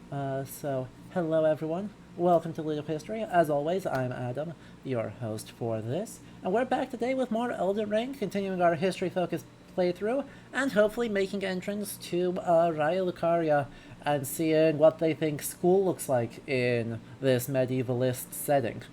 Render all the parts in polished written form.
Hello everyone. Welcome to League of History. As always, I'm Adam, your host for this, and we're back today with more Elden Ring, continuing our history-focused playthrough, and hopefully making entrance to Raya Lucaria and seeing what they think school looks like in this medievalist setting.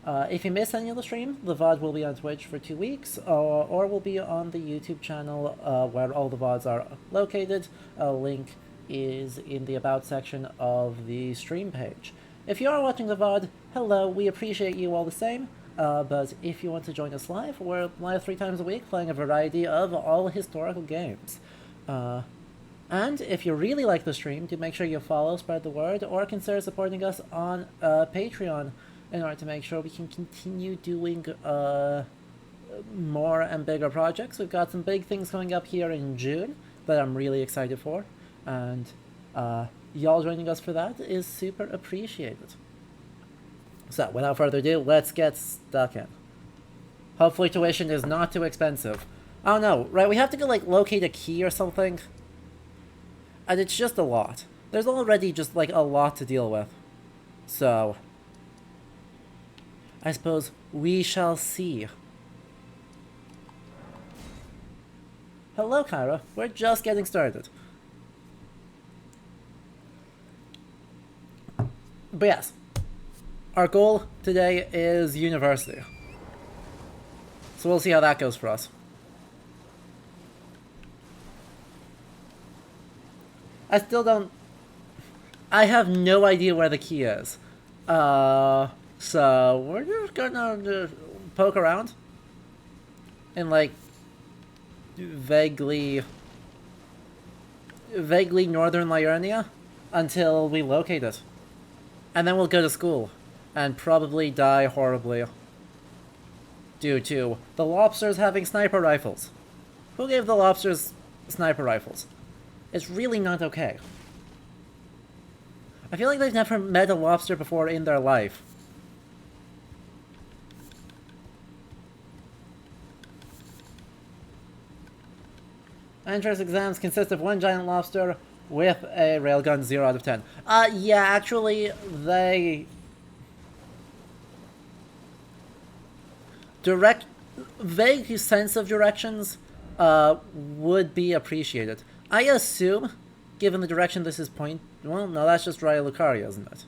If you miss any of the stream, the VOD will be on Twitch for 2 weeks, or will be on the YouTube channel where all the VODs are located. A link is in the About section of the stream page. If you are watching the VOD, hello, we appreciate you all the same. But if you want to join us live, we're live 3 times a week playing a variety of all historical games. And if you really like the stream, do make sure you follow, spread the word, or consider supporting us on Patreon in order to make sure we can continue doing more and bigger projects. We've got some big things coming up here in June that I'm really excited for, and y'all joining us for that is super appreciated. So, without further ado, let's get stuck in. Hopefully tuition is not too expensive. Oh no, right, we have to go, like, locate a key or something. And it's just a lot. There's already just, like, a lot to deal with. So, I suppose we shall see. Hello, Kyra. We're just getting started. But yes, our goal today is university. So we'll see how that goes for us. I still don't... I have no idea where the key is. So we're just gonna poke around in, like, vaguely northern Liurnia until we locate it. And then we'll go to school and probably die horribly due to the lobsters having sniper rifles. Who gave the lobsters sniper rifles? It's really not okay. I feel like they've never met a lobster before in their life. Entrance exams consist of one giant lobster with a railgun, 0 out of 10. Yeah, actually, they... vague sense of directions would be appreciated. I assume, given the direction this is well, no, that's just Raya Lucaria, isn't it?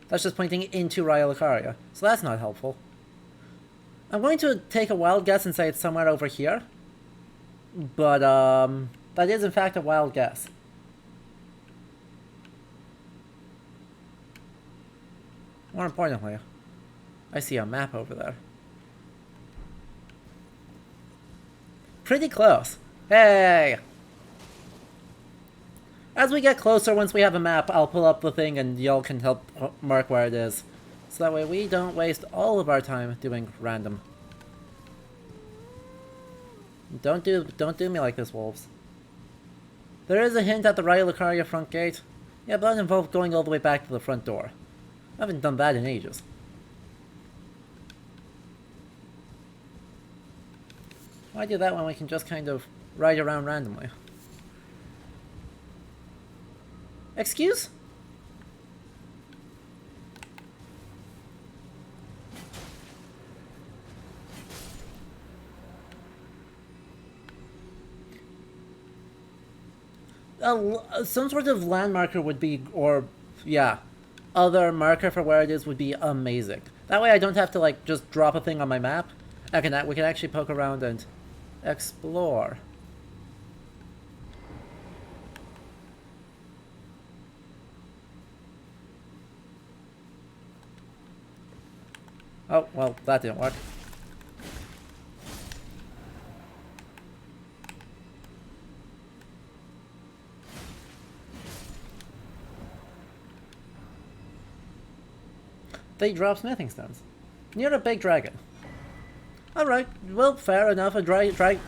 That's just pointing into Raya Lucaria, so that's not helpful. I'm going to take a wild guess and say it's somewhere over here. But, that is in fact a wild guess. More importantly, I see a map over there. Pretty close. Hey! As we get closer, once we have a map, I'll pull up the thing and y'all can help mark where it is. So that way we don't waste all of our time doing random. Don't do me like this, wolves. There is a hint at the Raya Lucaria front gate. Yeah, but that involved going all the way back to the front door. I haven't done that in ages. Why do that when we can just kind of ride around randomly? Excuse? Some sort of land marker would be, or, yeah, other marker for where it is would be amazing. That way I don't have to, like, just drop a thing on my map. We can actually poke around and explore. Oh, well, that didn't work. They drop smithing stones. Near a big dragon. Alright, well, fair enough, a drag...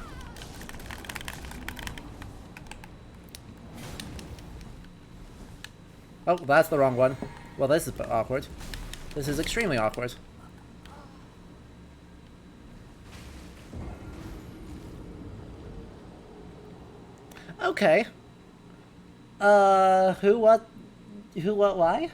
Oh, that's the wrong one. Well, this is awkward. This is extremely awkward. Okay. Who, what? Who, what, why?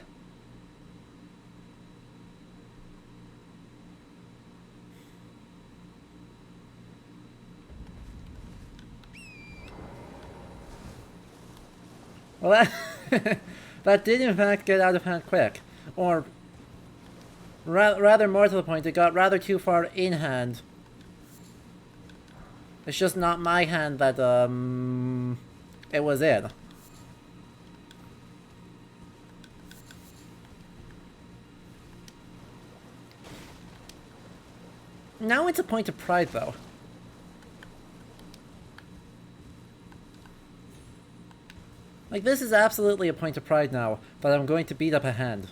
Well, that, that did in fact get out of hand quick. Or, rather more to the point, it got rather too far in hand. It's just not my hand that, it was in. Now it's a point of pride, though. Like, this is absolutely a point of pride now, that I'm going to beat up a hand.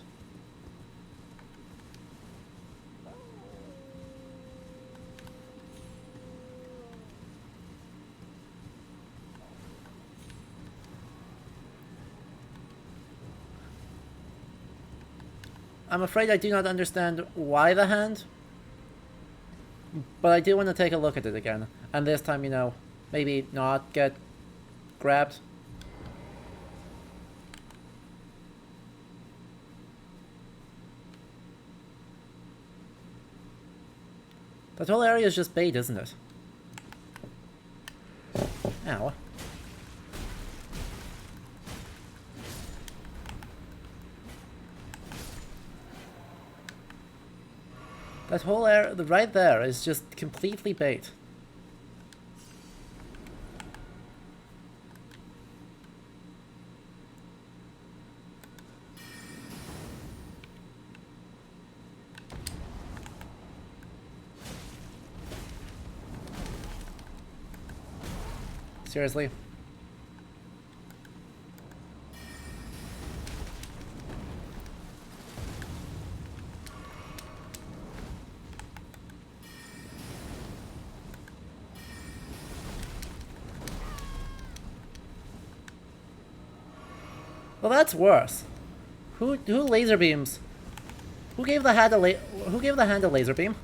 I'm afraid I do not understand why the hand, but I do want to take a look at it again. And this time, you know, maybe not get grabbed. That whole area is just bait, isn't it? Ow. That whole area, right there, is just completely bait. Seriously? Well, that's worse. Who laser beams? Who gave the hand a laser beam?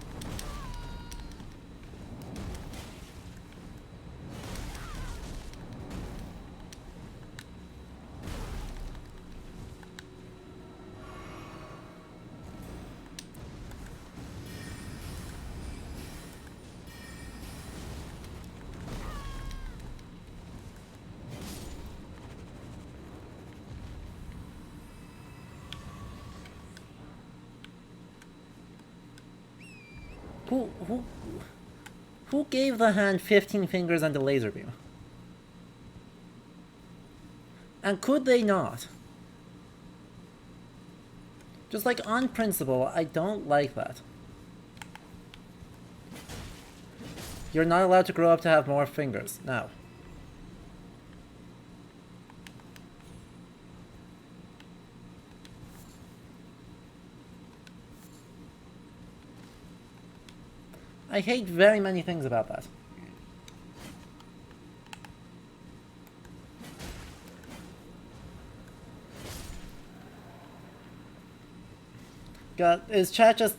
Who gave the hand 15 fingers and a laser beam? And could they not? Just like on principle, I don't like that. You're not allowed to grow up to have more fingers. No. I hate very many things about that. God, is chat just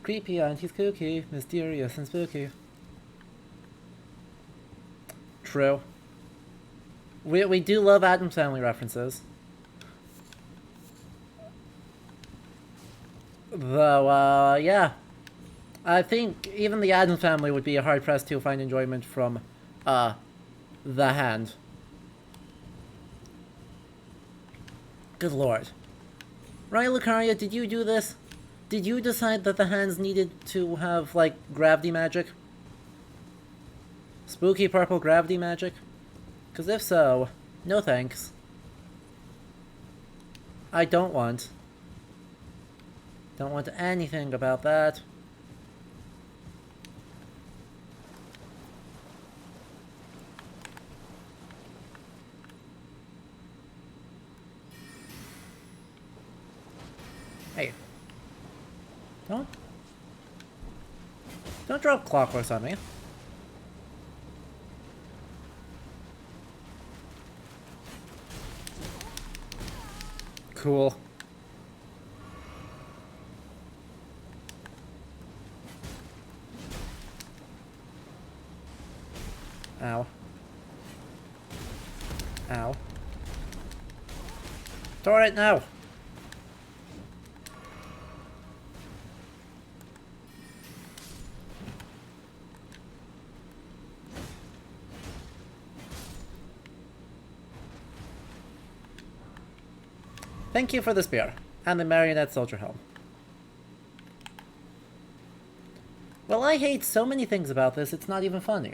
creepy and he's kooky, mysterious and spooky? True. We do love Addams Family references. Though, yeah. I think even the Addams Family would be hard-pressed to find enjoyment from, the hand. Good lord. Right, Lucaria, did you do this? Did you decide that the hands needed to have, like, gravity magic? Spooky purple gravity magic? Because if so, no thanks. I don't want anything about that. Hey. Don't drop clockworks on me. Cool. Ow. Ow. Store it now! Thank you for the spear, and the marionette soldier helm. Well, I hate so many things about this, it's not even funny.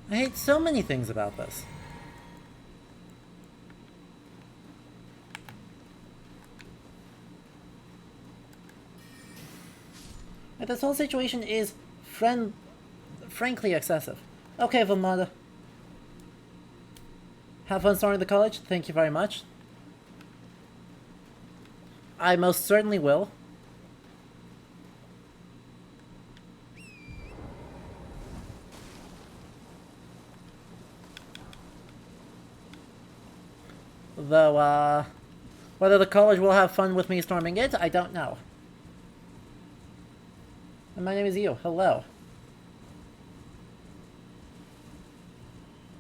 I hate so many things about this. Like, this whole situation is frankly excessive. Okay, Vamada. Have fun starting the college. Thank you very much. I most certainly will. Though, whether the college will have fun with me storming it, I don't know. And my name is Yu. Hello.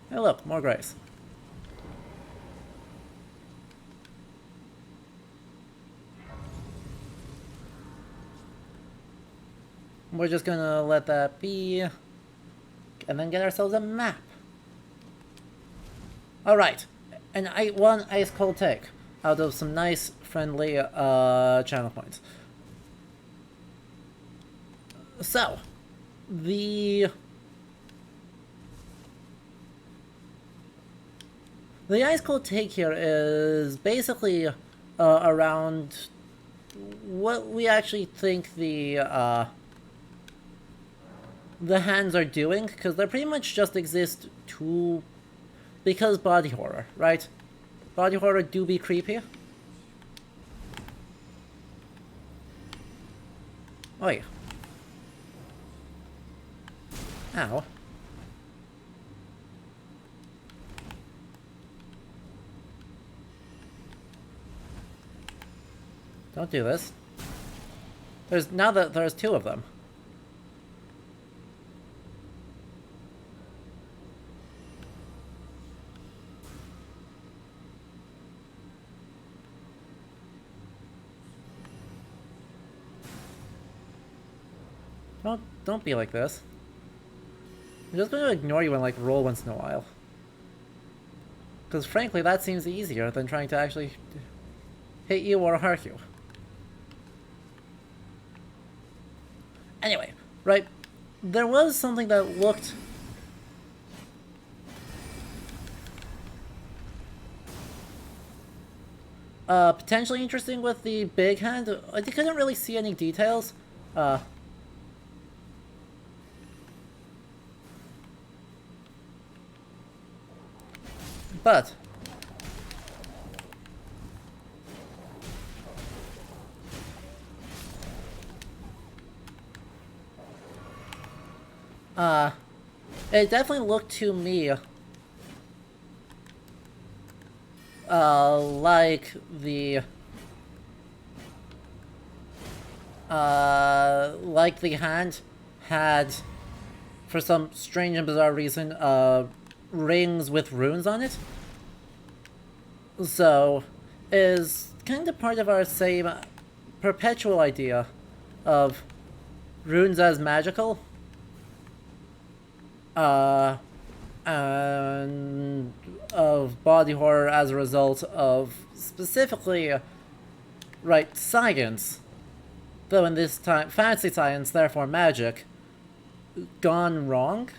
Hey look, more grace. We're just gonna let that be, and then get ourselves a map. Alright, one ice cold take out of some nice, friendly channel points. So, the ice cold take here is basically around what we actually think the hands are doing, because they pretty much just exist because body horror, right? Body horror do be creepy. Oh yeah. Ow. Don't do this. Now that there's two of them. Don't be like this. I'm just going to ignore you and, like, roll once in a while. Because, frankly, that seems easier than trying to actually hit you or hurt you. Anyway, right, there was something that looked potentially interesting with the big hand. I couldn't really see any details. But it definitely looked to me like the hand had, for some strange and bizarre reason, rings with runes on it. So, is kind of part of our same perpetual idea of runes as magical. And of body horror as a result of specifically, right, science. Though in this time, fantasy science, therefore magic, gone wrong.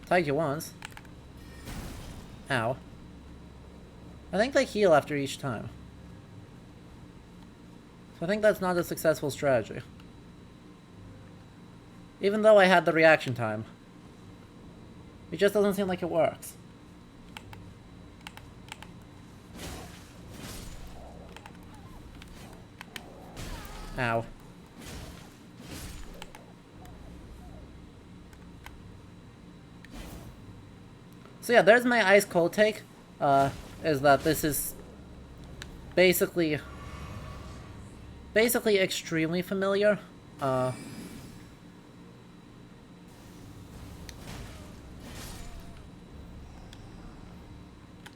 Tag you once. Ow. I think they heal after each time. I think that's not a successful strategy. Even though I had the reaction time. It just doesn't seem like it works. Ow. So yeah, there's my ice cold take. Is that this is basically extremely familiar.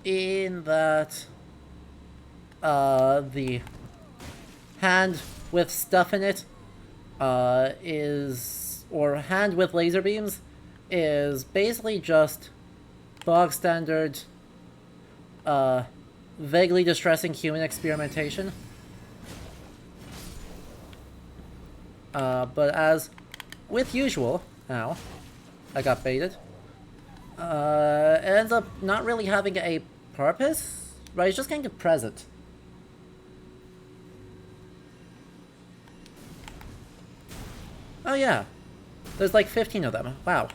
In that the hand with stuff in it or hand with laser beams is basically just bog standard vaguely distressing human experimentation. But as with usual, ow, I got baited. It ends up not really having a purpose, right? It's just kind of present. Oh yeah, there's like 15 of them. Wow.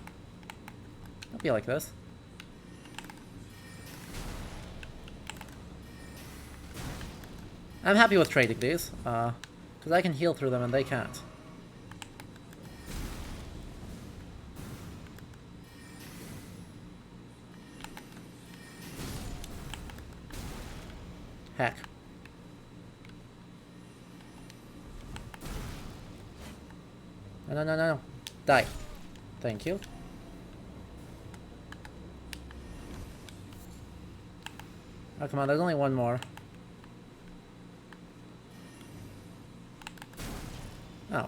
Don't be like this. I'm happy with trading these, because I can heal through them and they can't. Heck. No, no, no, no, no. Die. Thank you. Oh, come on, there's only one more. Oh.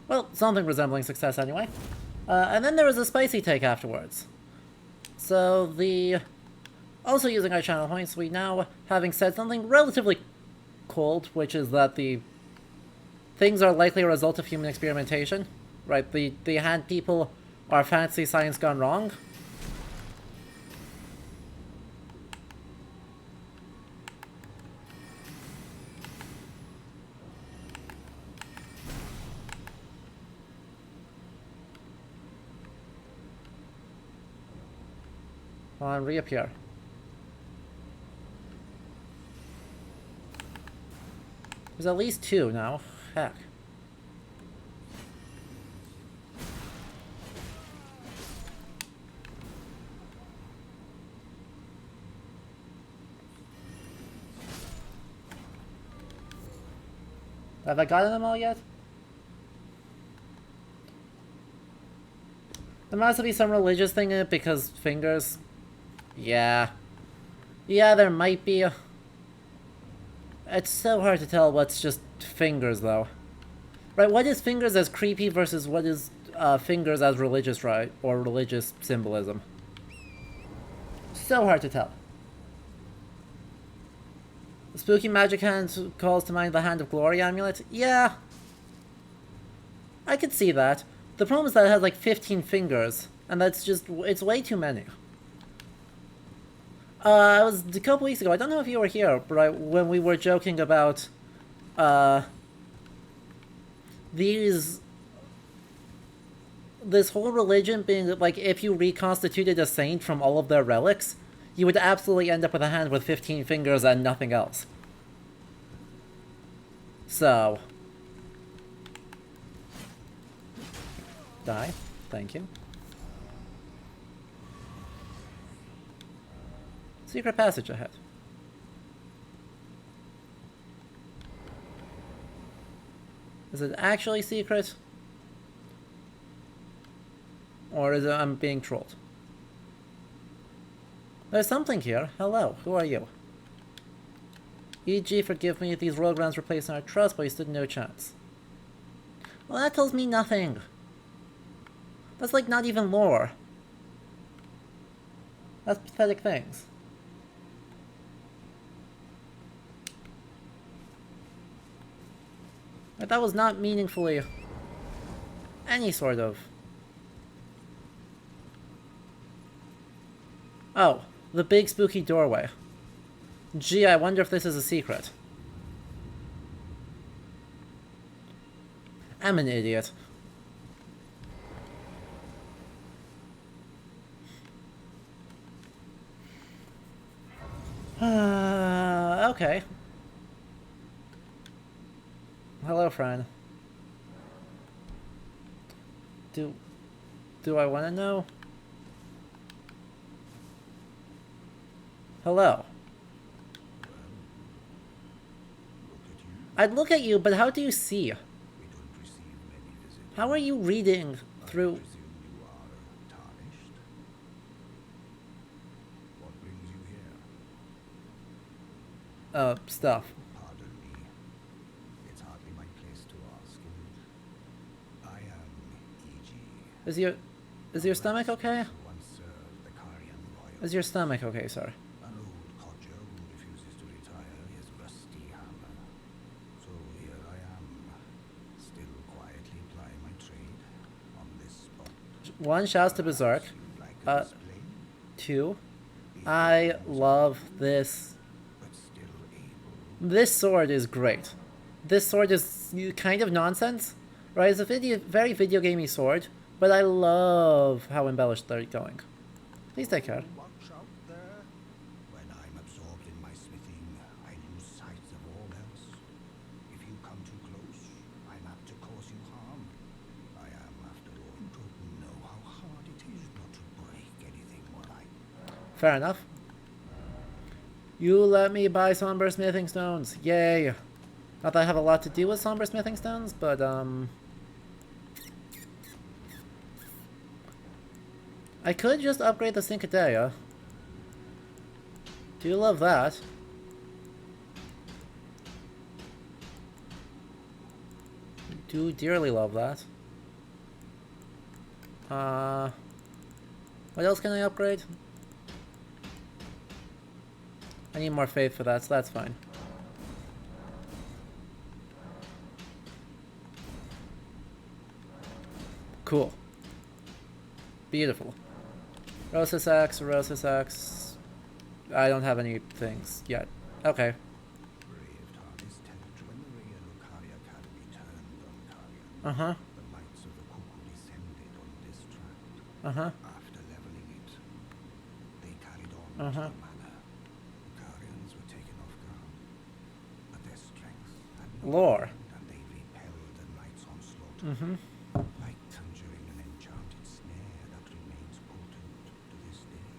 Well, something resembling success anyway. And then there was a spicy take afterwards. So also using our channel points, we now, having said something relatively cold, which is that the things are likely a result of human experimentation, right? The hand people are fantasy science gone wrong. Come on, reappear. There's at least two now. Heck. Have I gotten them all yet? There must be some religious thing in it because fingers. Yeah. Yeah, there might be. It's so hard to tell what's just fingers, though. Right, what is fingers as creepy versus what is fingers as religious, right? Or religious symbolism. So hard to tell. Spooky magic hand calls to mind the Hand of Glory amulet. Yeah. I could see that. The problem is that it has like 15 fingers. And that's just, it's way too many. It was a couple weeks ago, I don't know if you were here, but when we were joking about, this whole religion being, like, if you reconstituted a saint from all of their relics, you would absolutely end up with a hand with 15 fingers and nothing else. So. Die. Thank you. Secret passage ahead. Is it actually secret? Or is it I'm being trolled? There's something here. Hello, who are you? E.g., forgive me, these royal grounds were placed in our trust, but we stood no chance. Well, that tells me nothing. That's like not even lore. That's pathetic things. Like, that was not meaningfully any sort of Oh, the big spooky doorway. Gee, I wonder if this is a secret. I'm an idiot. Okay. Hello, friend. Do I want to know? Hello. I'd look at you, but how do you see? How are you reading through? Stuff. Pardon me. It's hardly my place to ask. I am E.G. Is your stomach okay? Once served the Carian royal. Is your stomach okay, sir? An old codger who refuses to retire his rusty hammer. So here I am, still quietly plying my trade on this spot. 1, shouts to Berserk. You'd like to explain? 2, I love this. But still able. This sword is great. This sword is kind of nonsense, right? It's a very video gamey sword, but I love how embellished they're going. Please take care. Watch out there. When I'm absorbed in my smithing, I lose sight of all else. If you come too close, I'm apt to cause you harm. I am, after all, don't know how hard it is not to break anything while I... Fair enough. You let me buy somber smithing stones. Yay. Not that I have a lot to do with somber smithing stones, but I could just upgrade the Syncadea. Do love that. Do dearly love that. What else can I upgrade? I need more faith for that, so that's fine. Cool. Beautiful. Rosis X, Rosis X. I don't have any things yet. Okay. Braved hardest territory when the Rhea Lucaria Academy turned on Caria. Uh-huh. The lights of the cuckoo descended on this tract. Uh-huh. After leveling it, they carried on to Uh-huh. the manor. The Carians were taken off guard, but their strength had no Lore. end, and they repelled the knight's onslaught. Mm-hmm. Like conjuring an enchanted snare that remains potent to this day.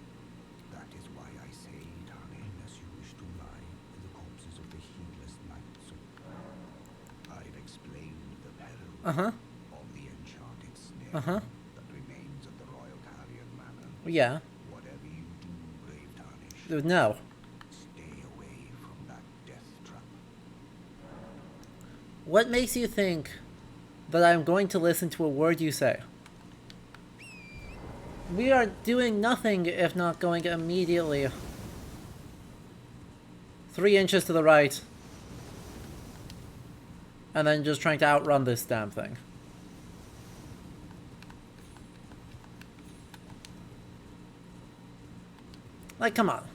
That is why I say, darling, unless you wish to lie with the corpses of the heedless knights. I've explained the peril Uh-huh. of the enchanted snare Uh-huh. that remains at the Royal Carian Manor. Yeah. Whatever you do, brave Tarnish, No. stay away from that death trap. What makes you think that I'm going to listen to a word you say? We are doing nothing if not going immediately 3 inches to the right. And then just trying to outrun this damn thing. Like, come on.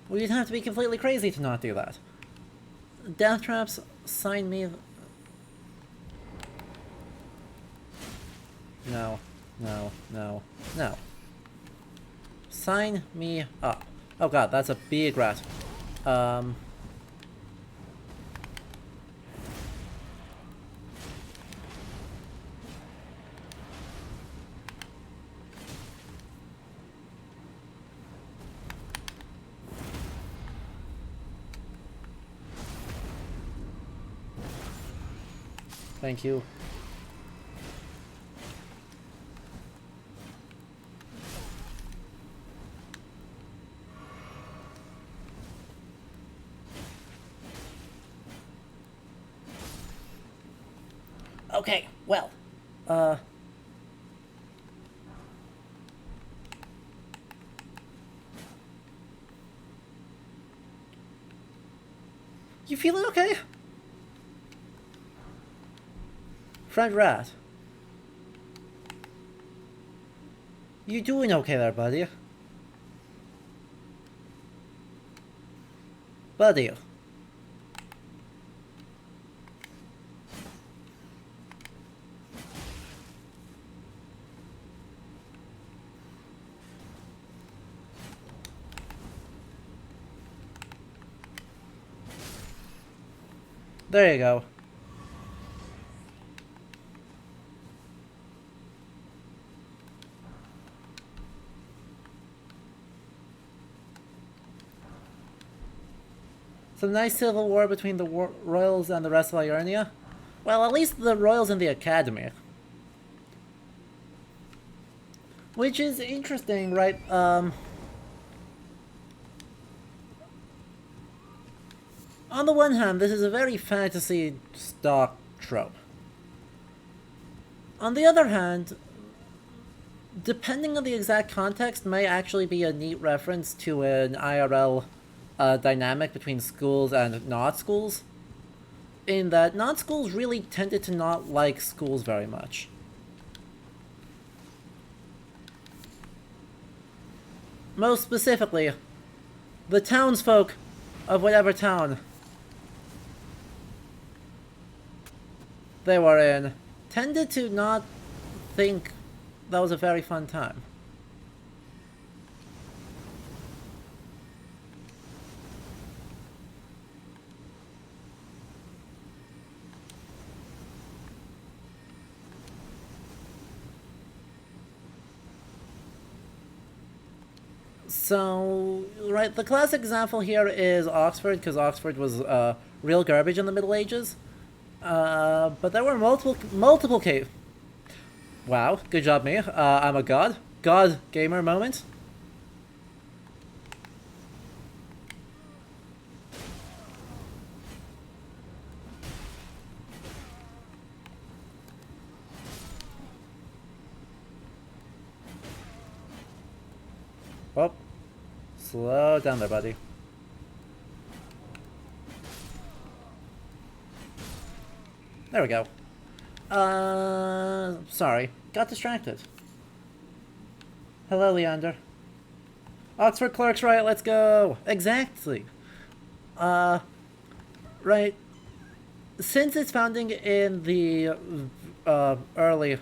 Well, you'd have to be completely crazy to not do that. Death traps, sign me... No, no, no, no. Sign me up. Oh god, that's a big rat. Thank you. Okay, well, you feeling okay? Friend Rat. You doing okay there, buddy? Buddy. There you go. Some nice civil war between the royals and the rest of Ionia. Well, at least the royals in the academy. Which is interesting, right? On the one hand, this is a very fantasy stock trope. On the other hand, depending on the exact context, may actually be a neat reference to an IRL dynamic between schools and not schools. In that, not schools really tended to not like schools very much. Most specifically, the townsfolk of whatever town they were in tended to not think that was a very fun time. So, right, the classic example here is Oxford, because Oxford was real garbage in the Middle Ages. But there were multiple cases. Wow, good job, me. I'm a god. God gamer moment. Oh, slow down there, buddy. There we go. Sorry. Got distracted. Hello, Leander. Oxford clerks, right? Let's go. Exactly. Right. Since its founding in the early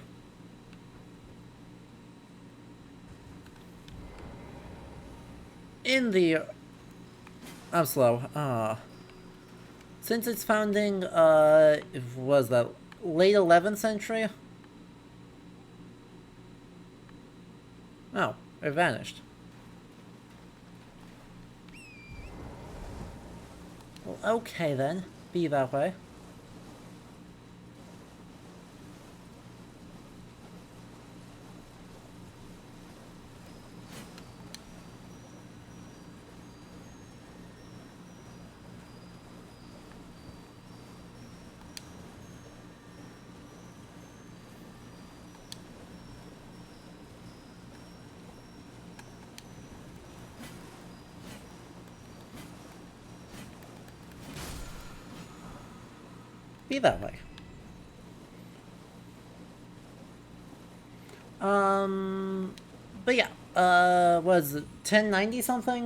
I'm slow. Since its founding, was that late 11th century? Oh, it vanished. Well, okay then. Be that way. Be that way. But yeah, was it 1090 something?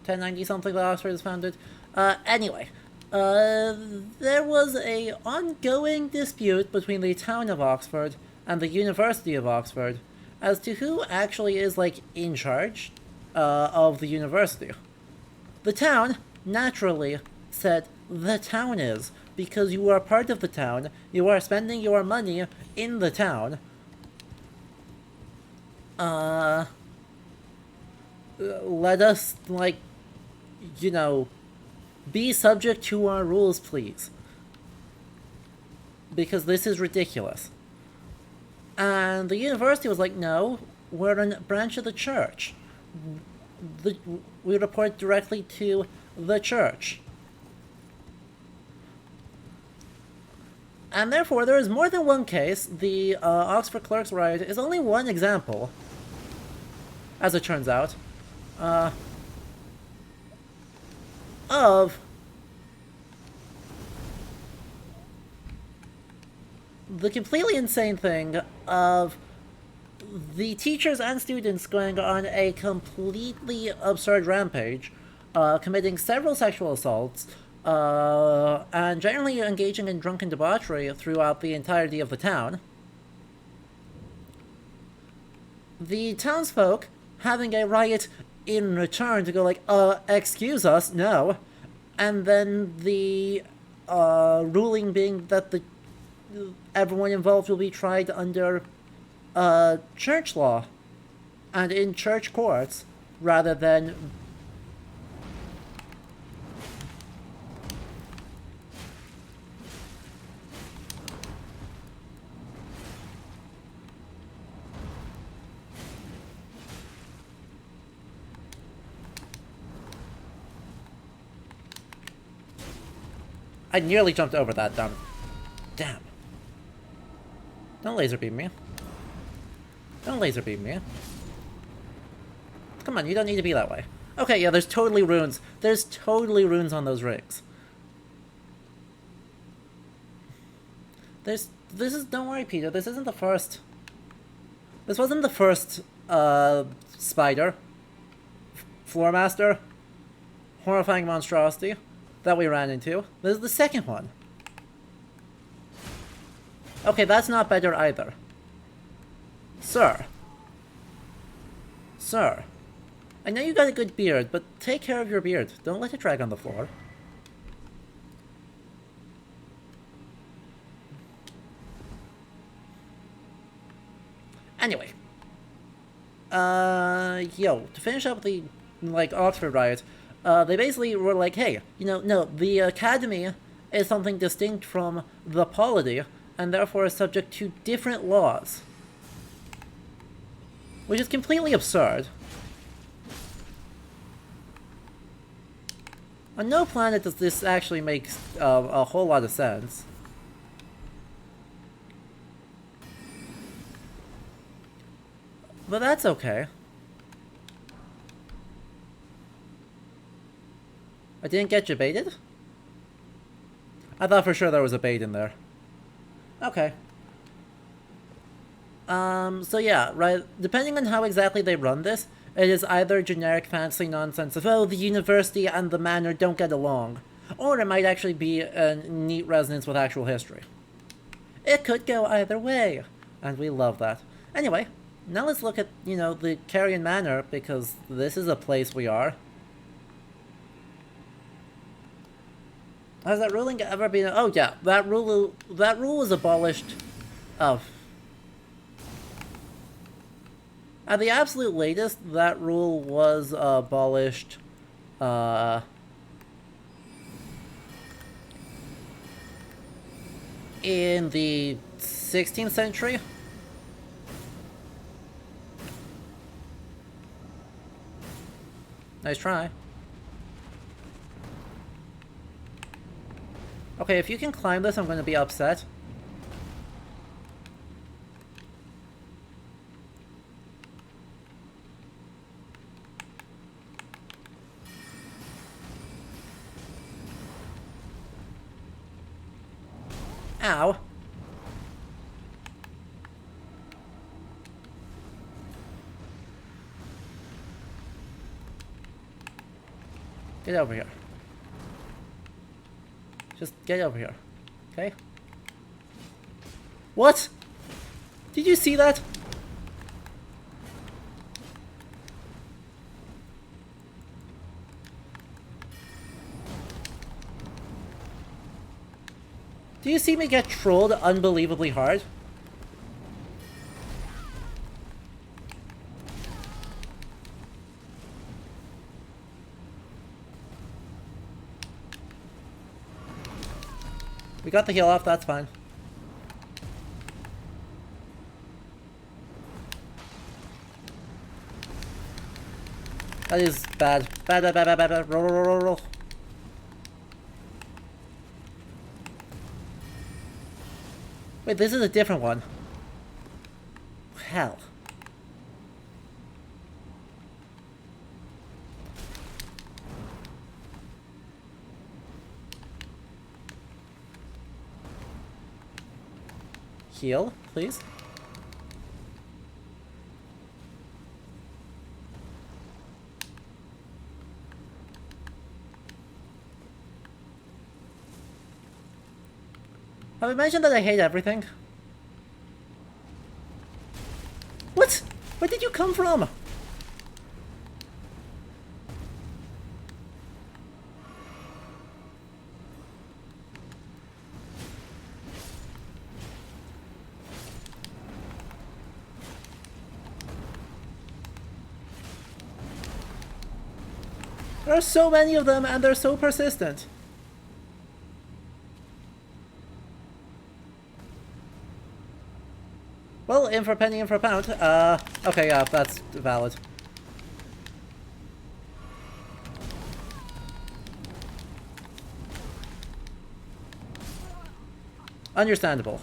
1090 something that Oxford was founded? Anyway, there was a ongoing dispute between the town of Oxford and the University of Oxford as to who actually is, like, in charge, of the university. The town, naturally, said the town is, because you are part of the town, you are spending your money in the town. Let us, like, you know, be subject to our rules, please. Because this is ridiculous. And the university was like, no, we're a branch of the church. We report directly to the church. And therefore, there is more than one case. The Oxford Clerks Riot is only one example, as it turns out, of the completely insane thing of the teachers and students going on a completely absurd rampage, committing several sexual assaults, and generally engaging in drunken debauchery throughout the entirety of the town. The townsfolk having a riot in return to go like, excuse us, no. And then the ruling being that everyone involved will be tried under church law and in church courts rather than I nearly jumped over that, damn. Don't laser beam me. Don't laser beam me. Come on, you don't need to be that way. Okay, yeah, there's totally runes. There's totally runes on those rigs. Don't worry, Peter, this isn't the first... This wasn't the first, spider, floor master, horrifying monstrosity that we ran into. This is the second one. Okay, that's not better either. Sir. Sir. I know you got a good beard, but take care of your beard. Don't let it drag on the floor. Anyway. To finish up the, Oxford riot, they basically were like, hey, no, the academy is something distinct from the polity, and therefore is subject to different laws. Which is completely absurd. On no planet does this actually make a whole lot of sense. But that's okay. I didn't get you baited? I thought for sure there was a bait in there. Okay. So yeah, right, depending on how exactly they run this, it is either generic fantasy nonsense of, oh, the university and the manor don't get along, or it might actually be a neat resonance with actual history. It could go either way, and we love that. Anyway, now let's look at, the Carrion Manor, because this is a place we are. Has that ruling ever been... Oh yeah, that rule was abolished... At the absolute latest, that rule was abolished, in the 16th century. Nice try. Okay, if you can climb this, I'm going to be upset. Ow. Get over here. Just get over here. Okay? What? Did you see that? Do you see me get trolled unbelievably hard? We got the heal off, that's fine. That is bad. Bad, bad, bad, bad, bad, bad. Roll, roll, roll, roll, roll. Wait, this is a different one. Hell. Heal, please. Have I mentioned that I hate everything? What? Where did you come from? There are so many of them, and they're so persistent. Well, in for penny, in for pound. Okay, yeah, that's valid. Understandable.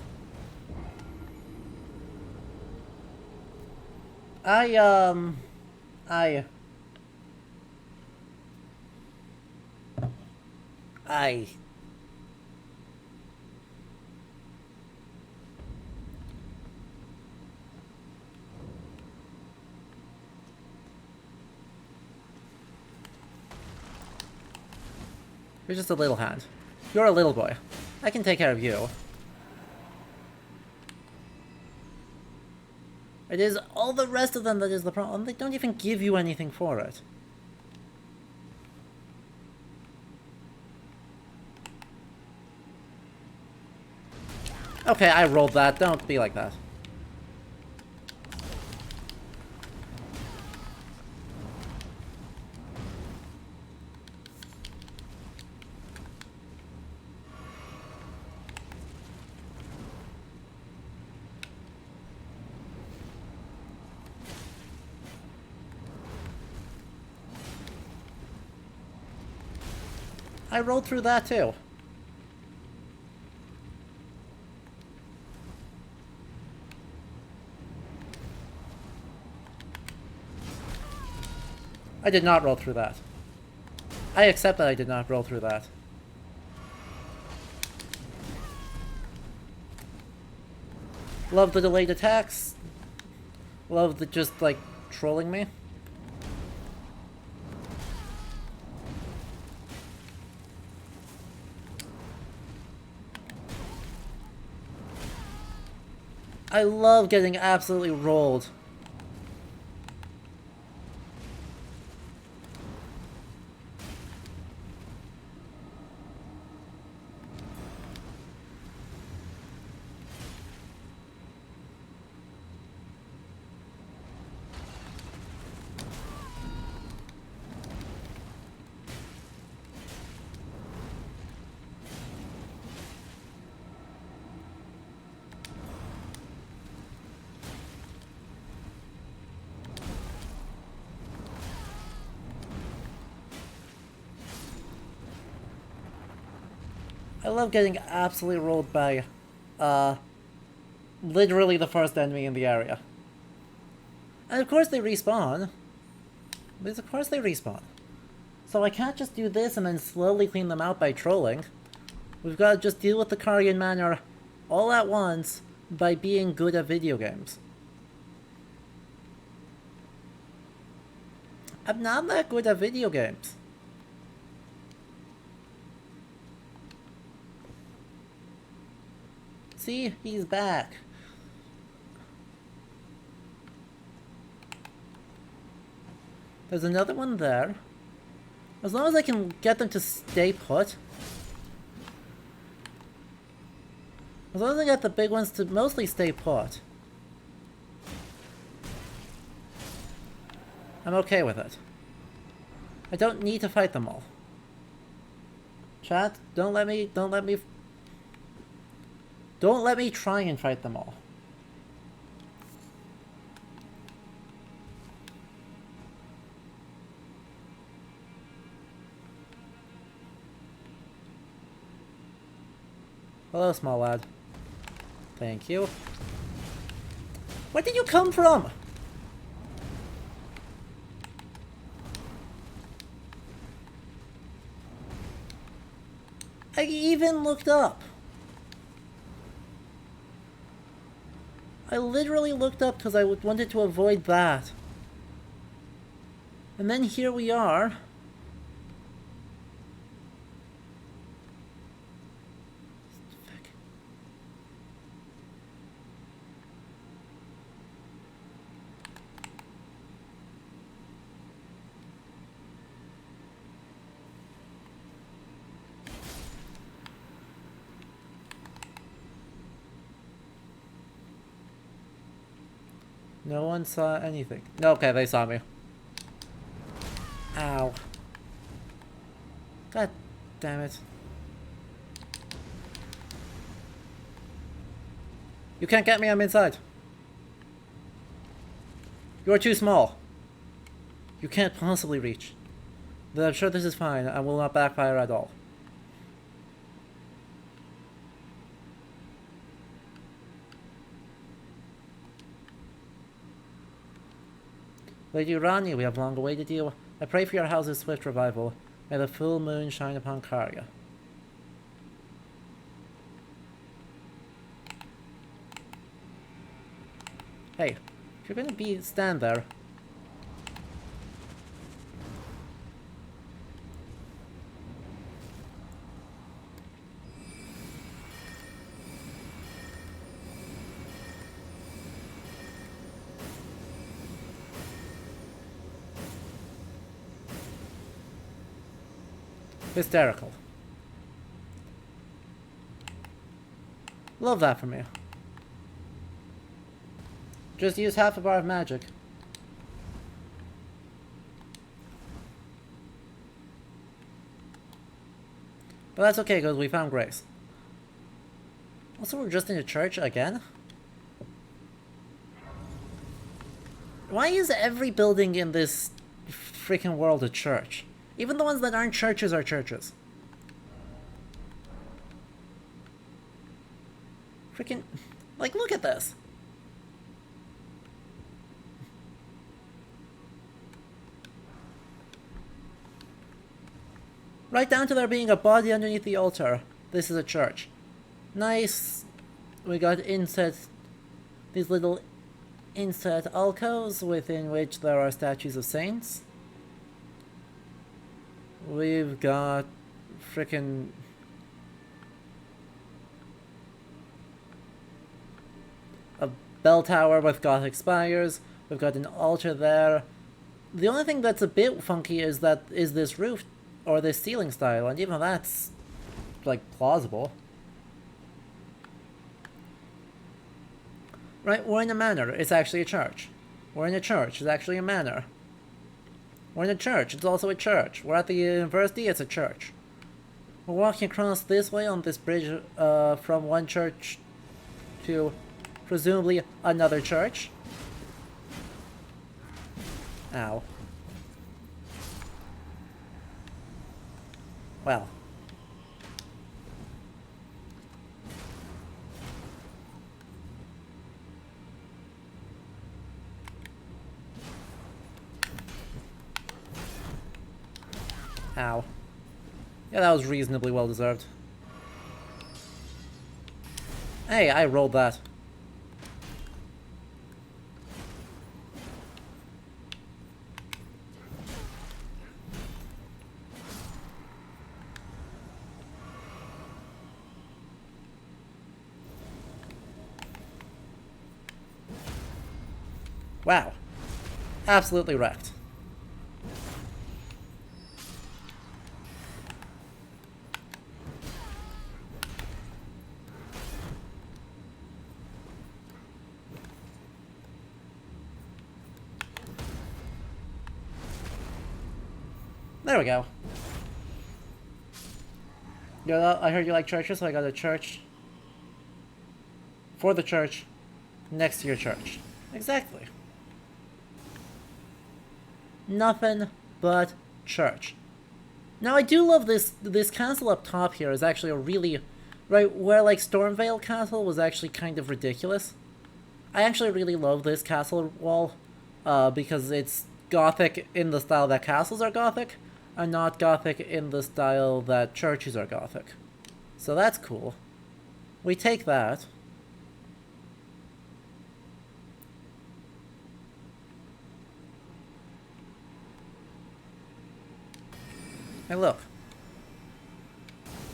I... You're just a little hand. You're a little boy. I can take care of you. It is all the rest of them that is the problem. They don't even give you anything for it. Okay, I rolled that. Don't be like that. I rolled through that too. I did not roll through that. I accept that I did not roll through that. Love the delayed attacks. Love the just, like, trolling me. I love getting absolutely rolled. I love getting absolutely rolled by, literally the first enemy in the area. And of course they respawn. Because of course they respawn. So I can't just do this and then slowly clean them out by trolling. We've got to just deal with the Karian Manor all at once by being good at video games. I'm not that good at video games. See? He's back. There's another one there. As long as I can get them to stay put. As long as I get the big ones to mostly stay put. I'm okay with it. I don't need to fight them all. Chat, don't let me try and fight them all. Hello, small lad. Thank you. Where did you come from? I even looked up. I literally looked up because I wanted to avoid that. And then here we are. No one saw anything. No, okay, they saw me. Ow. God damn it. You can't get me, I'm inside. You're too small. You can't possibly reach. But I'm sure this is fine and will not backfire at all. Lady Rani, we have long awaited you. I pray for your house's swift revival. May the full moon shine upon Karga. Hey, if you're gonna stand there. Hysterical. Love that from you. Just use half a bar of magic. But that's okay, because we found Grace. Also, we're just in a church again? Why is every building in this freaking world a church? Even the ones that aren't churches are churches. Freaking... Like, look at this. Right down to there being a body underneath the altar. This is a church. Nice. We got inset... These little inset alcoves within which there are statues of saints. We've got frickin' a bell tower with Gothic spires. We've got an altar there. The only thing that's a bit funky is this roof or this ceiling style, and even that's like plausible. Right, we're in a manor. It's actually a church. We're in a church. It's actually a manor. We're in a church, it's also a church. We're at the university, it's a church. We're walking across this way on this bridge from one church to presumably another church. Ow. Well. Ow. Yeah, that was reasonably well deserved. Hey, I rolled that. Wow. Absolutely wrecked. There we go. Yeah, I heard you like churches, so I got a church. For the church. Next to your church. Exactly. Nothing but church. Now I do love this castle up top here is actually a really... Right, where like Stormvale Castle was actually kind of ridiculous. I actually really love this castle wall. Because it's Gothic in the style that castles are Gothic. And not Gothic in the style that churches are Gothic. So that's cool. We take that. Hey, look.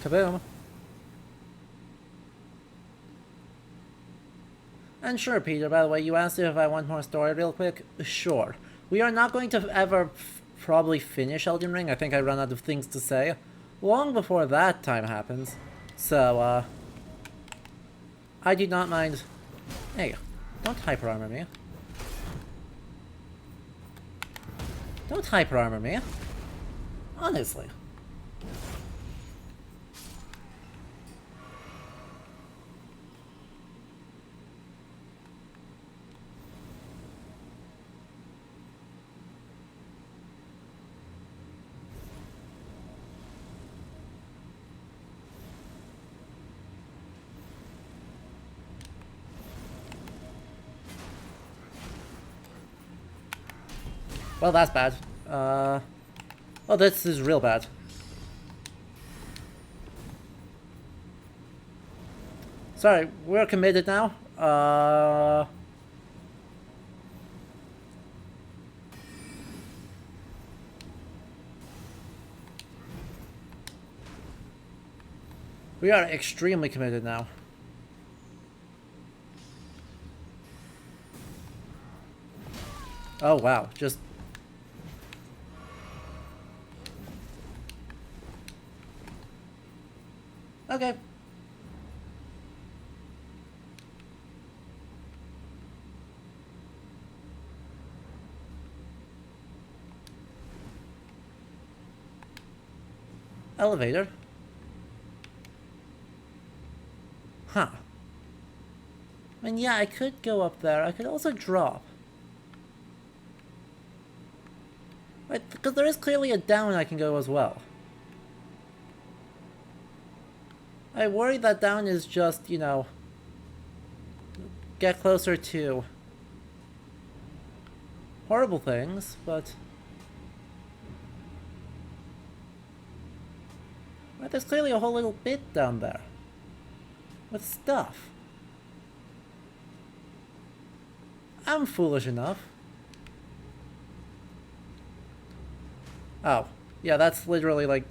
Kaboom. And sure, Peter, by the way, you asked if I want more story real quick. Sure. We are not going to ever probably finish Elden Ring. I think I run out of things to say long before that time happens. So, I do not mind. Hey, don't hyper armor me. Don't hyper armor me. Honestly. Well, that's bad. Oh, this is real bad. Sorry, we're committed now. We are extremely committed now. Oh, wow. Just... Okay. Elevator. Huh. I mean, yeah, I could go up there. I could also drop. Right, because there is clearly a down I can go as well. I worry that down is just, you know, get closer to horrible things, but... Right, there's clearly a whole little bit down there. With stuff. I'm foolish enough. Oh. Yeah, that's literally like...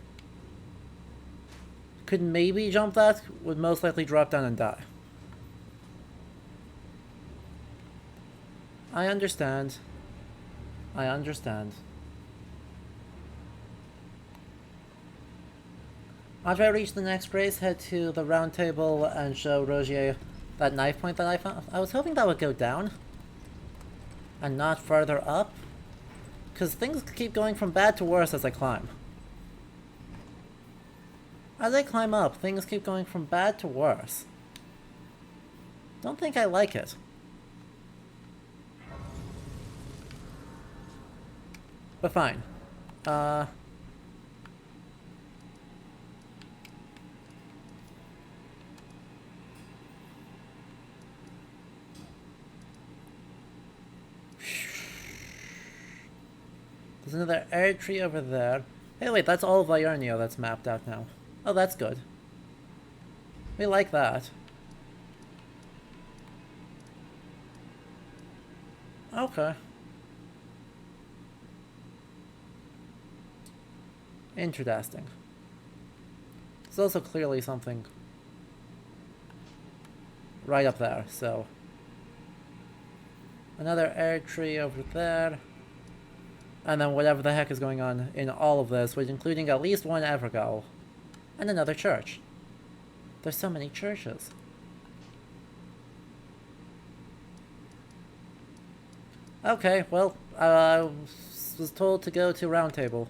Could maybe jump that, would most likely drop down and die. I understand. I understand. After I reach the next race, head to the round table and show Rogier that knife point that I found. I was hoping that would go down. And not further up. Because things keep going from bad to worse as I climb. As I climb up, things keep going from bad to worse. Don't think I like it. But fine. There's another air tree over there. Hey, wait, that's all of Liurnia that's mapped out now. Oh, that's good. We like that. Okay. Interesting. There's also clearly something right up there, so... Another air tree over there. And then whatever the heck is going on in all of this, which including at least one Evergaol. And another church. There's so many churches. Okay, well, I was told to go to Round Table.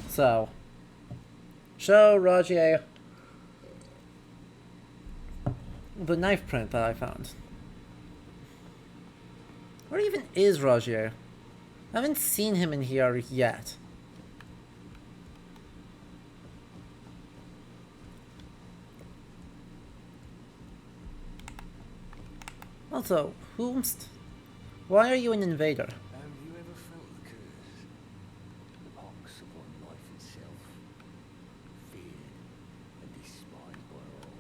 So, show Rogier the knife print that I found. Where even is Rogier? I haven't seen him in here yet. Also, why are you an invader? Have you ever felt the curse? The box upon life itself? Feared and despised by all?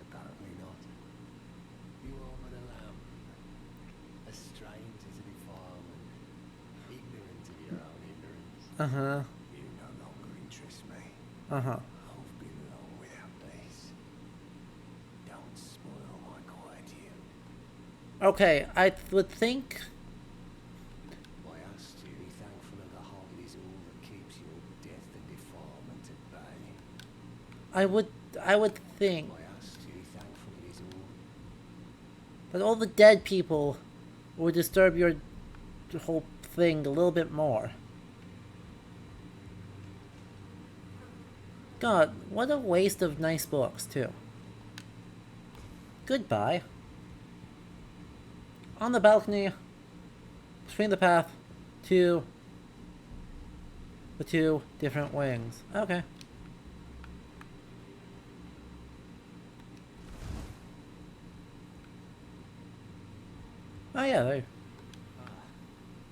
Apparently not. You are but a lamb, a stranger to defilement, ignorant of your own ignorance. Uh-huh. You no longer interest me. Uh-huh. I've been long without peace. Don't spoil my quietude. Okay, I would think... I ask you to be thankful of the heart is all that keeps your death and defilement at bay. I would think I ask you to be thankful it is all. that all the dead people would disturb your whole thing a little bit more. God, what a waste of nice books, too. Goodbye. On the balcony, between the path, to the two different wings. Okay. Oh yeah, there.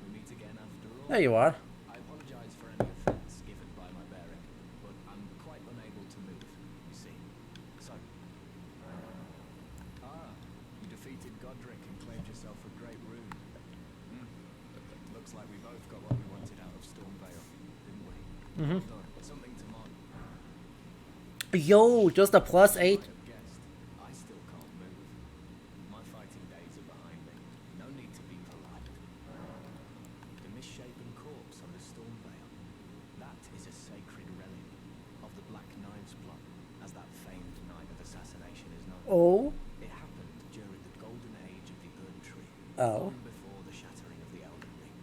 We meet again after all. There you are. I apologize for any offense given by my bearing, but I'm quite unable to move, you see. So. You defeated Godric and claimed yourself a great rune. Looks like we both got what we wanted out of Stormvale, didn't we? Well done. Something to mark. Yo, just a +8. Might have guessed, I still can't move. My fighting days are behind me. No need to be polite. The misshapen corpse under Stormvale. That is a sacred relic of the Black Knives plot, as that famed night of assassination is known. Oh. It happened during the golden age of the Erd Tree, Oh. long before the shattering of the Elden Ring.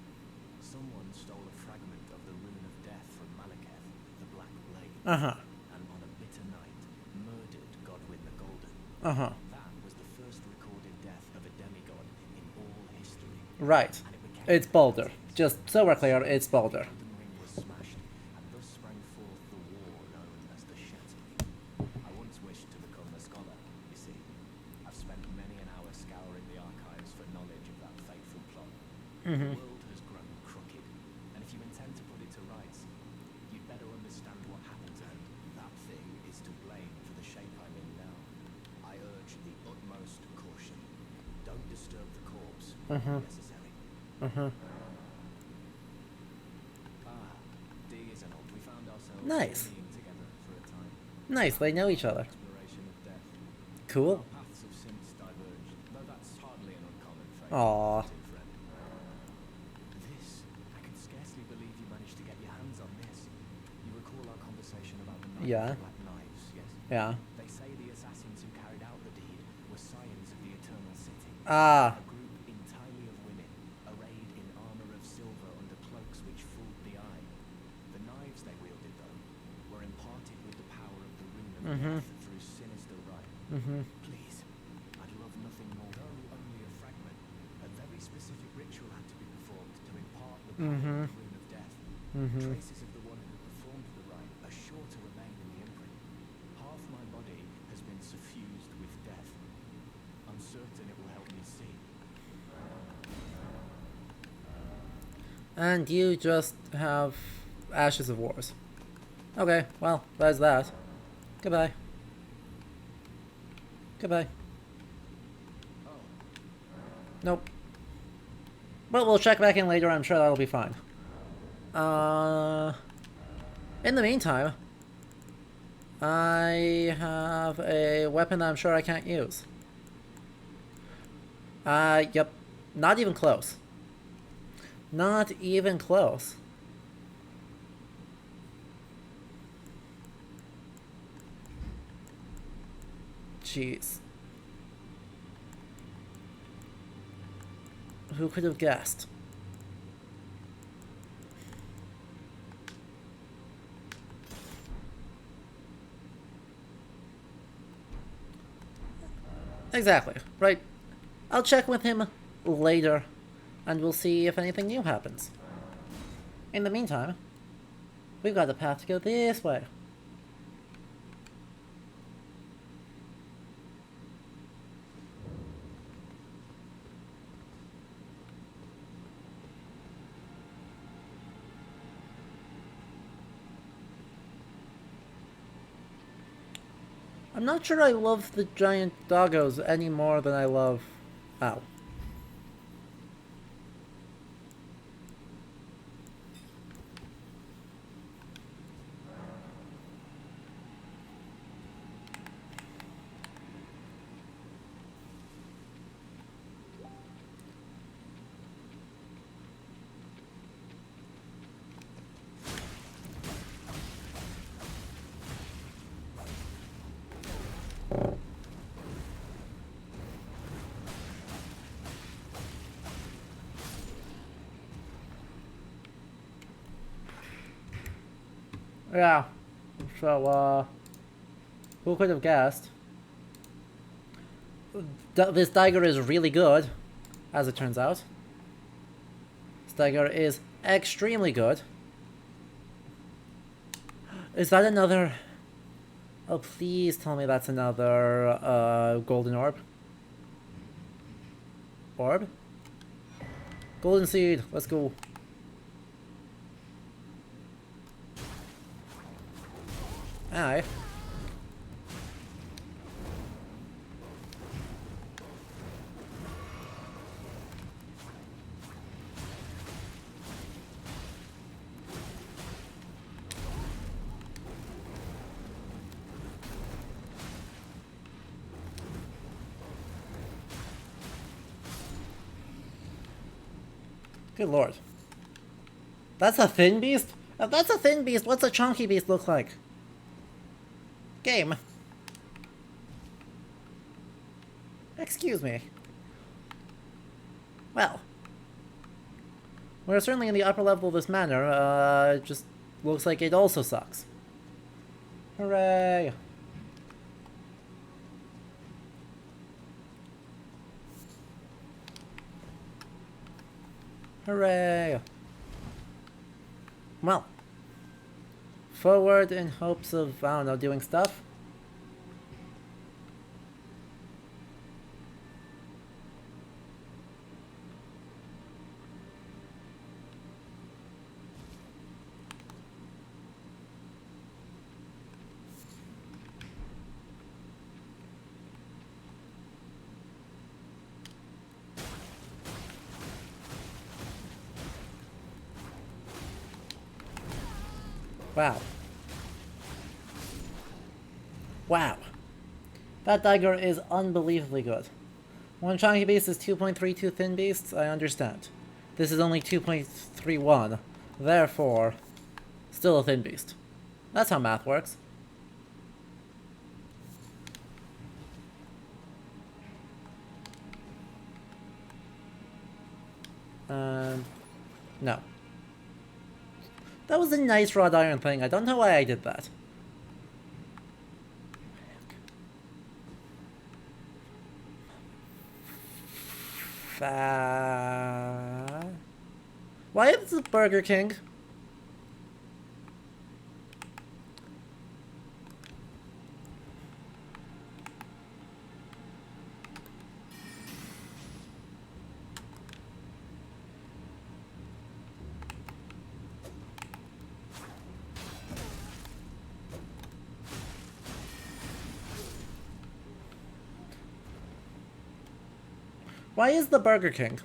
Someone stole a fragment of the Rune of Death from Malekith, the Black Blade, Uh-huh. and on a bitter night, murdered Godwyn the Golden. Uh-huh. That was the first recorded death of a demigod in all history. Right. And it became It's Baldur. Just so we're clear, it's Baldur. The Elden Ring was smashed, and thus sprang forth the war known as the Shattering. I once wished to become a scholar, you see. I've spent many an hour scouring the archives for knowledge of that fateful plot. The world has grown crooked, and if you intend to put it to rights, you'd better understand what happened, and that thing is to blame for the shape I'm in now. I urge the utmost caution. Don't disturb the corpse if necessary. D is an old. We found ourselves Nice. journeying together for a time. Nice, they know each other. Exploration of death. Cool. Our paths have since diverged, though that's hardly an uncommon fate. Aw. to a friend. This, I can scarcely believe you managed to get your hands on this. You recall our conversation about the Knight Yeah. of Black Knives, yes? Yeah. They say the assassins who carried out the deed were scions of the Eternal City. Ah. A group entirely of women, arrayed in armor of silver under cloaks which fooled the eye. The knives they wielded, though, were imparted with the power of the Rune of Death through sinister rite. Please, I'd love nothing more. Though only a fragment, a very specific ritual had to be performed to impart the power of the Rune of Death. Traces of the one who performed the rite are sure to remain in the imprint. Half my body has been suffused with death. I'm certain it will help me see. And you just have Ashes of Wars. Okay, well, there's that. Goodbye. Goodbye. Nope. But we'll check back in later, I'm sure that'll be fine. In the meantime, I have a weapon that I'm sure I can't use. Yep. Not even close. Not even close. Jeez. Who could have guessed? Exactly, right. I'll check with him later, and we'll see if anything new happens. In the meantime, we've got a path to go this way. I'm not sure I love the giant doggos any more than I love... Ow. Yeah. So, who could have guessed? This dagger is really good, as it turns out. This dagger is extremely good. Is that another... Oh, please tell me that's another, golden orb. Orb? Golden seed, let's go. Aye. Good lord. That's a thin beast? If that's a thin beast, what's a chunky beast look like? Game. Excuse me. Well. We're certainly in the upper level of this manor, it just looks like it also sucks. Hooray! Hooray! Well. Forward in hopes of, I don't know, doing stuff. Wow. Wow. That dagger is unbelievably good. One chunky beast is 2.32 thin beasts, I understand. This is only 2.31, therefore, still a thin beast. That's how math works. No. That was a nice wrought iron thing. I don't know why I did that. Why is it Burger King? Why is the Burger King?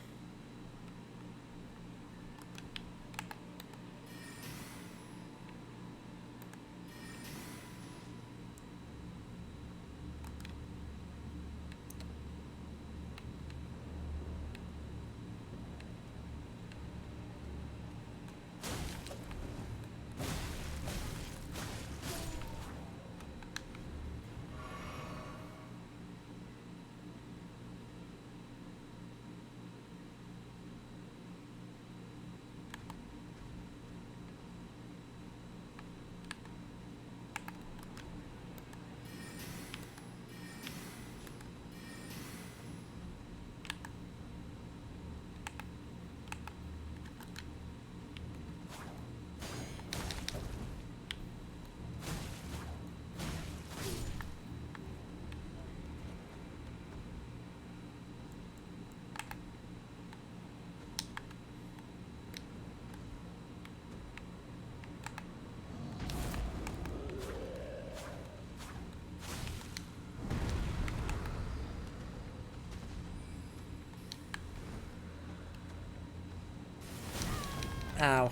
Ow.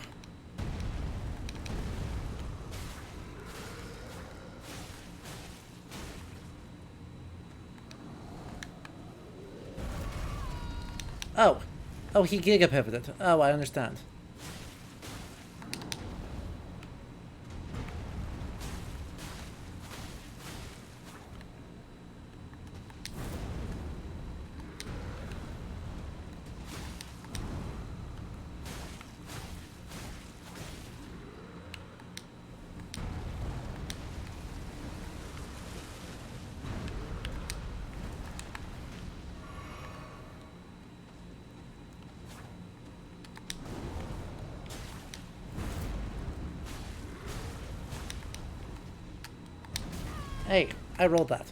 Oh. Oh, he giga-pivoted. Oh, I understand. Hey, I rolled that.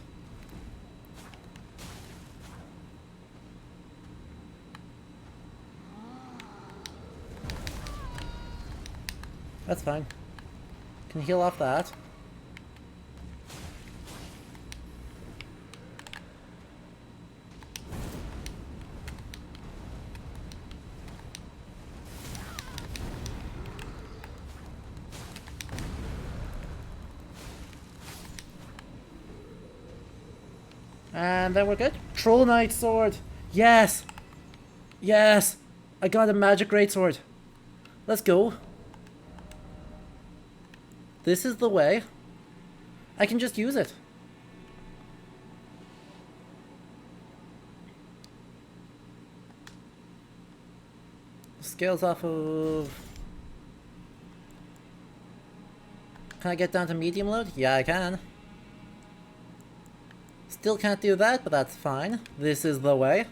That's fine. Can heal off that. And then we're good. Troll Knight Sword! Yes! Yes! I got a magic greatsword. Let's go. This is the way. I can just use it. Scales off of... Can I get down to medium load? Yeah, I can. Still can't do that, but that's fine. This is the way.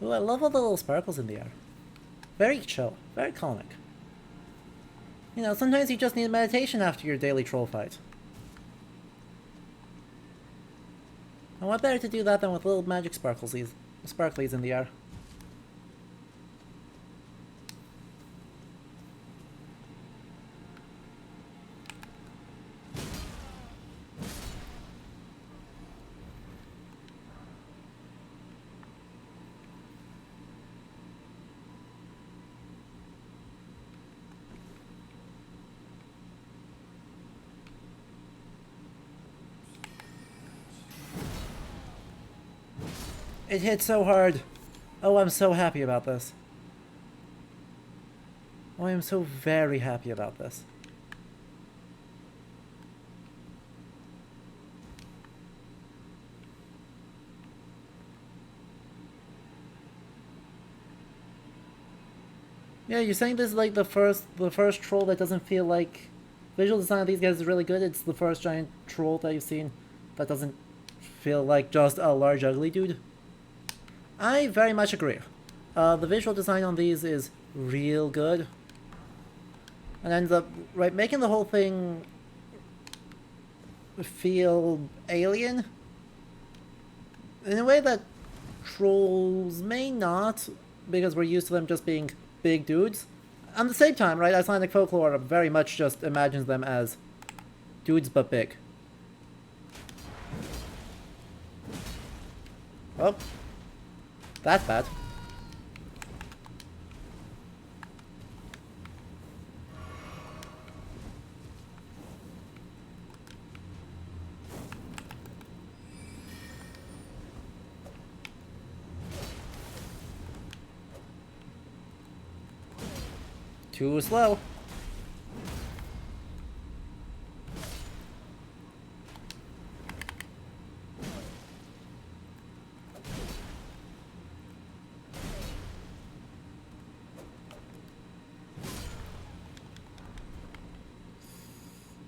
Ooh, I love all the little sparkles in the air. Very chill, very calming. You know, sometimes you just need meditation after your daily troll fight. And what better to do that than with little magic sparklies in the air? It hit so hard. Oh, I'm so happy about this. Oh, I am so very happy about this. Yeah, you're saying this is like the first troll that doesn't feel like... Visual design of these guys is really good. It's the first giant troll that you've seen that doesn't feel like just a large ugly dude. I very much agree. The visual design on these is real good. And ends up, right, making the whole thing feel alien. In a way that trolls may not, because we're used to them just being big dudes. At the same time, right, Icelandic folklore very much just imagines them as dudes but big. Oh. That's bad. Too slow.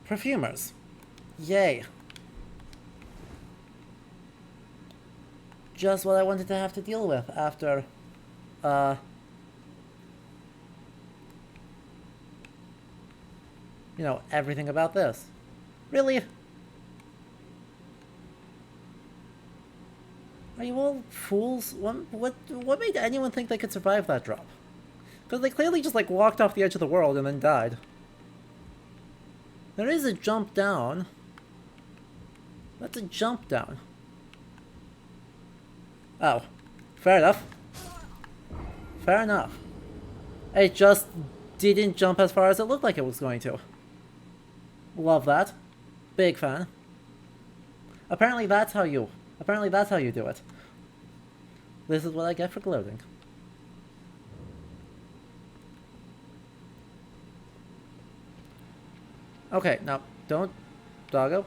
Perfumers. Yay. Just what I wanted to have to deal with after, you know, everything about this. Really? Are you all fools? What made anyone think they could survive that drop? Because they clearly just, like, walked off the edge of the world and then died. There is a jump down. That's a jump down. Oh. Fair enough. Fair enough. It just didn't jump as far as it looked like it was going to. Love that. Big fan. Apparently that's how you do it. This is what I get for gloating. Okay, now, don't... Doggo.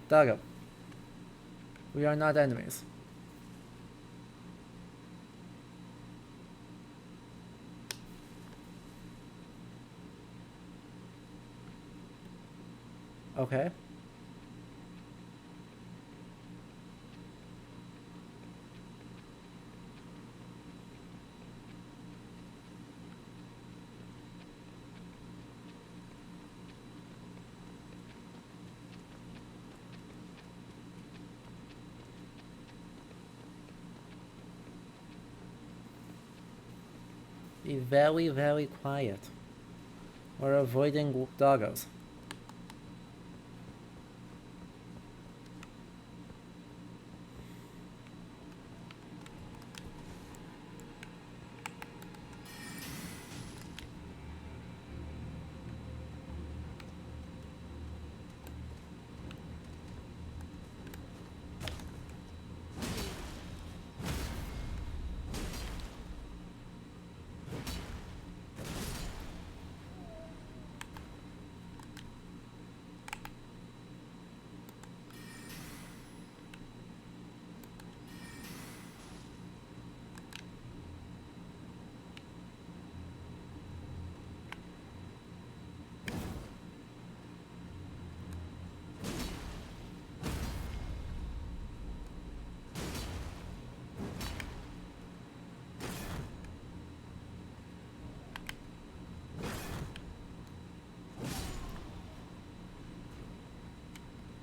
Doggo. We are not enemies. Okay. Be very, very quiet. We're avoiding doggos.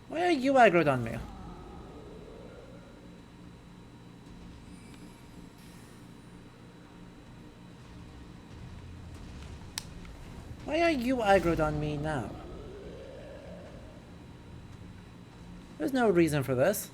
Why are you aggroed on me? Why are you aggroed on me now? There's no reason for this.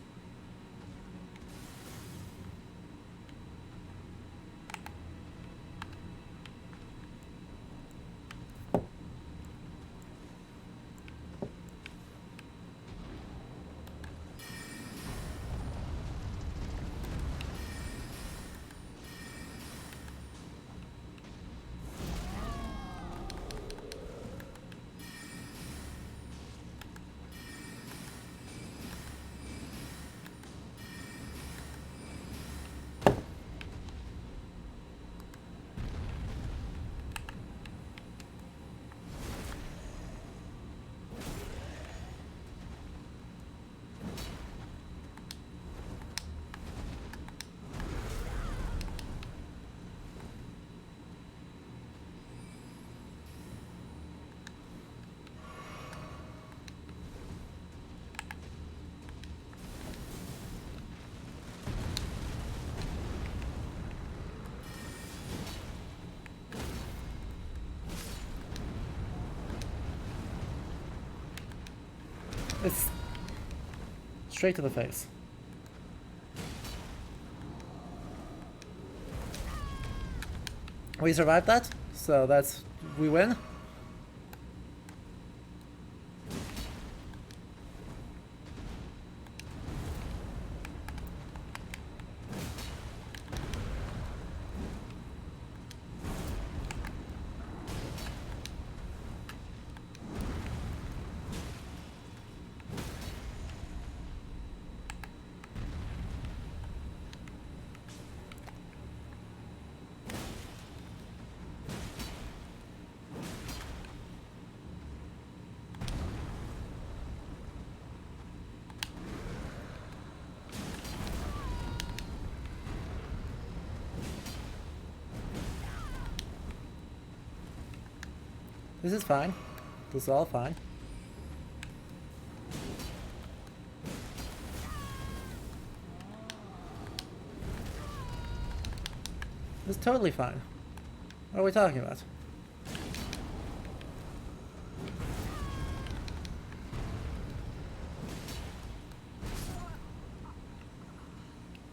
It's straight to the face. We survived that, so we win. This is fine. This is all fine. This is totally fine. What are we talking about?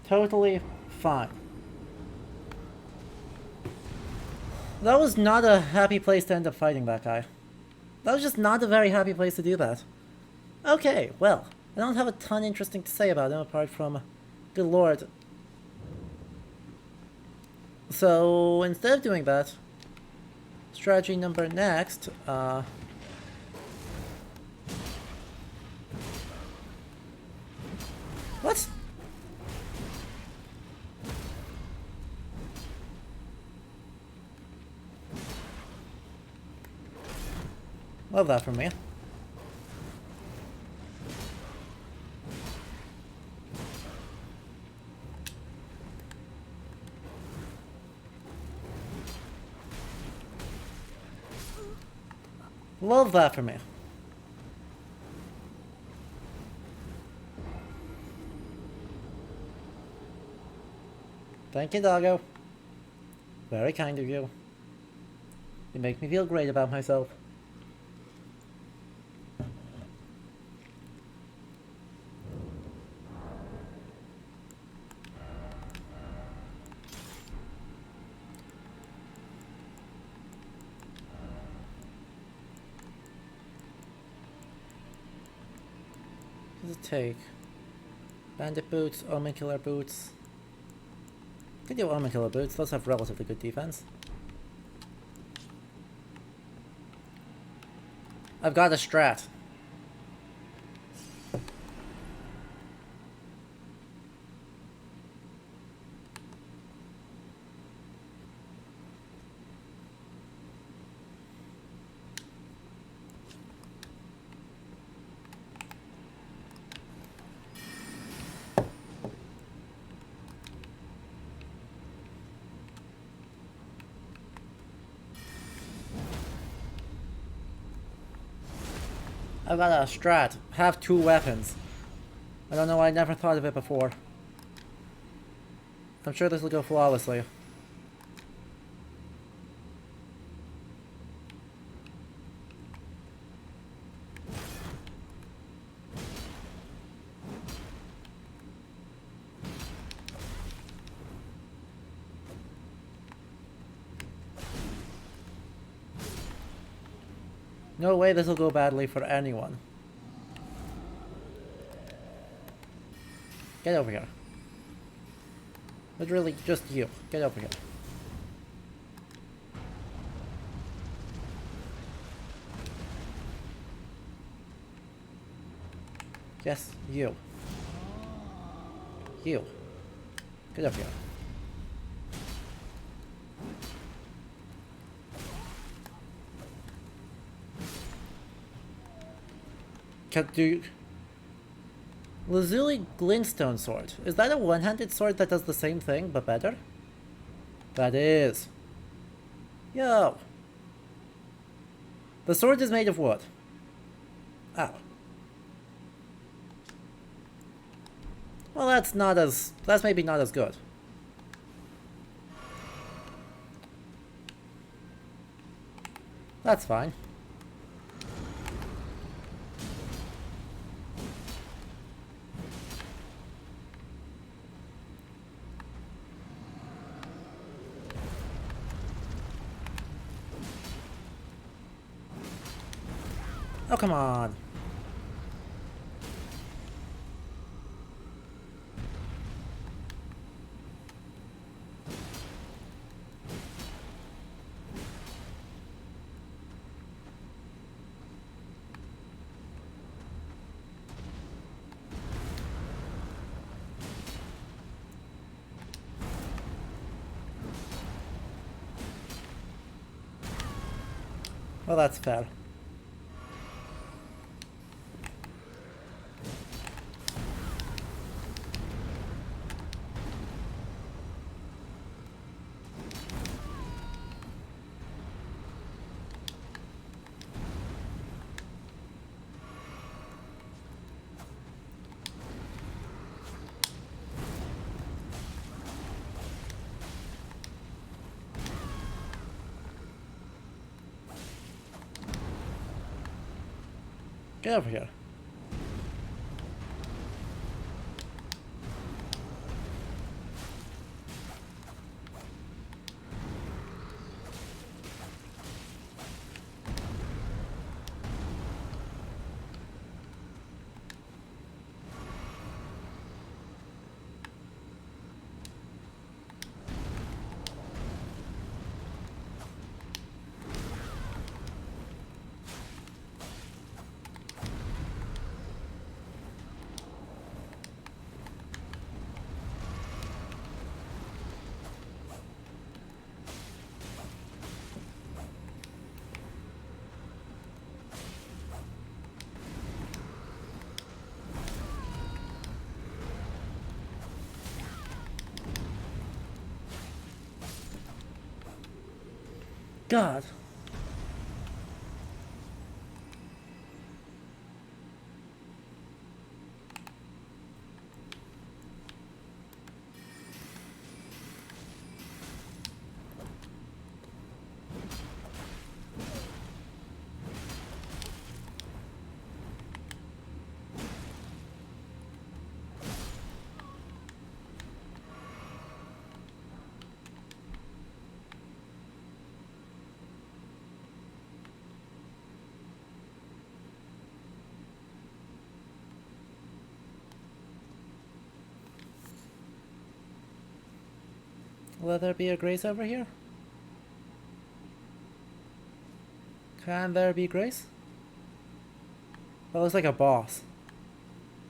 Totally fine. That was not a happy place to end up fighting that guy. That was just not a very happy place to do that. Okay, well, I don't have a ton interesting to say about him apart from, good lord. So instead of doing that, strategy number next, what? Love that from me. Love that for me. Thank you, doggo. Very kind of you. You make me feel great about myself. What does it take? Bandit boots, Omen Killer boots. Could do Omen Killer boots, those have relatively good defense. I've got a strat. I've got a strat. Have 2 weapons. I don't know why I never thought of it before. I'm sure this will go flawlessly. No way this will go badly for anyone. Get over here. Literally, just you. Get over here. Yes, you. You. Get over here. Do Lazuli Glintstone Sword. Is that a one-handed sword that does the same thing, but better? That is. Yo! The sword is made of wood. Oh. Well, that's maybe not as good. That's fine. Oh, come on. Well, that's fair. Get over here. God. Will there be a grace over here? Can there be grace? That looks like a boss.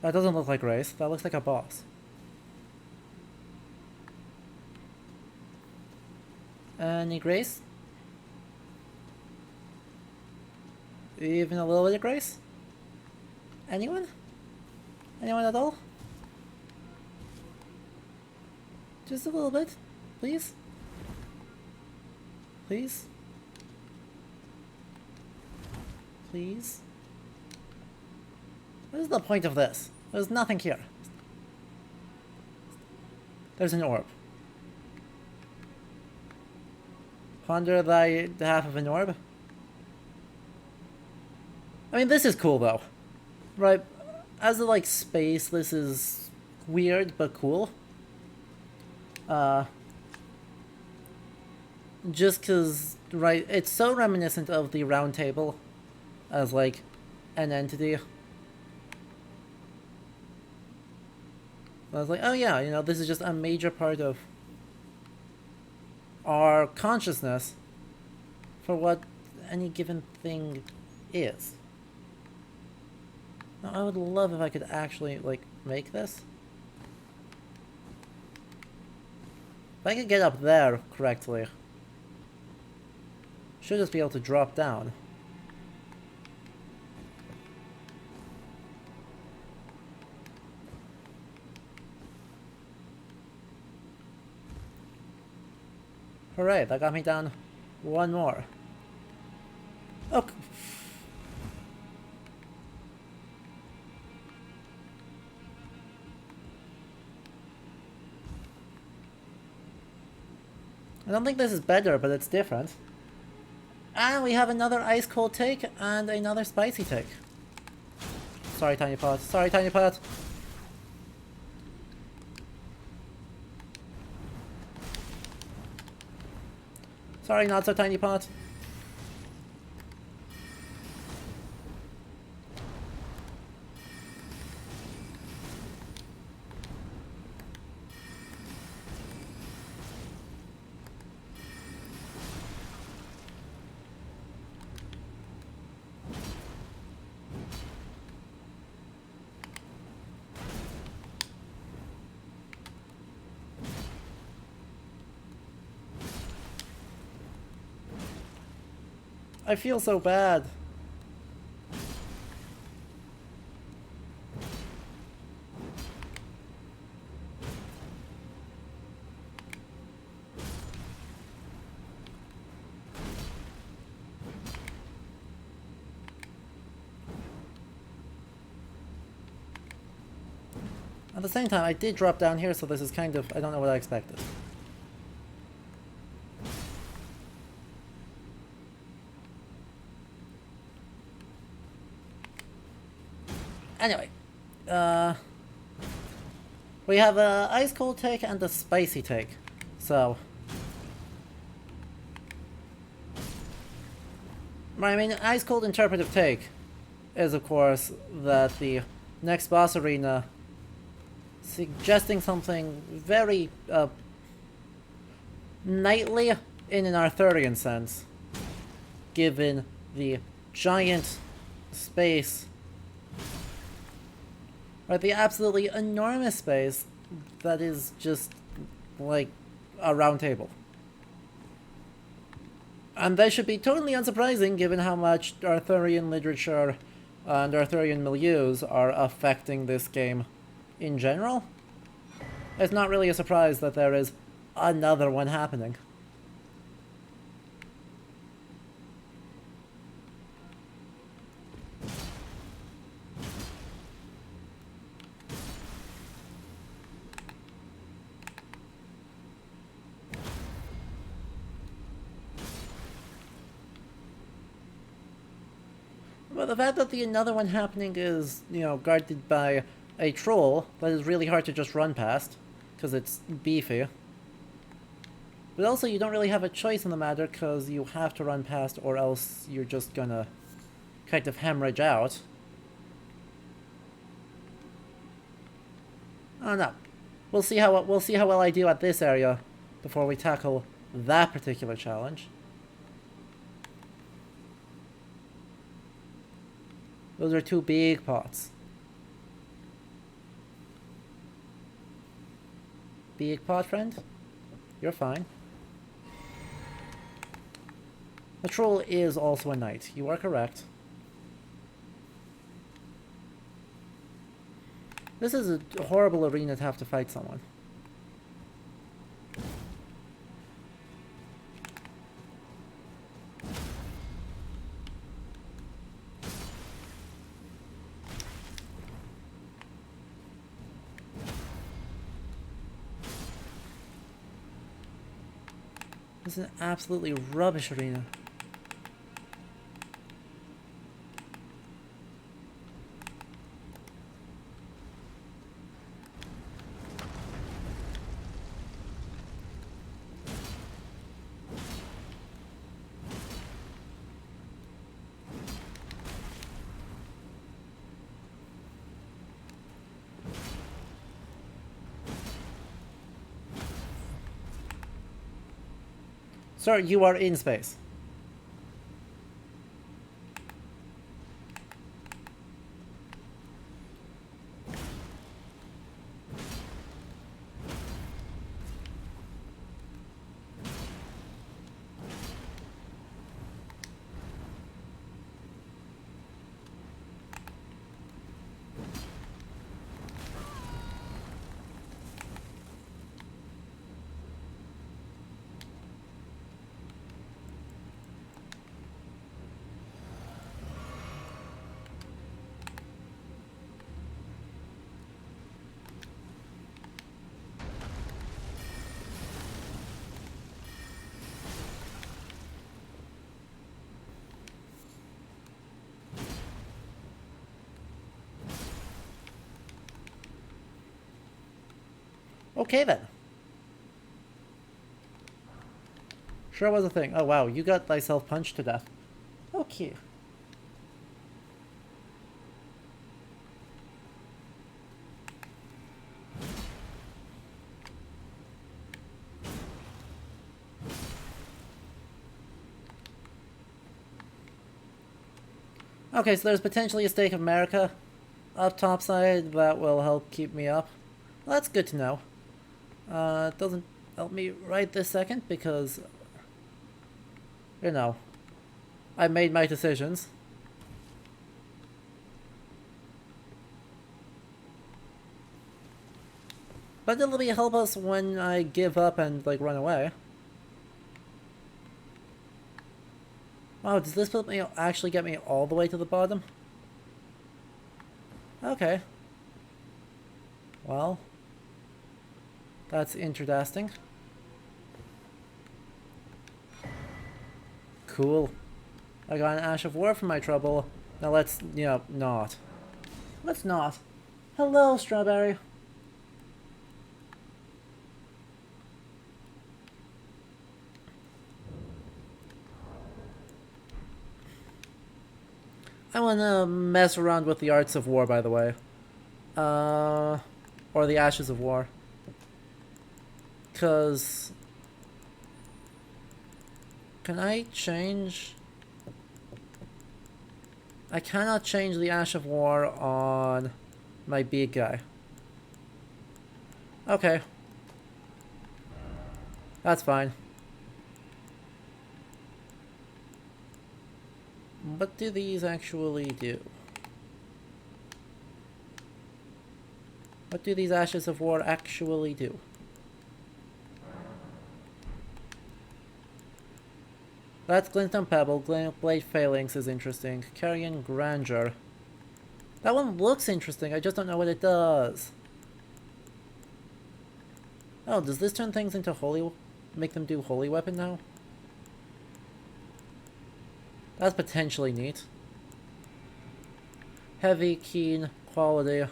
That doesn't look like grace. That looks like a boss. Any grace? Even a little bit of grace? Anyone? Anyone at all? Just a little bit, please? Please? Please? What is the point of this? There's nothing here. There's an orb. Ponder the half of an orb. I mean, this is cool though. Right, as a like space, this is weird but cool. Just cause, right, it's so reminiscent of the round table as like an entity. I was like, oh yeah, you know, this is just a major part of our consciousness for what any given thing is. Now, I would love if I could actually, like, make this. If I could get up there correctly, should just be able to drop down. Hooray, that got me down one more. Oh. I don't think this is better, but it's different. And we have another ice cold take and another spicy take. Sorry, Tiny Pot. Sorry, Tiny Pot. Sorry, not so Tiny Pot. I feel so bad. At the same time, I did drop down here, so this is kind of, I don't know what I expected. Anyway, we have a ice cold take and a spicy take, so I mean, ice cold interpretive take is of course that the next boss arena suggesting something very knightly in an Arthurian sense, given the giant space. Right, the absolutely enormous space that is just like a round table. And that should be totally unsurprising given how much Arthurian literature and Arthurian milieus are affecting this game in general. It's not really a surprise that there is another one happening. Well, the fact that the another one happening is, you know, guarded by a troll that is really hard to just run past, because it's beefy. But also, you don't really have a choice in the matter, because you have to run past, or else you're just gonna kind of hemorrhage out. I don't know. We'll see how well I do at this area, before we tackle that particular challenge. Those are two big pots. Big pot, friend? You're fine. The troll is also a knight. You are correct. This is a horrible arena to have to fight someone. This is an absolutely rubbish arena. Sir, you are in space. Okay then. Sure was a thing. Oh wow, you got thyself punched to death. Okay. Okay, so there's potentially a stake of America up topside that will help keep me up. Well, that's good to know. It doesn't help me right this second because, you know, I made my decisions. But it'll be help us when I give up and, like, run away. Wow, does this put me, actually get me all the way to the bottom? Okay. Well, that's interesting. Cool. I got an Ash of War for my trouble. Now let's, you know, not. Let's not. Hello, Strawberry. I want to mess around with the Arts of War, by the way. Or the Ashes of War. Because... Can I change... I cannot change the Ash of War on my big guy. Okay. That's fine. What do these actually do? What do these Ashes of War actually do? That's Glint and Pebble. Blade Phalanx is interesting. Carrion Grandeur. That one looks interesting, I just don't know what it does. Oh, does this turn things into holy... make them do holy weapon now? That's potentially neat. Heavy, keen, quality.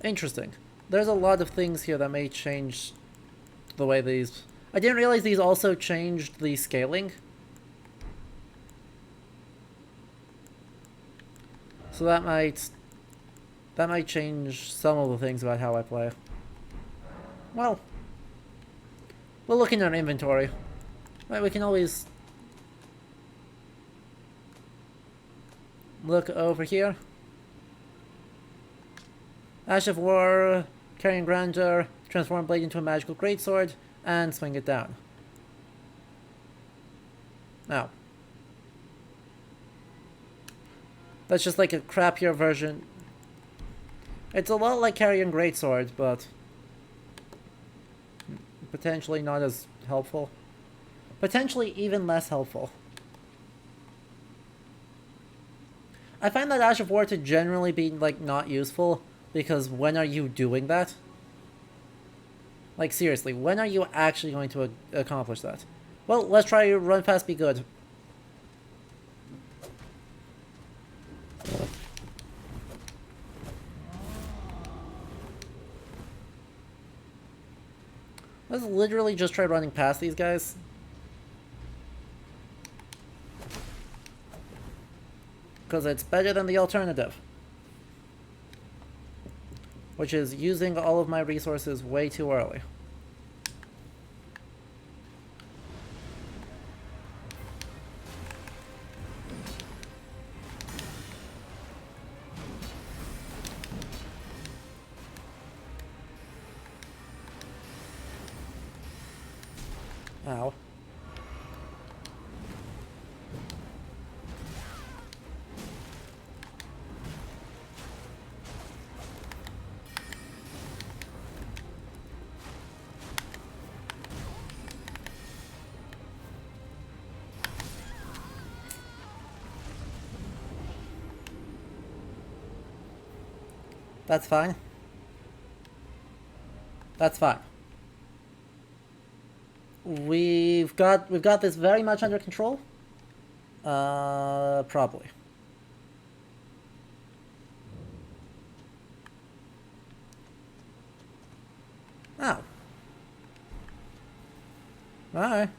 Interesting. There's a lot of things here that may change the way these... I didn't realize these also changed the scaling. So that might change some of the things about how I play. Well, we'll look in our inventory. Right, we can always look over here. Ash of War, Carrying Grandeur, transform blade into a magical greatsword, and swing it down. Now, that's just like a crappier version. It's a lot like Carrying Greatsword, but potentially not as helpful. Potentially even less helpful. I find that Ash of War to generally be, like, not useful, because when are you doing that? Like, seriously, when are you actually going to accomplish that? Well, let's try Run Fast, Be Good. Let's literally just try running past these guys. Because it's better than the alternative. Which is using all of my resources way too early. Ow. That's fine. That's fine. We've got this very much under control. Probably. Oh. Alright.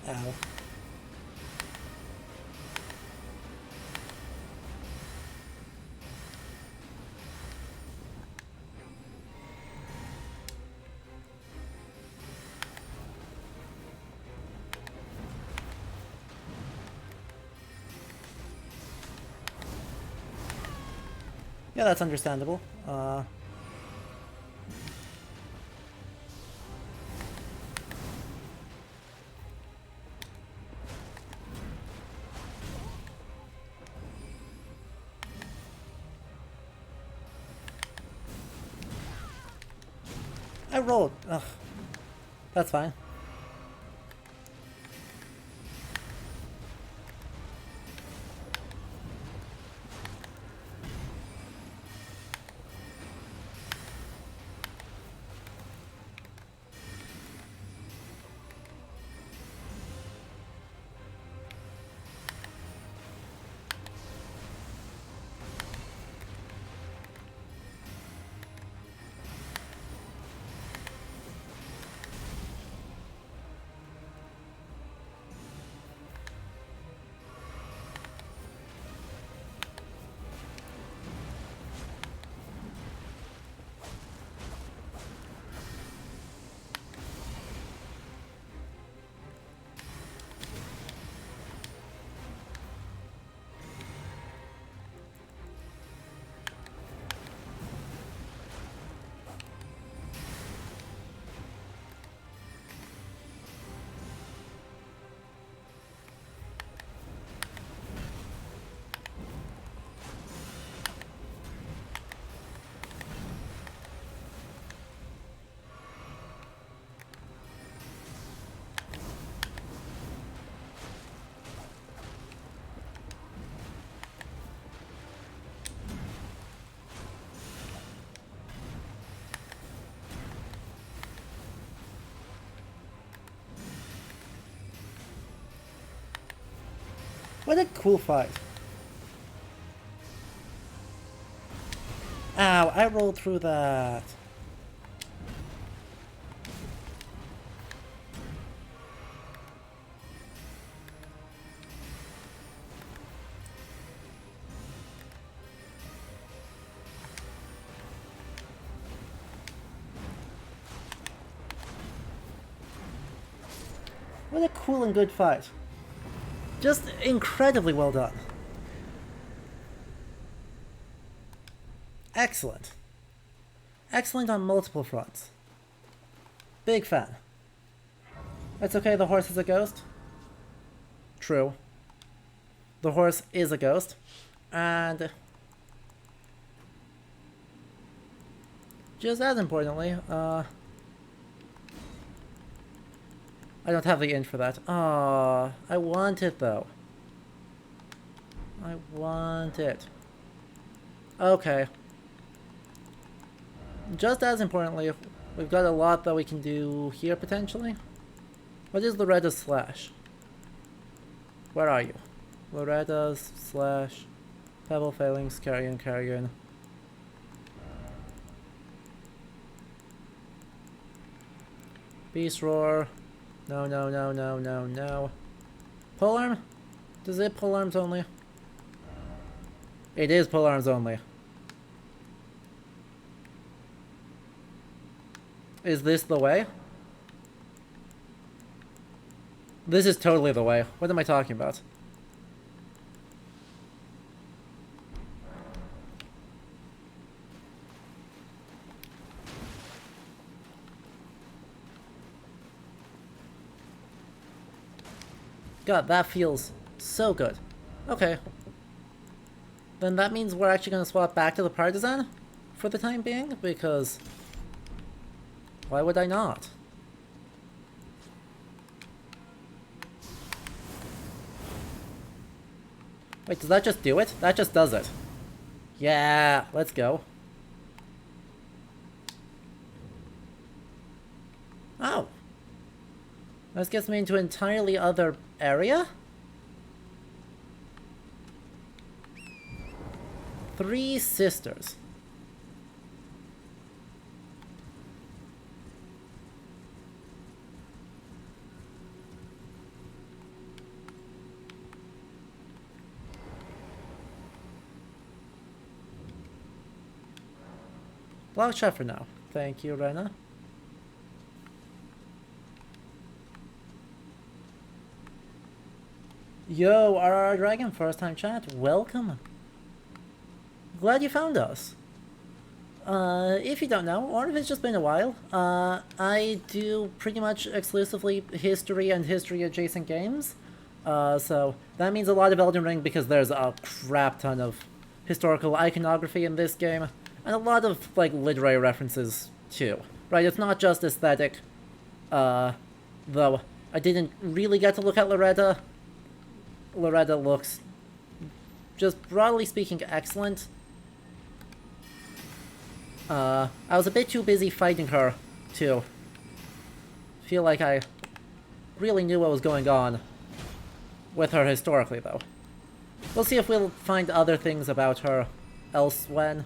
Ow. Yeah, that's understandable. I rolled. Ugh. That's fine. What a cool fight. Ow, I rolled through that. What a cool and good fight. Just incredibly well done. Excellent. Excellent on multiple fronts. Big fan. It's okay, the horse is a ghost. True. The horse is a ghost. And just as importantly, I don't have the int for that. Ah, I want it though. I want it. Okay. Just as importantly, we've got a lot that we can do here potentially. What is Loretta's slash? Where are you? Loretta's slash Pebble Failings, Carrion. Beast Roar. No. Polearm? Does it polearms only? It is polearms only. Is this the way? This is totally the way. What am I talking about? God, that feels so good. Okay. Then that means we're actually going to swap back to the Partisan for the time being, because why would I not? Wait, does that just do it? That just does it. Yeah, let's go. Oh. This gets me into an entirely other area? 3 sisters. Block shot for now. Thank you, Rena. Yo, RR Dragon, first time chat. Welcome. Glad you found us. If you don't know, or if it's just been a while, I do pretty much exclusively history and history adjacent games. So that means a lot of Elden Ring because there's a crap ton of historical iconography in this game, and a lot of like literary references too. Right? It's not just aesthetic. Though I didn't really get to look at Loretta. Loretta looks, just broadly speaking, excellent. I was a bit too busy fighting her to feel like I really knew what was going on with her historically, though. We'll see if we'll find other things about her elsewhere.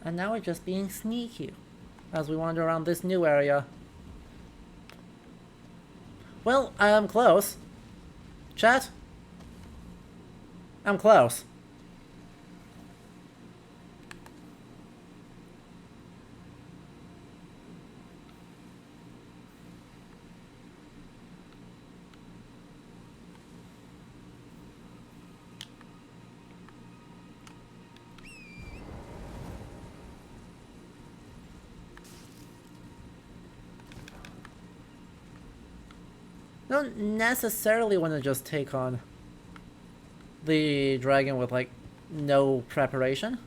And now we're just being sneaky as we wander around this new area. Well, I'm close. Chat? I'm close. Don't necessarily want to just take on the dragon with, like, no preparation.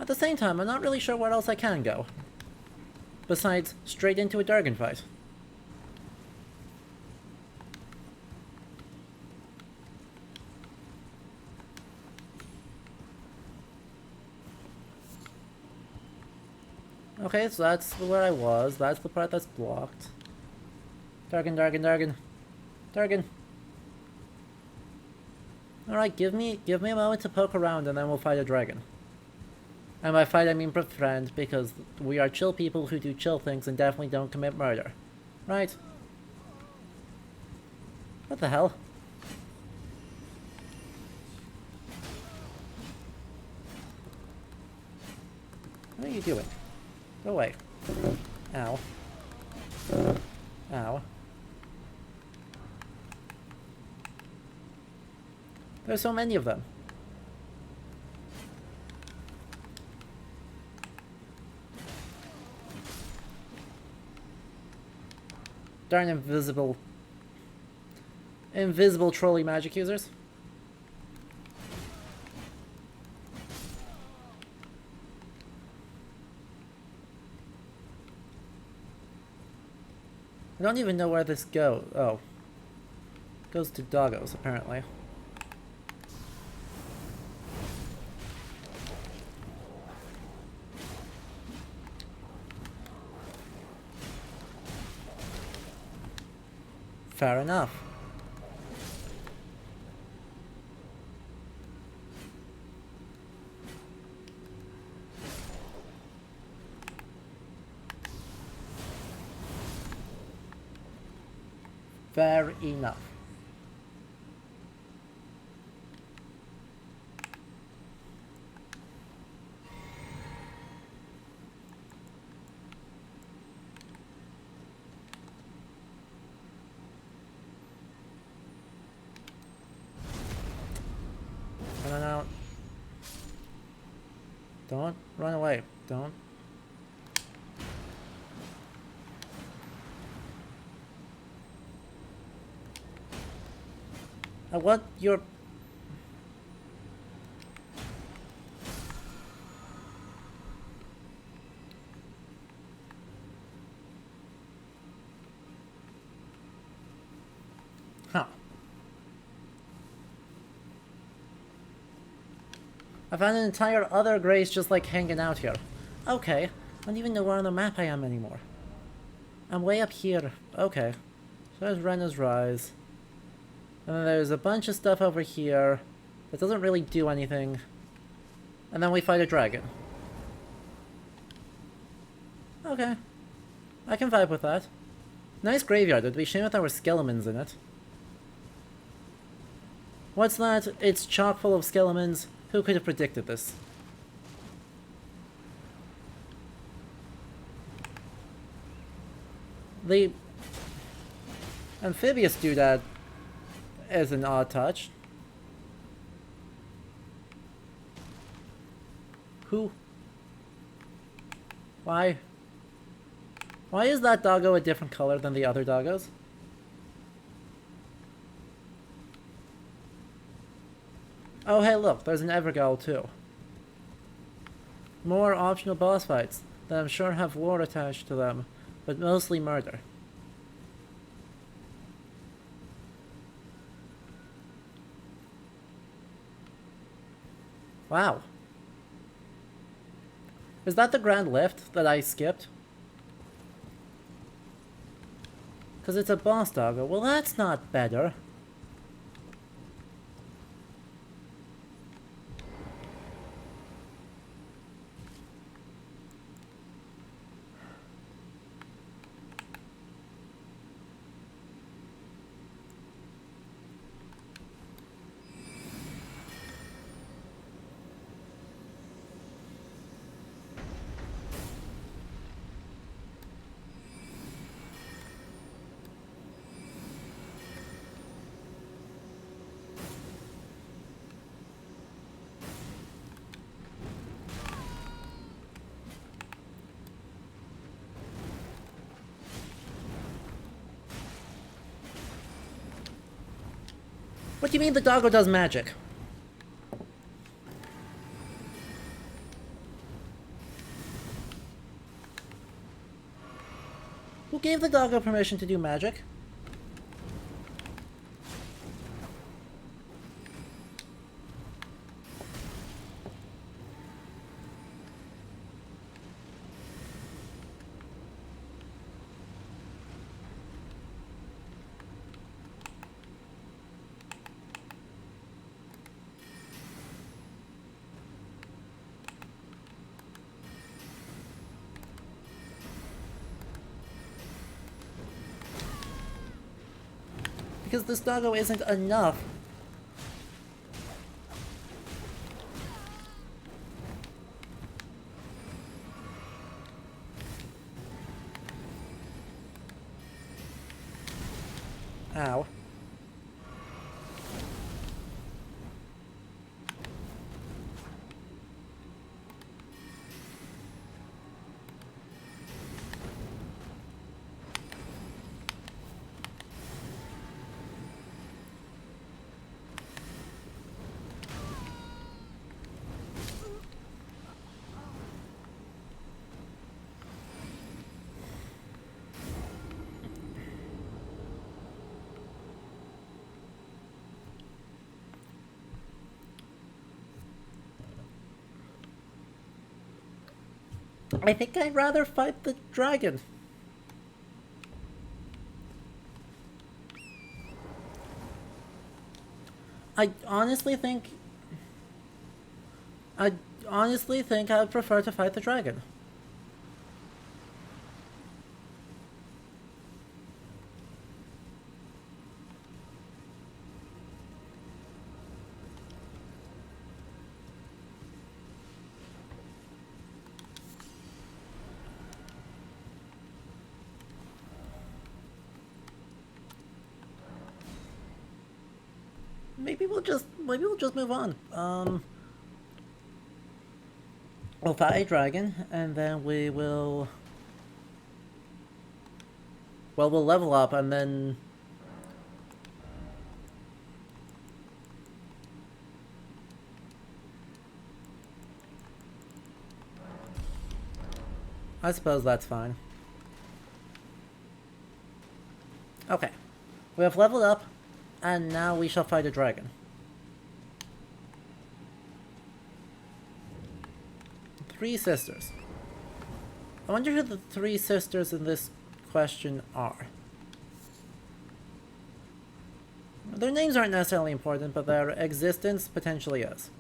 At the same time, I'm not really sure where else I can go. Besides, straight into a dragon fight. Okay, so that's where I was. That's the part that's blocked. Dargan, Dargan, Dargan. Dargan. Alright, give me a moment to poke around and then we'll fight a dragon. And by fight I mean befriend, because we are chill people who do chill things and definitely don't commit murder. Right? What the hell? What are you doing? Go away. Ow. Ow. There's so many of them. Darn invisible trolley magic users. I don't even know where this goes. Oh. Goes to doggos, apparently. Fair enough. Fair enough. Run out. Don't run away. Don't. I want your... Huh. I found an entire other Grace just like hanging out here. Okay. I don't even know where on the map I am anymore. I'm way up here. Okay. So there's Renna's Rise. And then there's a bunch of stuff over here that doesn't really do anything. And then we fight a dragon. Okay. I can vibe with that. Nice graveyard. It'd be a shame if there were skeletons in it. What's that? It's chock full of skeletons. Who could have predicted this? The amphibious doodad is an odd touch. Who? Why? Why is that doggo a different color than the other doggos? Oh hey look, there's an Evergaol too. More optional boss fights that I'm sure have lore attached to them, but mostly murder. Wow. Is that the grand lift that I skipped? Because it's a boss doggo. Well, that's not better. What do you mean the doggo does magic? Who gave the doggo permission to do magic? because this doggo isn't enough. Ow. I think I'd rather fight the dragon. I honestly think... I honestly think I would prefer to fight the dragon. Maybe we'll just move on. We'll fight a dragon, and then we will... Well, we'll level up, and then... I suppose that's fine. Okay. We have leveled up, and now we shall fight a dragon. Three sisters. I wonder who the three sisters in this question are. Their names aren't necessarily important, but their existence potentially is.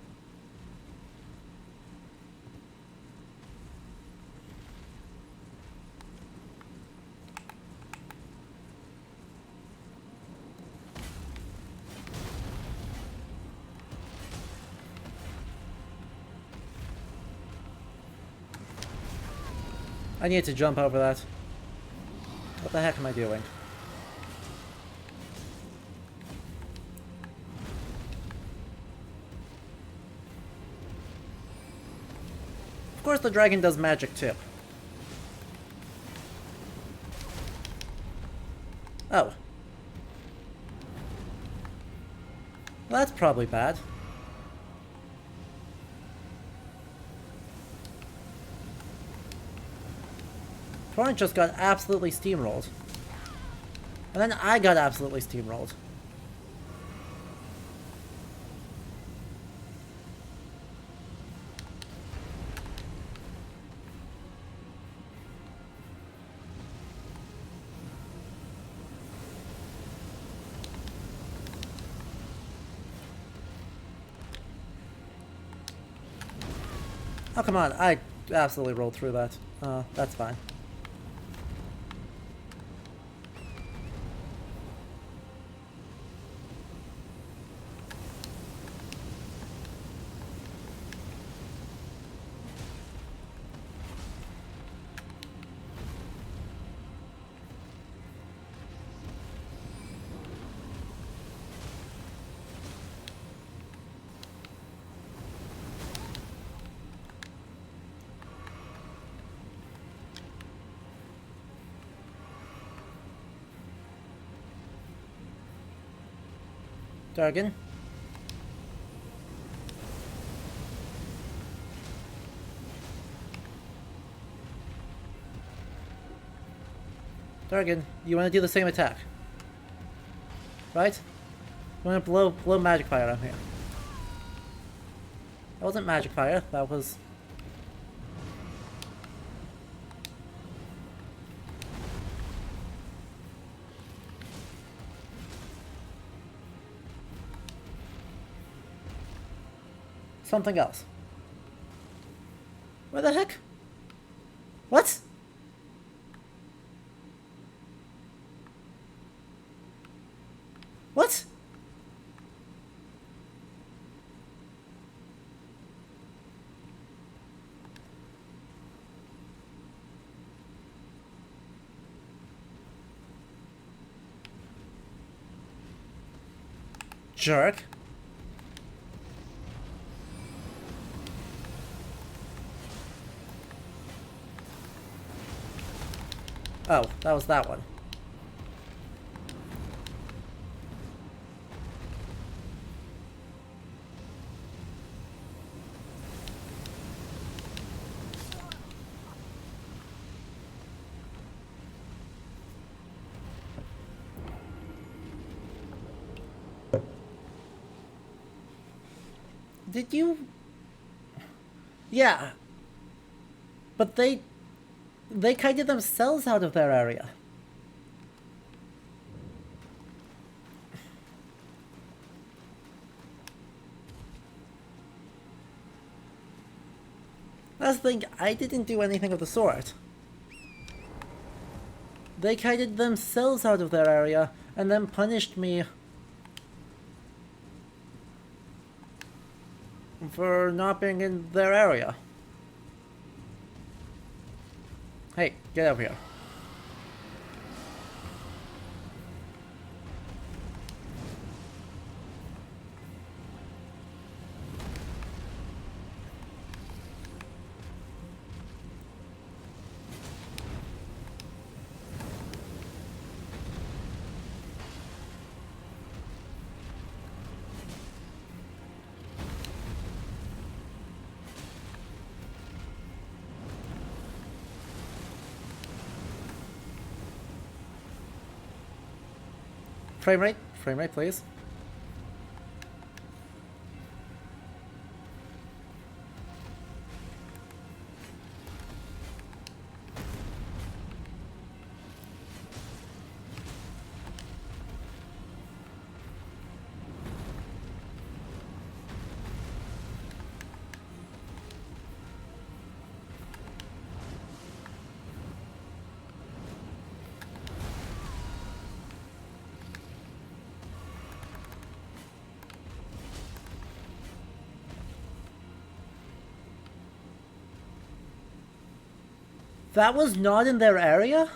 I need to jump over that. What the heck am I doing? Of course the dragon does magic too. Oh. Well, that's probably bad. Torrent just got absolutely steamrolled. And then I got absolutely steamrolled. Oh, come on. I absolutely rolled through that. That's fine. Dragon. Dragon, you want to do the same attack? Right? You want to blow magic fire on here. That wasn't magic fire, that was... something else. Where the heck? What? What? Jerk. Oh, that was that one. Did you... Yeah. But they kited themselves out of their area. That's the thing, I didn't do anything of the sort. They kited themselves out of their area and then punished me for not being in their area. Hey, get over here. Frame rate, please. That was not in their area?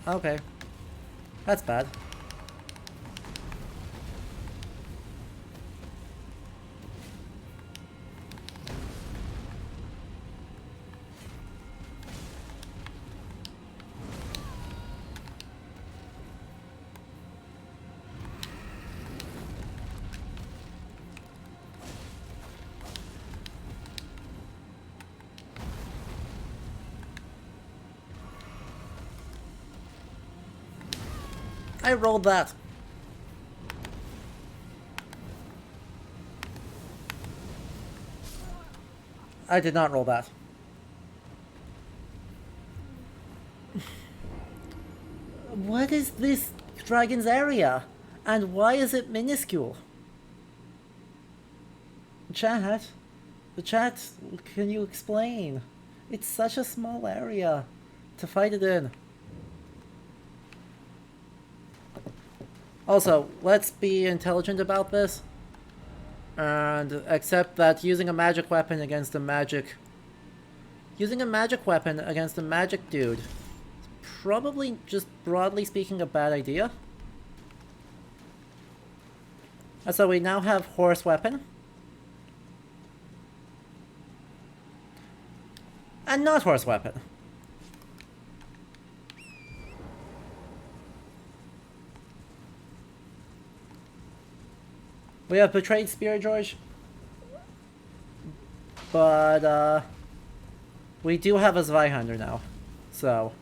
Okay. That's bad. I rolled that. I did not roll that. What is this dragon's area? And why is it minuscule? Chat? The chat, can you explain? It's such a small area to fight it in. Also, let's be intelligent about this. And accept that using a magic weapon against a magic... Using a magic weapon against a magic dude is probably, just broadly speaking, a bad idea. And so we now have horse weapon. And not horse weapon. We have betrayed Spear George. But, we do have a Zweihander now. So...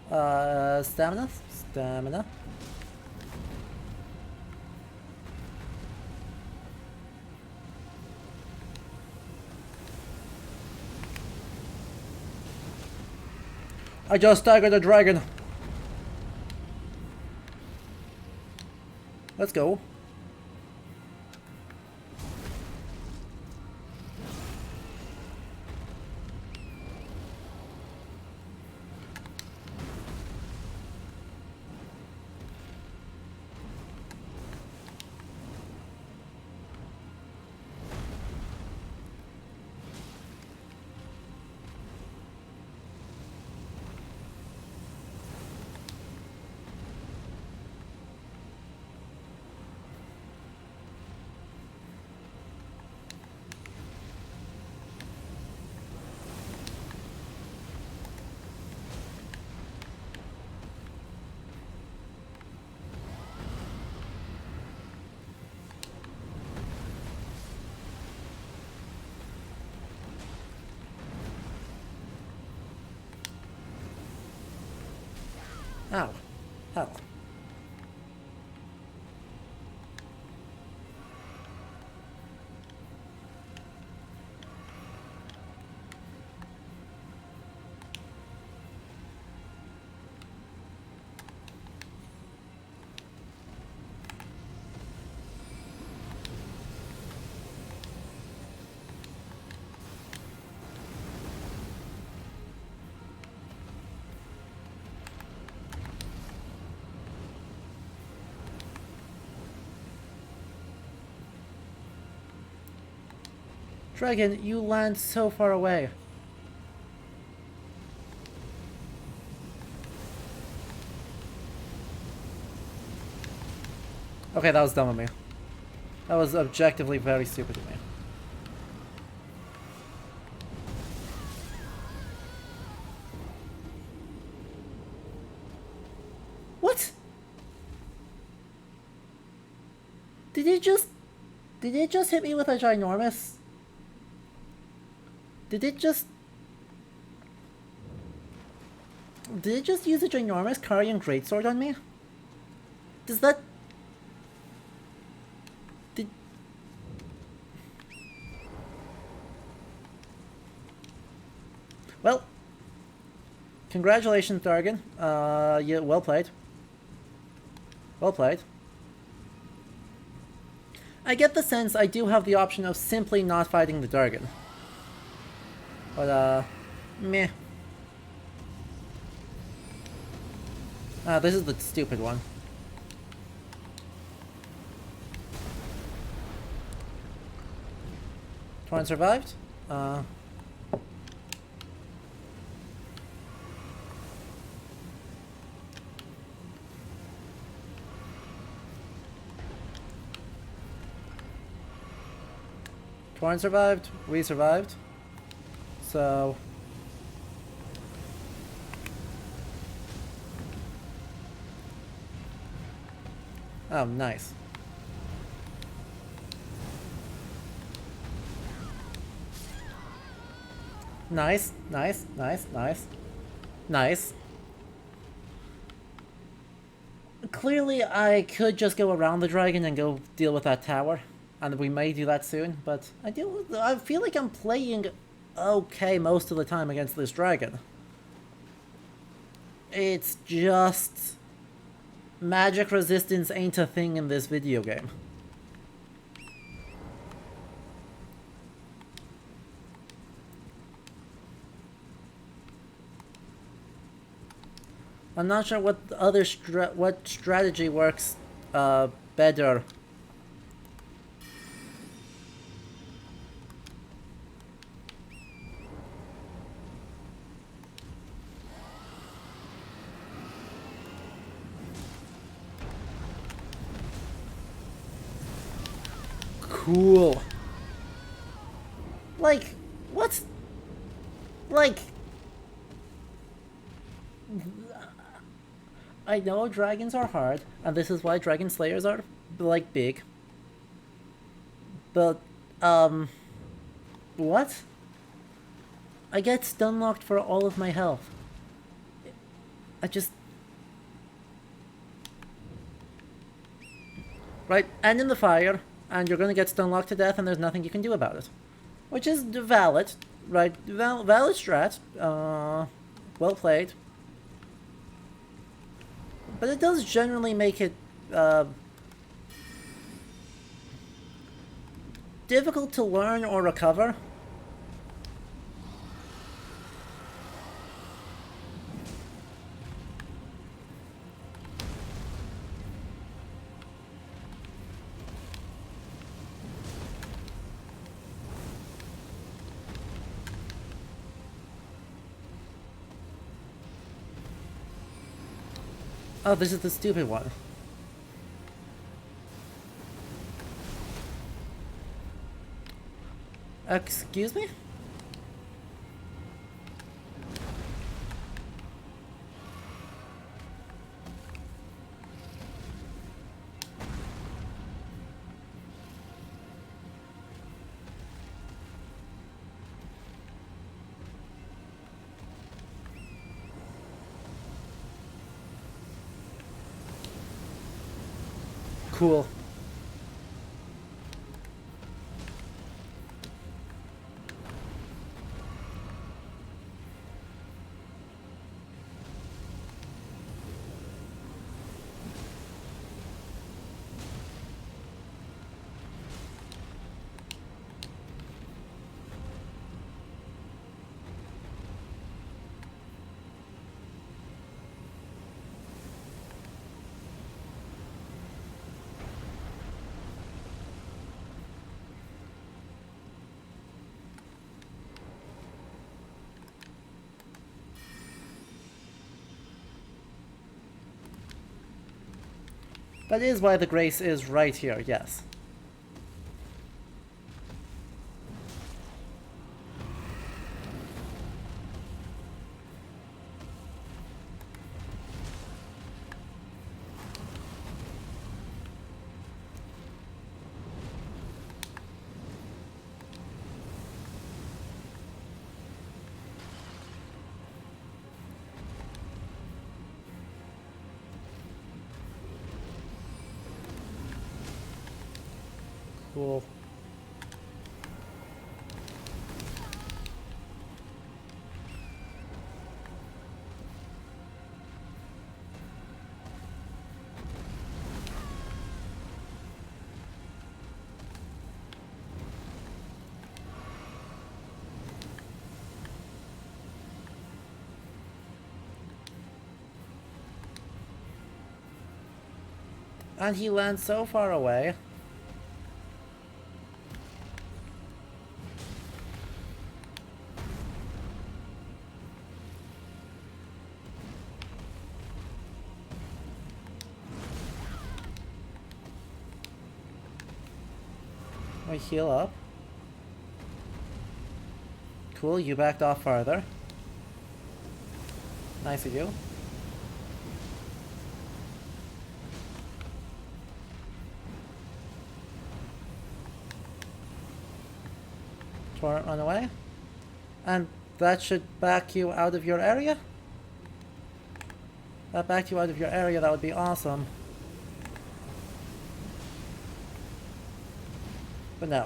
Stamina? Stamina. I just staggered a dragon. Let's go. Ow. Hell. Dragon, you land so far away. Okay, that was dumb of me. That was objectively very stupid of me. What? Did it just hit me with a ginormous? Did it just use a ginormous Carian greatsword on me? Does that... Did... Well, congratulations, Dargan. Yeah, well played. Well played. I get the sense I do have the option of simply not fighting the Dargan. But, meh. This is the stupid one. Torn survived? Torn survived, we survived. So... Oh, nice. Nice, nice, nice, nice. Nice. Clearly, I could just go around the dragon and go deal with that tower. And we may do that soon, but I feel like I'm playing okay most of the time against this dragon. It's just... magic resistance ain't a thing in this video game. I'm not sure what other what strategy works better. Cool. Like, what's... Like... I know dragons are hard, and this is why dragon slayers are, like, big. But, what? I get stun locked for all of my health. I just... Right, end in the fire, and you're gonna get stunlocked to death, and there's nothing you can do about it. Which is valid, right? Valid strat. Well played. But it does generally make it difficult to learn or recover. Oh, this is the stupid one. Excuse me? Cool. That is why the grace is right here, yes. Cool. And he lands so far away. We heal up. Cool, you backed off farther. Nice of you. Torrent run away. And that should back you out of your area? That backed you out of your area, that would be awesome. But no.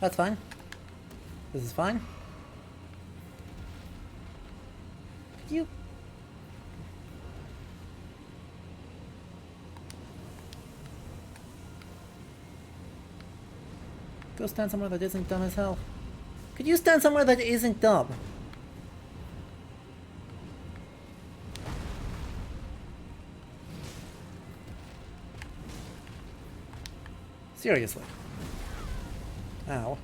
That's fine. This is fine. Could you... Go stand somewhere that isn't dumb as hell. Could you stand somewhere that isn't dumb? Seriously. Ow.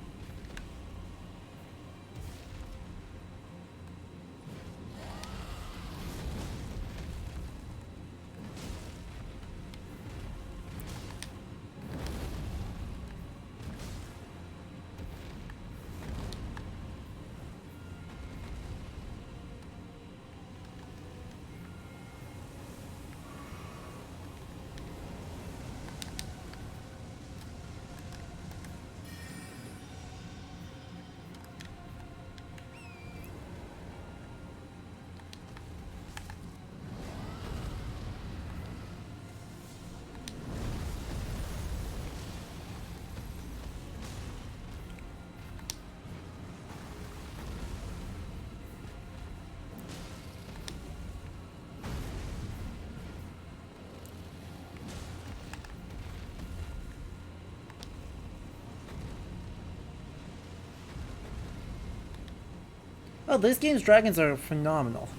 Oh, this game's dragons are phenomenal.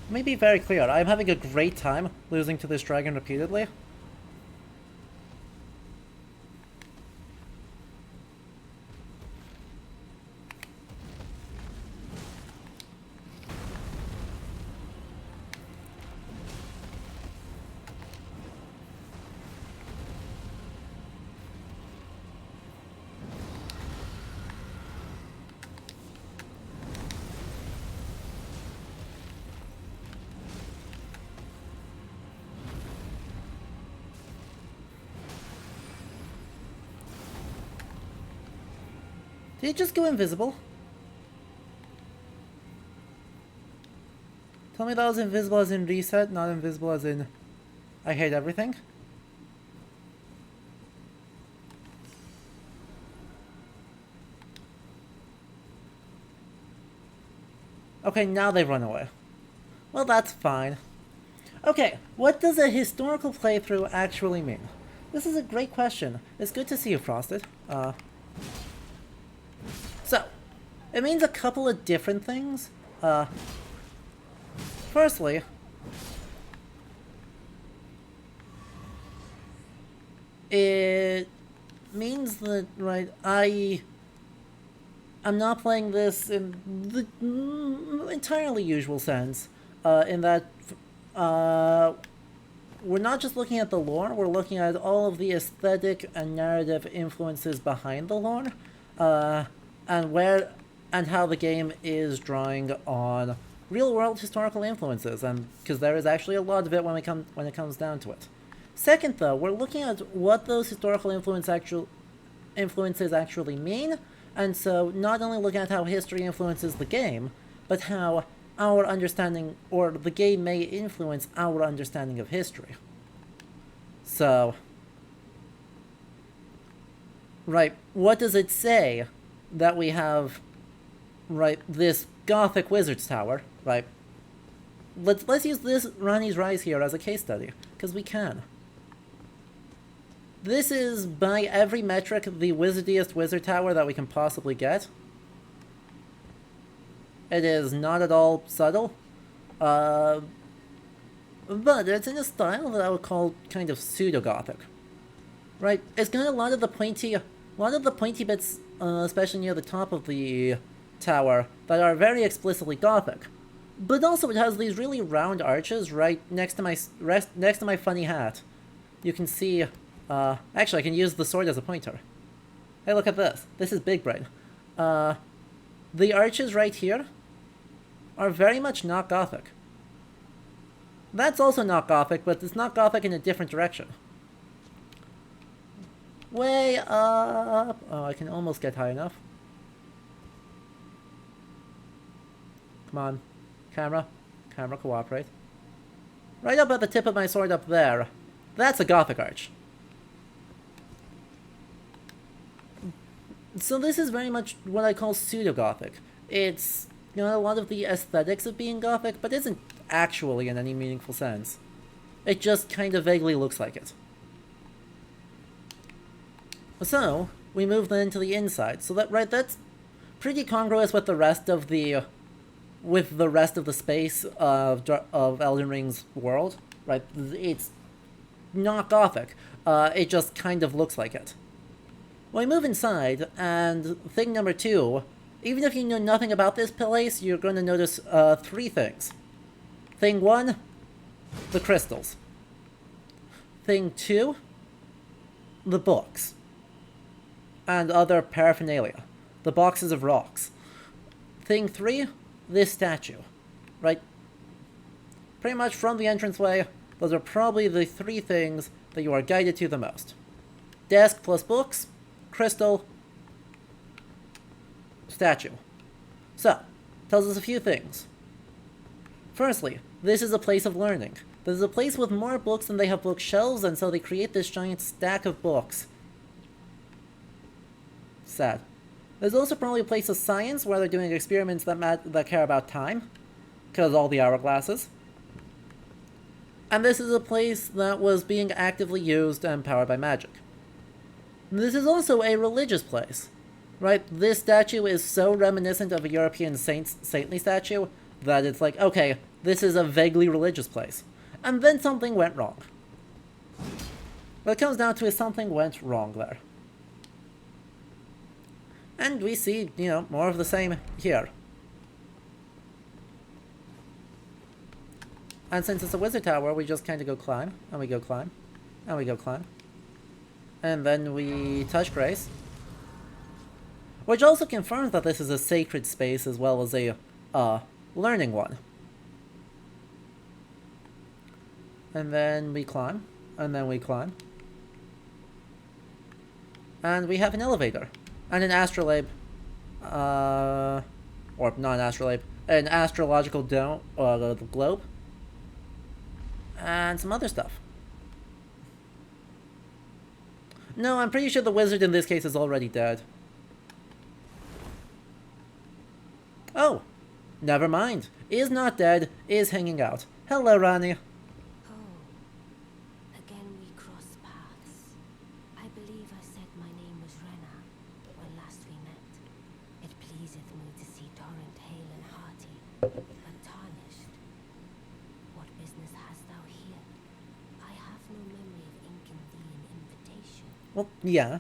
Let me be very clear, I'm having a great time losing to this dragon repeatedly. Did it just go invisible? Tell me that was invisible as in reset, not invisible as in I hate everything? Okay, now they've run away. Well, that's fine. Okay, what does a historical playthrough actually mean? This is a great question. It's good to see you, Frosted. So, it means a couple of different things. Firstly, it means that, right, I'm not playing this in the entirely usual sense, in that we're not just looking at the lore, we're looking at all of the aesthetic and narrative influences behind the lore, and how the game is drawing on real-world historical influences, and because there is actually a lot of it when it comes down to it. Second, though, we're looking at what those historical influences actually mean, and so not only looking at how history influences the game, but how our understanding, or the game may influence our understanding of history. So, right, what does it say that we have, right, this Gothic Wizard's Tower, right? Let's use this Rani's Rise here as a case study, because we can. This is, by every metric, the wizardiest wizard tower that we can possibly get. It is not at all subtle, but it's in a style that I would call kind of pseudo-Gothic. Right, it's got a lot of the pointy bits, especially near the top of the tower, that are very explicitly Gothic. But also it has these really round arches right next to my funny hat. You can see, actually I can use the sword as a pointer. Hey, look at this. This is Big Brain. The arches right here are very much not Gothic. That's also not Gothic, but it's not Gothic in a different direction. Way up! Oh, I can almost get high enough. Come on. Camera. Camera, cooperate. Right up at the tip of my sword up there. That's a Gothic arch. So this is very much what I call pseudo-Gothic. It's, you know, a lot of the aesthetics of being Gothic, but isn't actually in any meaningful sense. It just kind of vaguely looks like it. So, we move then to the inside. So that's pretty congruous with the rest of the space of Elden Ring's world, right? It's not Gothic. It just kind of looks like it. Well, we move inside, and thing number two, even if you know nothing about this place, you're going to notice three things. Thing one, the crystals. Thing two, the books. And other paraphernalia. The boxes of rocks. Thing three, this statue. Right? Pretty much from the entranceway, those are probably the three things that you are guided to the most. Desk plus books, crystal, statue. So, tells us a few things. Firstly, this is a place of learning. This is a place with more books than they have bookshelves, and so they create this giant stack of books. Sad. There's also probably a place of science where they're doing experiments that care about time, because all the hourglasses. And this is a place that was being actively used and powered by magic. This is also a religious place. Right? This statue is so reminiscent of a European saintly statue that it's like, okay, this is a vaguely religious place. And then something went wrong. What it comes down to is something went wrong there. And we see, you know, more of the same here. And since it's a wizard tower, we just kind of go climb, and we go climb, and we go climb. And then we touch grace. Which also confirms that this is a sacred space as well as a, learning one. And then we climb, and then we climb. And we have an elevator. And an astrolabe. Or not an astrolabe. An astrological dome, the globe. And some other stuff. No, I'm pretty sure the wizard in this case is already dead. Oh, never mind. Is not dead, is hanging out. Hello, Rani. Oh, again we cross paths. I believe I said my name was Rena when last we met. It pleaseth me to see Torrent hale and hearty, but tarnished. What business hast thou here? I have no memory of inking thee an invitation. Well, yeah.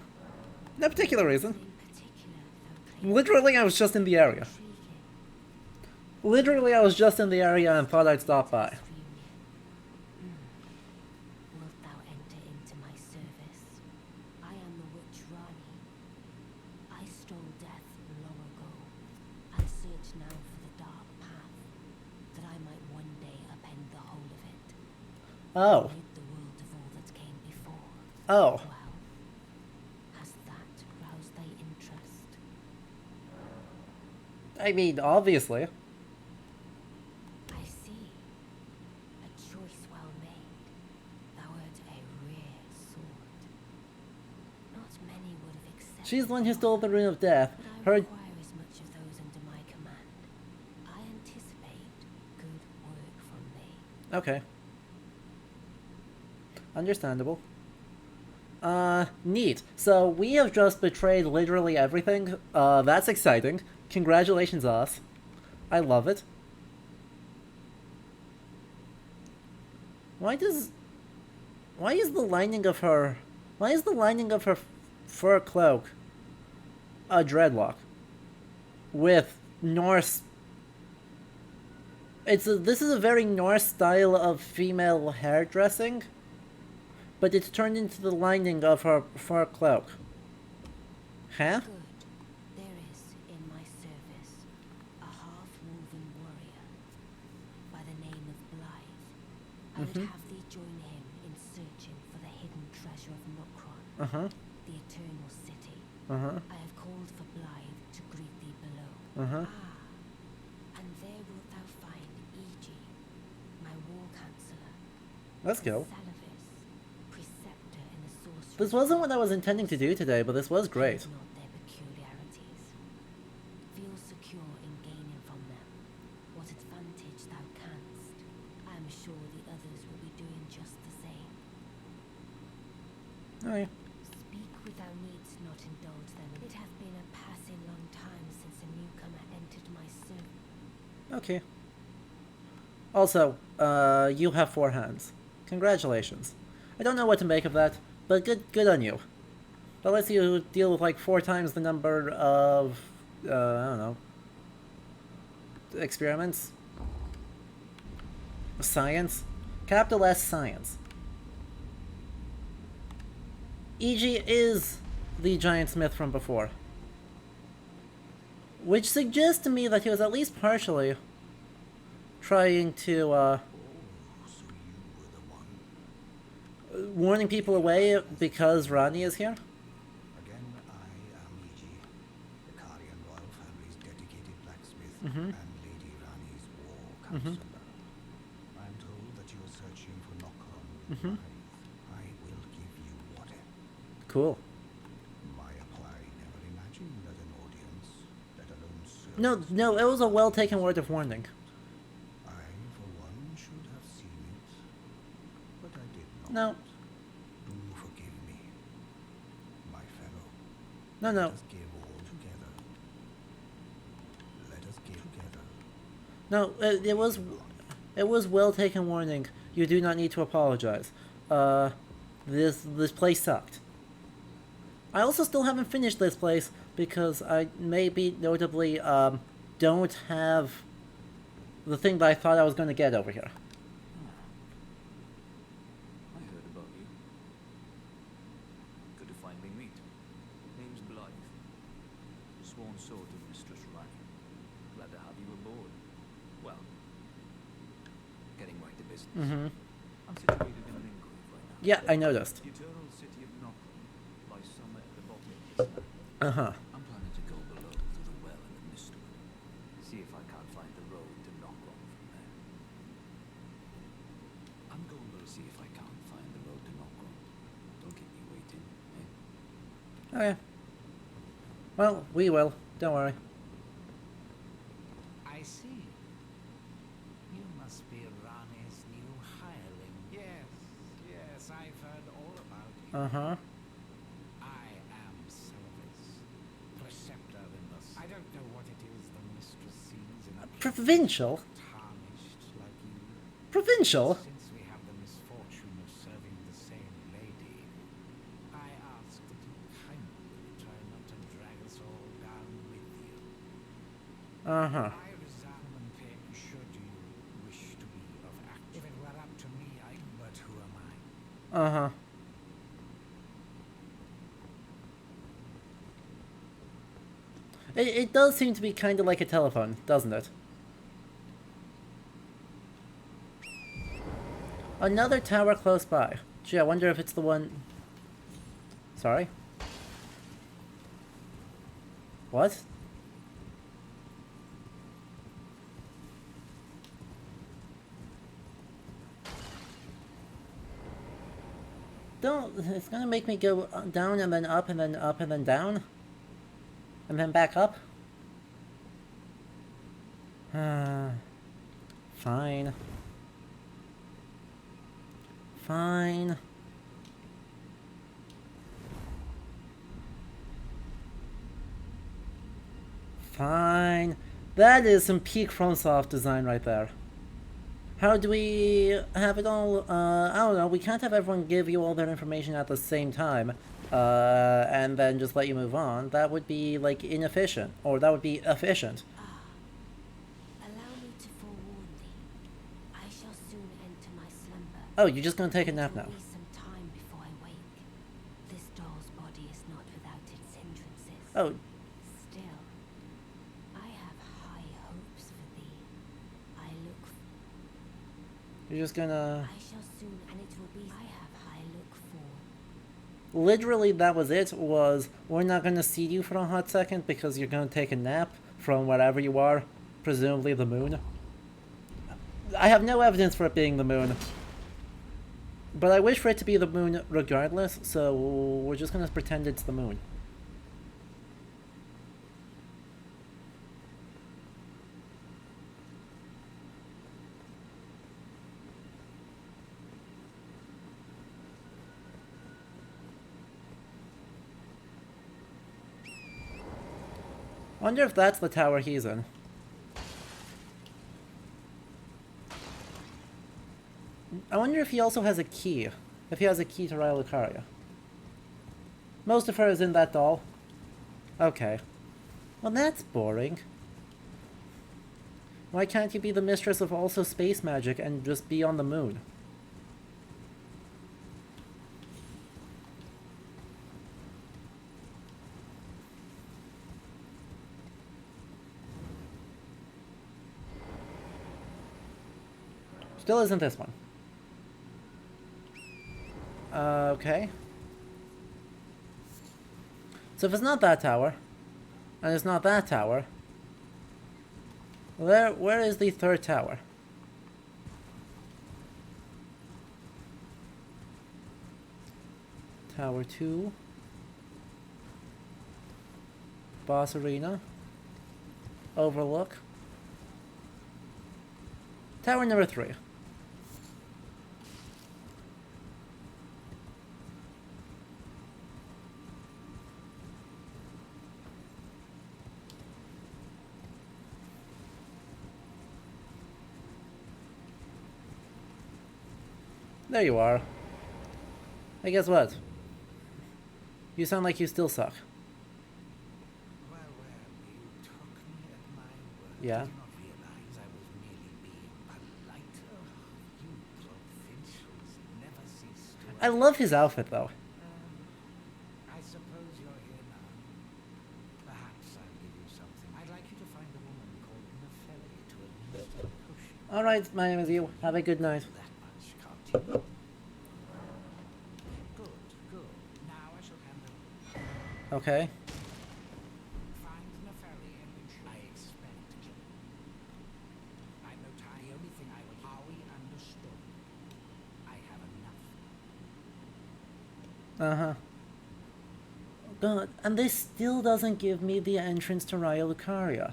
No particular reason. In particular, thou claimest Literally, I was just in the area. intriguing. Literally, I was just in the area and thought I'd stop by. Wilt thou enter into my service? I am the witch Rani. I stole death long ago, and search now for the dark path, that I might one day upend the whole of it. Oh. Rid the world of all that came before. Oh. Well, has that roused thy interest? I mean, obviously. I see. A choice well made. Thou art a rare sword. Not many would have accepted. She's the one who stole the Rune of Death. But I Her... require as much of those under my command. I anticipate good work from thee. Okay. Understandable. Neat. So, we have just betrayed literally everything. That's exciting. Congratulations, us. I love it. Why is the lining of her fur cloak a dreadlock with Norse? This is a very Norse style of female hairdressing, but it's turned into the lining of her fur cloak. Huh? Good. There is in my service a half-woven warrior by the name of Blythe. I would have thee join him in searching for the hidden treasure of Nokron, the eternal city. I have called for Blythe to greet thee below. And there wilt thou find Iji, my war counselor. Let's go. Salavis, preceptor in the sorcery. This wasn't what I was intending to do today, but this was great. Not their peculiarities. Feel secure in gaining from them what advantage thou canst. I am sure the others will be doing just the same. Oh, yeah. Speak without needs not indulge them. It hath been a passing long time since a newcomer entered my service. Okay. Also, you have 4 hands. Congratulations. I don't know what to make of that, but good on you. That lets you deal with like 4 times the number of, I don't know, experiments? Science? Capital S science. E.G. is the giant smith from before. Which suggests to me that he was at least partially trying to, So you were the one. warning people away because Rani is here? Again, I am Iji, the Karian royal family's dedicated blacksmith and Lady Rani's war counselor. I am told that you are searching for Nokron with Blythe. I will give you whatever. Cool. My apply never imagined that an audience, let alone service. No, it was a well-taken word of warning. I, for one, should have seen it, but I did not. No. Do forgive me, my fellow. No. Let us give all together No, it was well taken warning. You do not need to apologize. This place sucked. I also still haven't finished this place because I maybe notably don't have the thing that I thought I was going to get over here. I heard about you. Good to finally meet. Name's Blythe. Sworn sword of Mistress Ryan. Glad to have you aboard. Well, getting right to business. Mm-hmm. I'm situated in Lingrave right now. Yeah, I noticed. The eternal city of Knockland lies somewhere at the bottom of this land. Uh-huh. I'm planning to go below to the well in the Mistwood. See if I can't find the road to Knockland from there. I'm going to see if I can't find the road to Knockland. Don't keep me waiting, eh? Okay. Well, we will. Don't worry. I see. You must be Rani's new hireling. Yes, I've heard all about you. Uh-huh. I am Silvis, preceptor in the... I don't know what it is the mistress sees in a... Provincial? Tarnished like you. Provincial? Since we have the misfortune of serving the same lady, I ask that you kindly try not to drag us all down with you. Uh-huh. I resign and pay should you wish to be of act. If it were up to me, but who am I? Uh-huh. It does seem to be kind of like a telephone, doesn't it? Another tower close by. Gee, I wonder if it's the one... Sorry? What? Don't... It's gonna make me go down and then up and then up and then down? And then back up? Fine. Fine. Fine. That is some peak FromSoft design right there. How do we have it all? I don't know. We can't have everyone give you all their information at the same time, and then just let you move on. That would be, like, inefficient. Or that would be efficient. Allow me to forewarn thee. I shall soon enter my slumber. Oh, you're just gonna take a nap It will now. be some time before I wake. This doll's body is not without its hindrances. Oh, Still, I have high hopes for thee. I look. you're just gonna... I shall soon, and it will be. I have high look for. Literally, that was it, was we're not gonna see you for a hot second because you're gonna take a nap from wherever you are, presumably the moon. I have no evidence for it being the moon. But I wish for it to be the moon regardless, so we're just gonna pretend it's the moon. Wonder if that's the tower he's in. I wonder if he also has a key. If he has a key to Rylucaria. Most of her is in that doll. Okay. Well, that's boring. Why can't you be the mistress of also space magic and just be on the moon? Still isn't this one. Okay. So if it's not that tower, and it's not that tower, where is the third tower? Tower 2. Boss Arena. Overlook. Tower number 3. There you are. Hey, guess what? You sound like you still suck. Well, you took me at my word. Yeah. Did you not realize I was merely being polite? You provincials never cease to... I love his outfit, though. I suppose you're here now. Perhaps I'll give you something. I'd like you to find a woman called Nefeli to administer a potion. Alright, my name is you. Have a good night. That much, can't you? Good. Now I shall hand over. Okay. Find Nefeli and I expect you. I'm no time. The only thing I will... Are we understood? I have enough. Uh-huh. God, and this still doesn't give me the entrance to Raya Lucaria.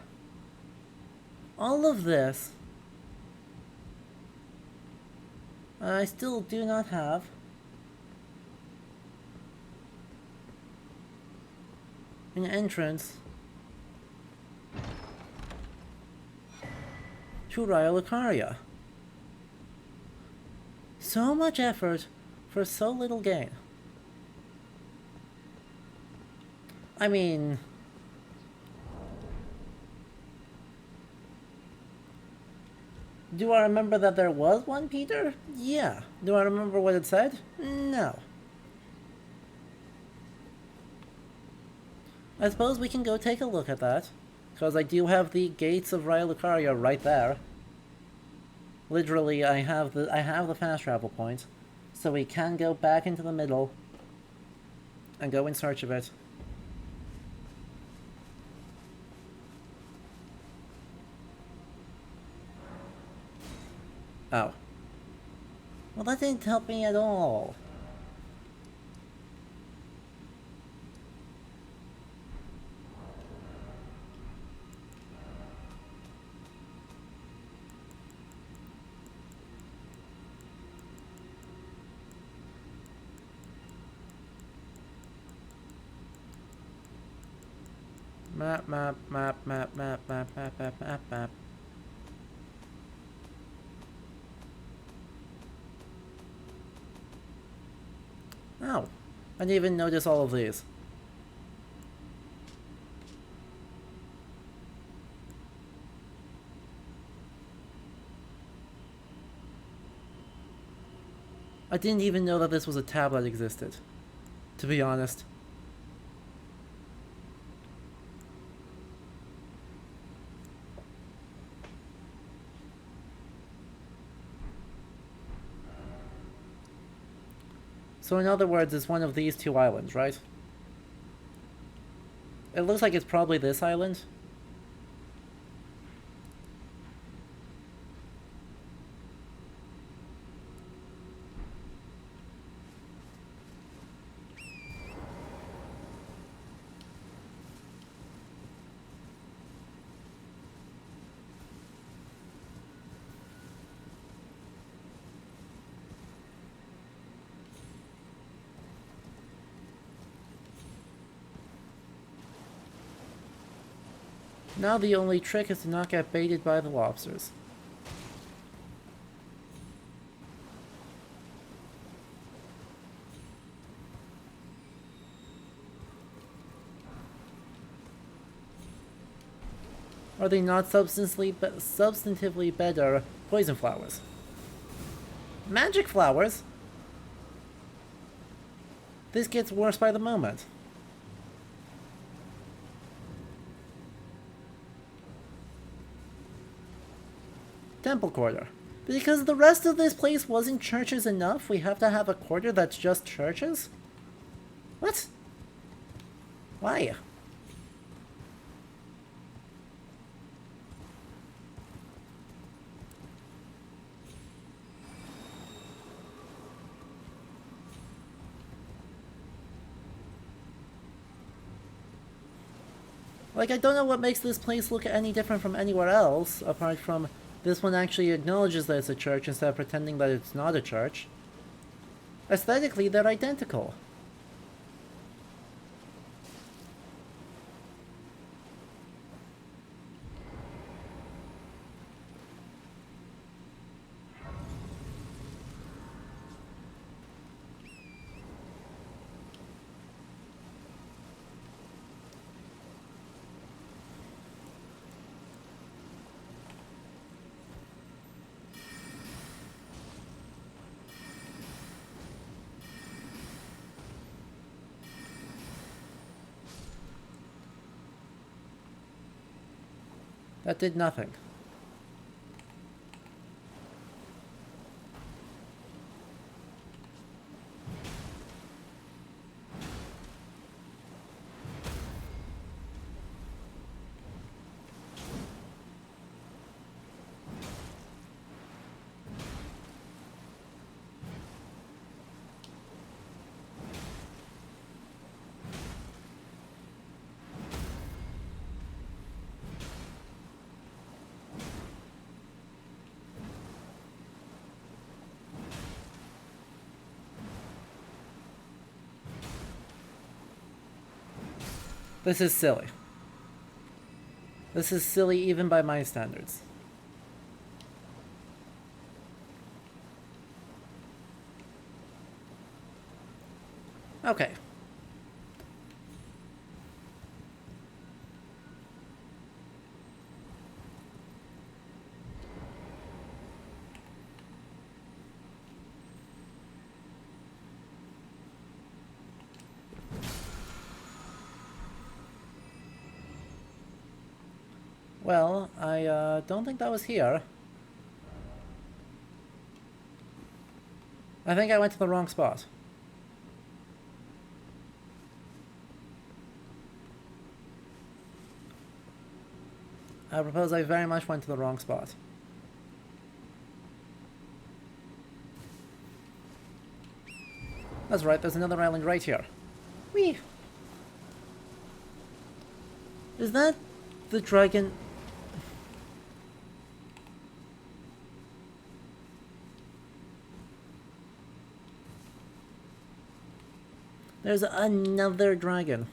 All of this... I still do not have... an entrance to Raya Lucaria. So much effort for so little gain. I mean... do I remember that there was one, Peter? Yeah. Do I remember what it said? No. I suppose we can go take a look at that. Because I do have the gates of Raya Lucaria right there. Literally, I have the fast travel point. So we can go back into the middle and go in search of it. Oh. Well, that didn't help me at all. Map. Oh, I didn't even notice all of these. I didn't even know that this was a tab that existed, to be honest. So in other words, it's one of these two islands, right? It looks like it's probably this island. Now the only trick is to not get baited by the lobsters. Are they not substantively better poison flowers? Magic flowers? This gets worse by the moment. Temple quarter. Because the rest of this place wasn't churches enough, we have to have a quarter that's just churches? What? Why? Like, I don't know what makes this place look any different from anywhere else, apart from this one actually acknowledges that it's a church instead of pretending that it's not a church. Aesthetically, they're identical. That did nothing. This is silly. This is silly even by my standards. Okay. Well, I don't think that was here. I think I went to the wrong spot. I propose I very much went to the wrong spot. That's right, there's another island right here. Whee! Is that the dragon? There's another dragon.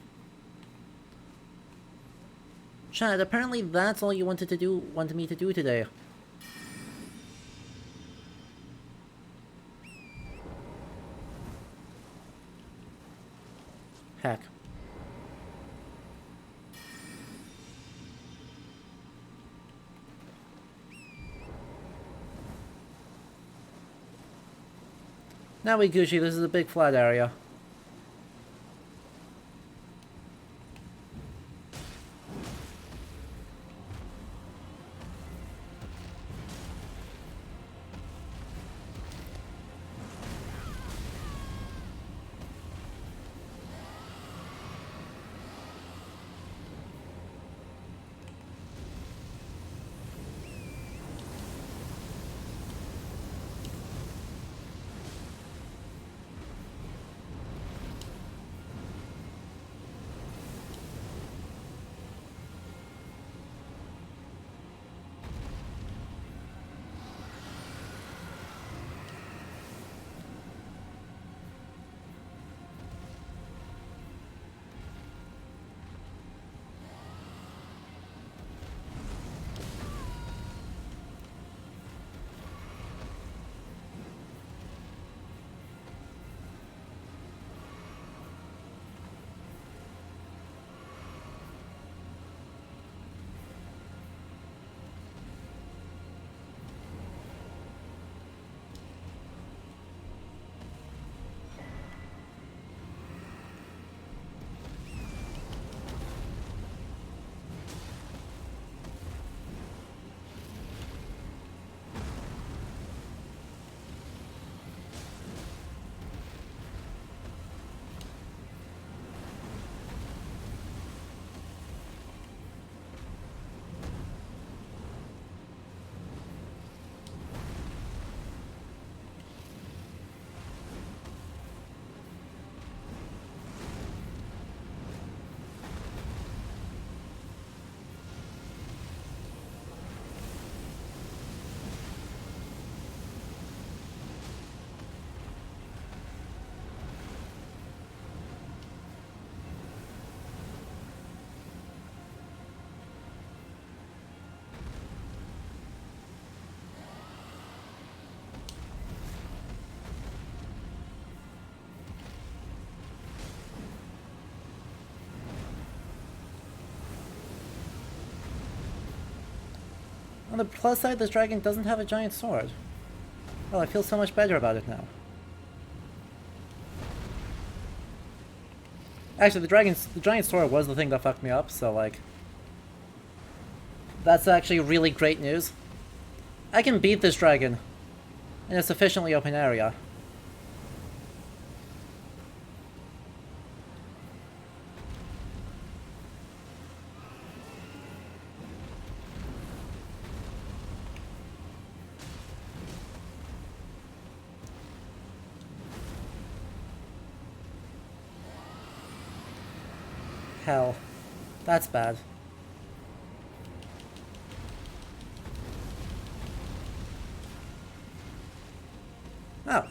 Chad, apparently that's all you wanted me to do today. Heck. Now we Gucci, this is a big flat area. On the plus side, this dragon doesn't have a giant sword. Well, I feel so much better about it now. Actually, the giant sword was the thing that fucked me up, so like... That's actually really great news. I can beat this dragon in a sufficiently open area. Hell. That's bad. Oh.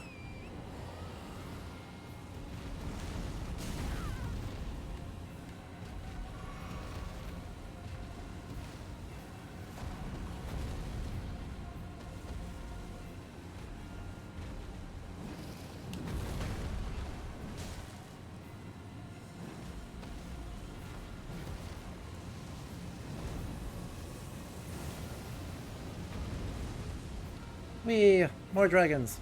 Whee! More dragons.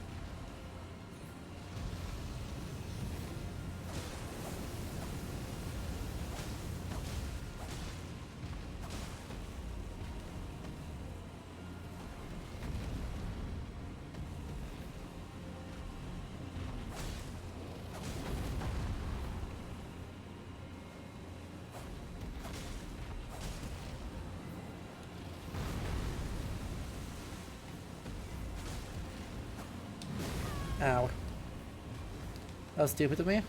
Ow. That was stupid of me.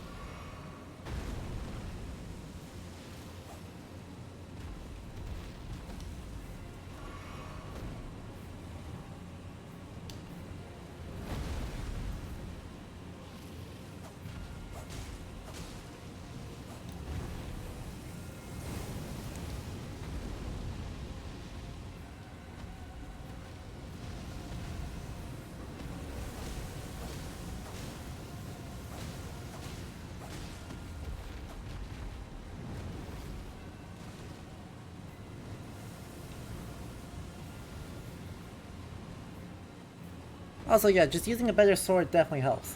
Also, yeah, just using a better sword definitely helps.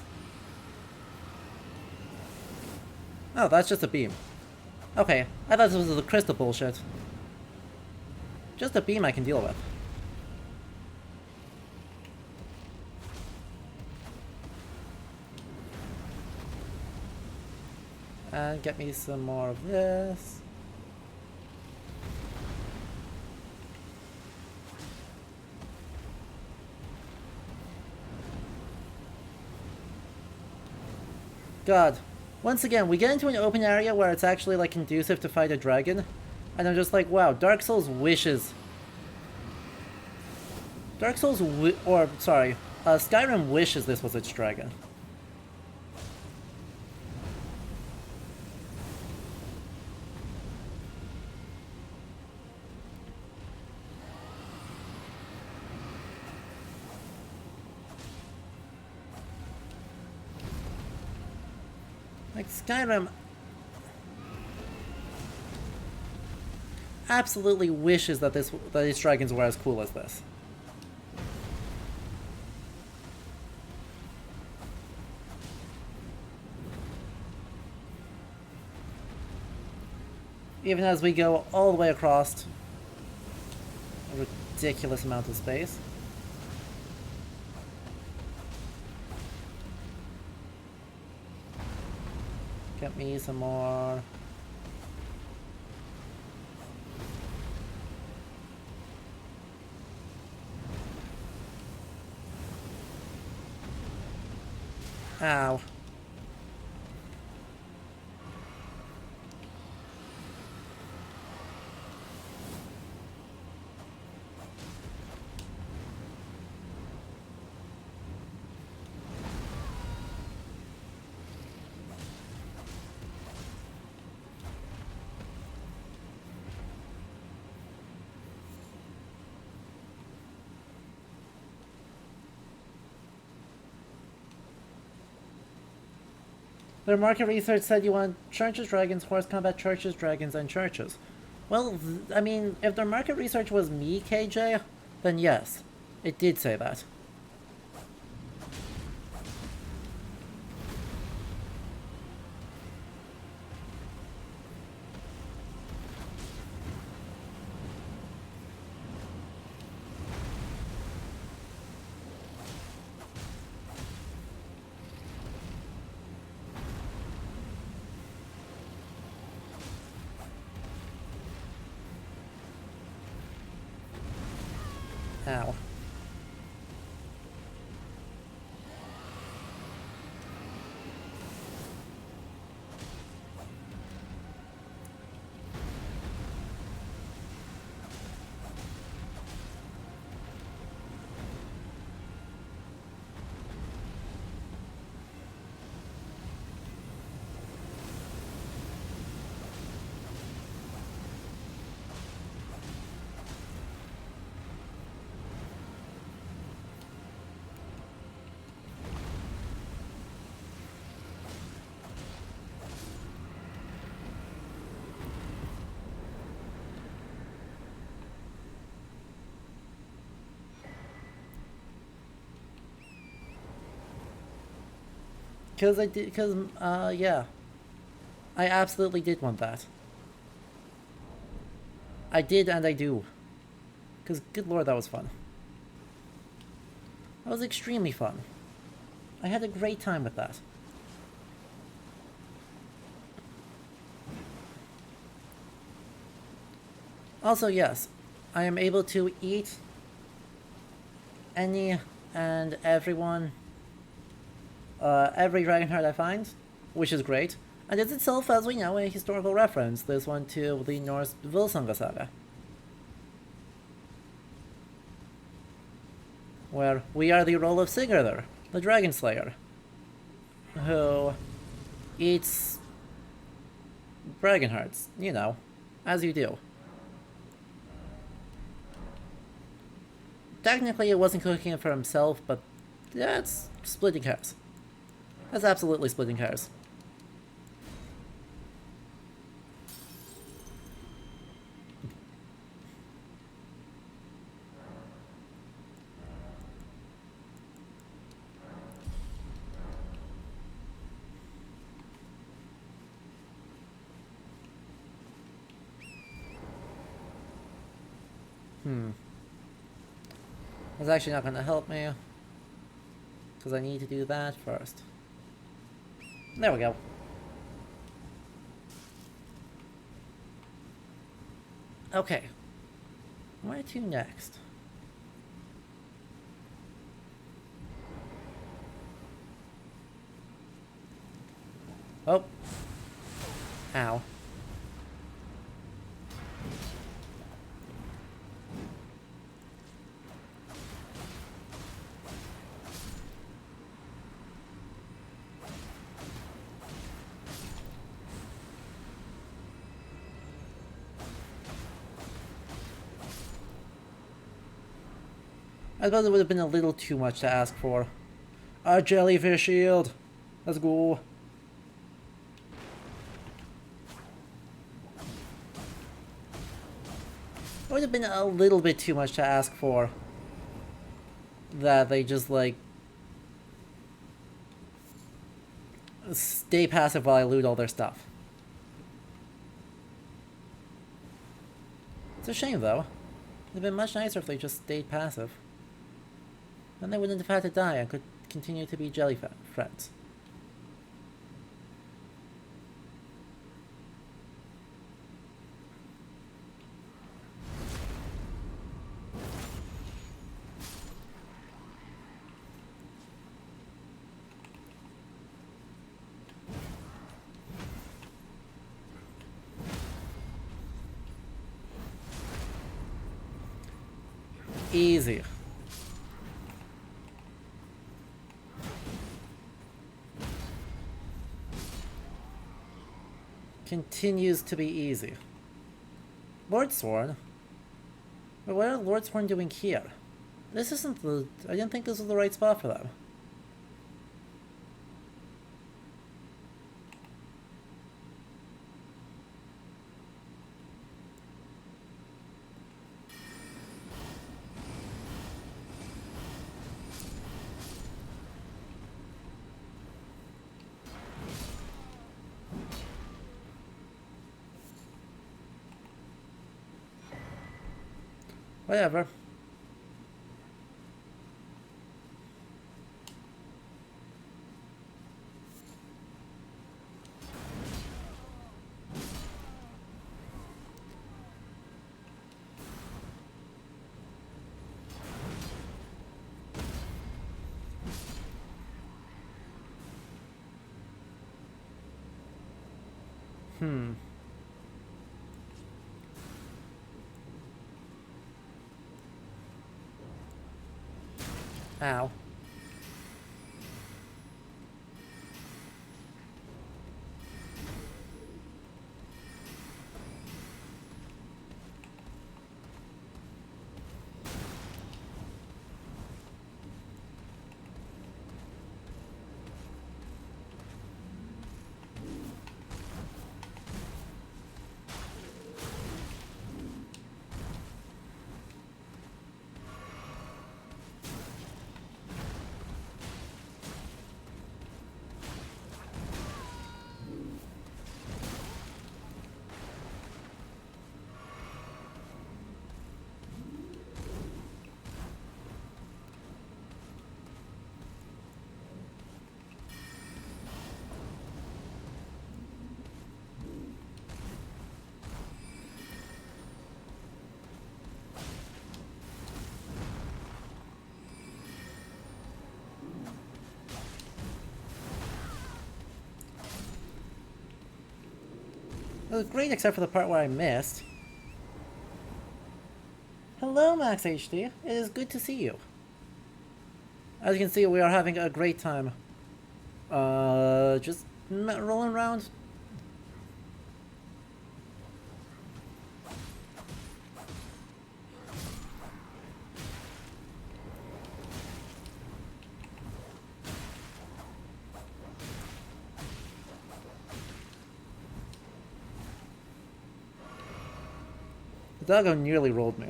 Oh, that's just a beam. Okay, I thought this was the crystal bullshit. Just a beam I can deal with. And get me some more of this. God. Once again, we get into an open area where it's actually, like, conducive to fight a dragon. And I'm just like, wow, Dark Souls wishes... Skyrim wishes this was its dragon. Like, Skyrim absolutely wishes that these dragons were as cool as this. Even as we go all the way across a ridiculous amount of space. Get me some more. Ow. Their market research said you want churches, dragons, horse combat, churches, dragons, and churches. Well, I mean, if their market research was me, KJ, then yes, it did say that. Ow. Because I did, because, yeah. I absolutely did want that. I did and I do. Because, good lord, that was fun. That was extremely fun. I had a great time with that. Also, yes, I am able to eat any and everyone, every dragonheart I find, which is great, and is itself, as we know, a historical reference, this one to the Norse Volsunga saga, where we are the role of Sigurdur, the Dragon Slayer, who eats dragonhearts, you know, as you do. Technically, it wasn't cooking it for himself, but that's splitting hairs. That's absolutely splitting hairs. That's actually not going to help me, because I need to do that first. There we go. Okay. Where to next? Oh. Ow. I suppose it would have been a little too much to ask for. A jellyfish shield! Let's go. It would have been a little bit too much to ask for. That they just, like, stay passive while I loot all their stuff. It's a shame, though. It'd have been much nicer if they just stayed passive. Then they wouldn't have had to die and could continue to be jelly friends. Easy. Continues to be easy. Lordsworn? But what are Lordsworn doing here? This isn't the... I didn't think this was the right spot for them. Whatever. Hmm. Ow. It was great except for the part where I missed. Hello, Max HD. It is good to see you. As you can see, we are having a great time. Just rolling around. The doggo nearly rolled me.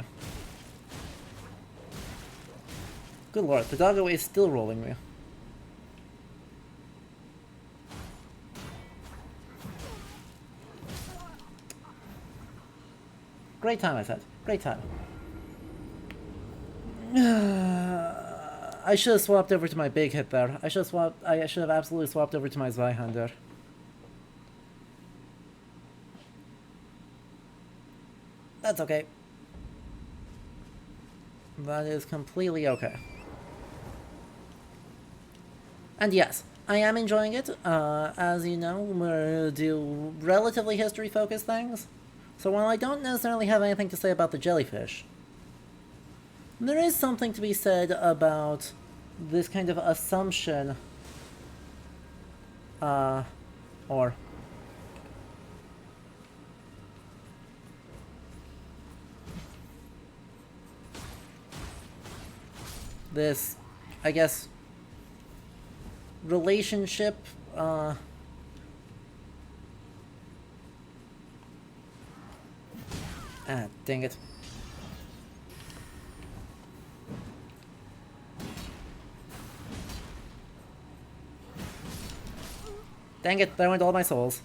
Good lord, the doggo is still rolling me. Great time, I said. Great time. I should have swapped over to my big hit there. I should have absolutely swapped over to my Zweihander. That's okay. That is completely okay. And yes, I am enjoying it. As you know, we do relatively history-focused things. So while I don't necessarily have anything to say about the jellyfish, there is something to be said about this kind of assumption, or this, I guess, relationship, ah, dang it. Dang it, there went all my souls.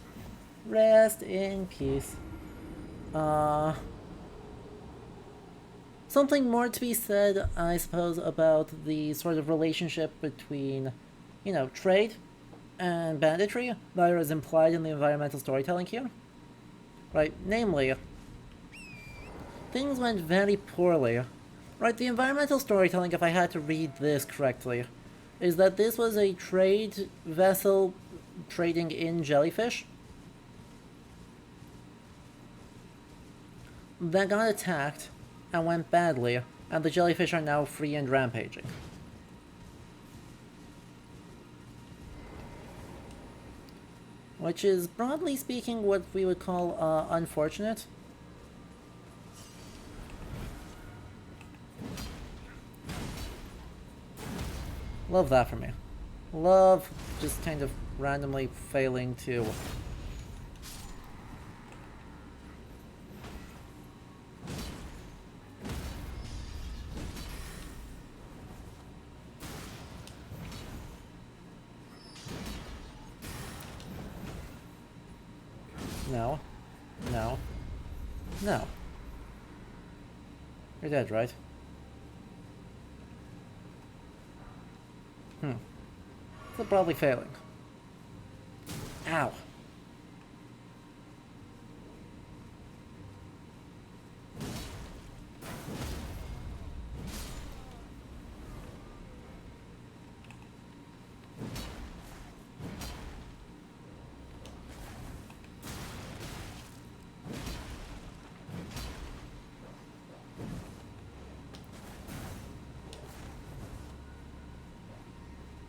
Rest in peace. Something more to be said, I suppose, about the sort of relationship between, you know, trade and banditry that is implied in the environmental storytelling here. Right, namely, things went very poorly. Right, the environmental storytelling, if I had to read this correctly, is that this was a trade vessel trading in jellyfish that got attacked and went badly, and the jellyfish are now free and rampaging. Which is, broadly speaking, what we would call unfortunate. Love that for me. Love just kind of randomly failing to... No. No. No. You're dead, right? So probably failing. Ow.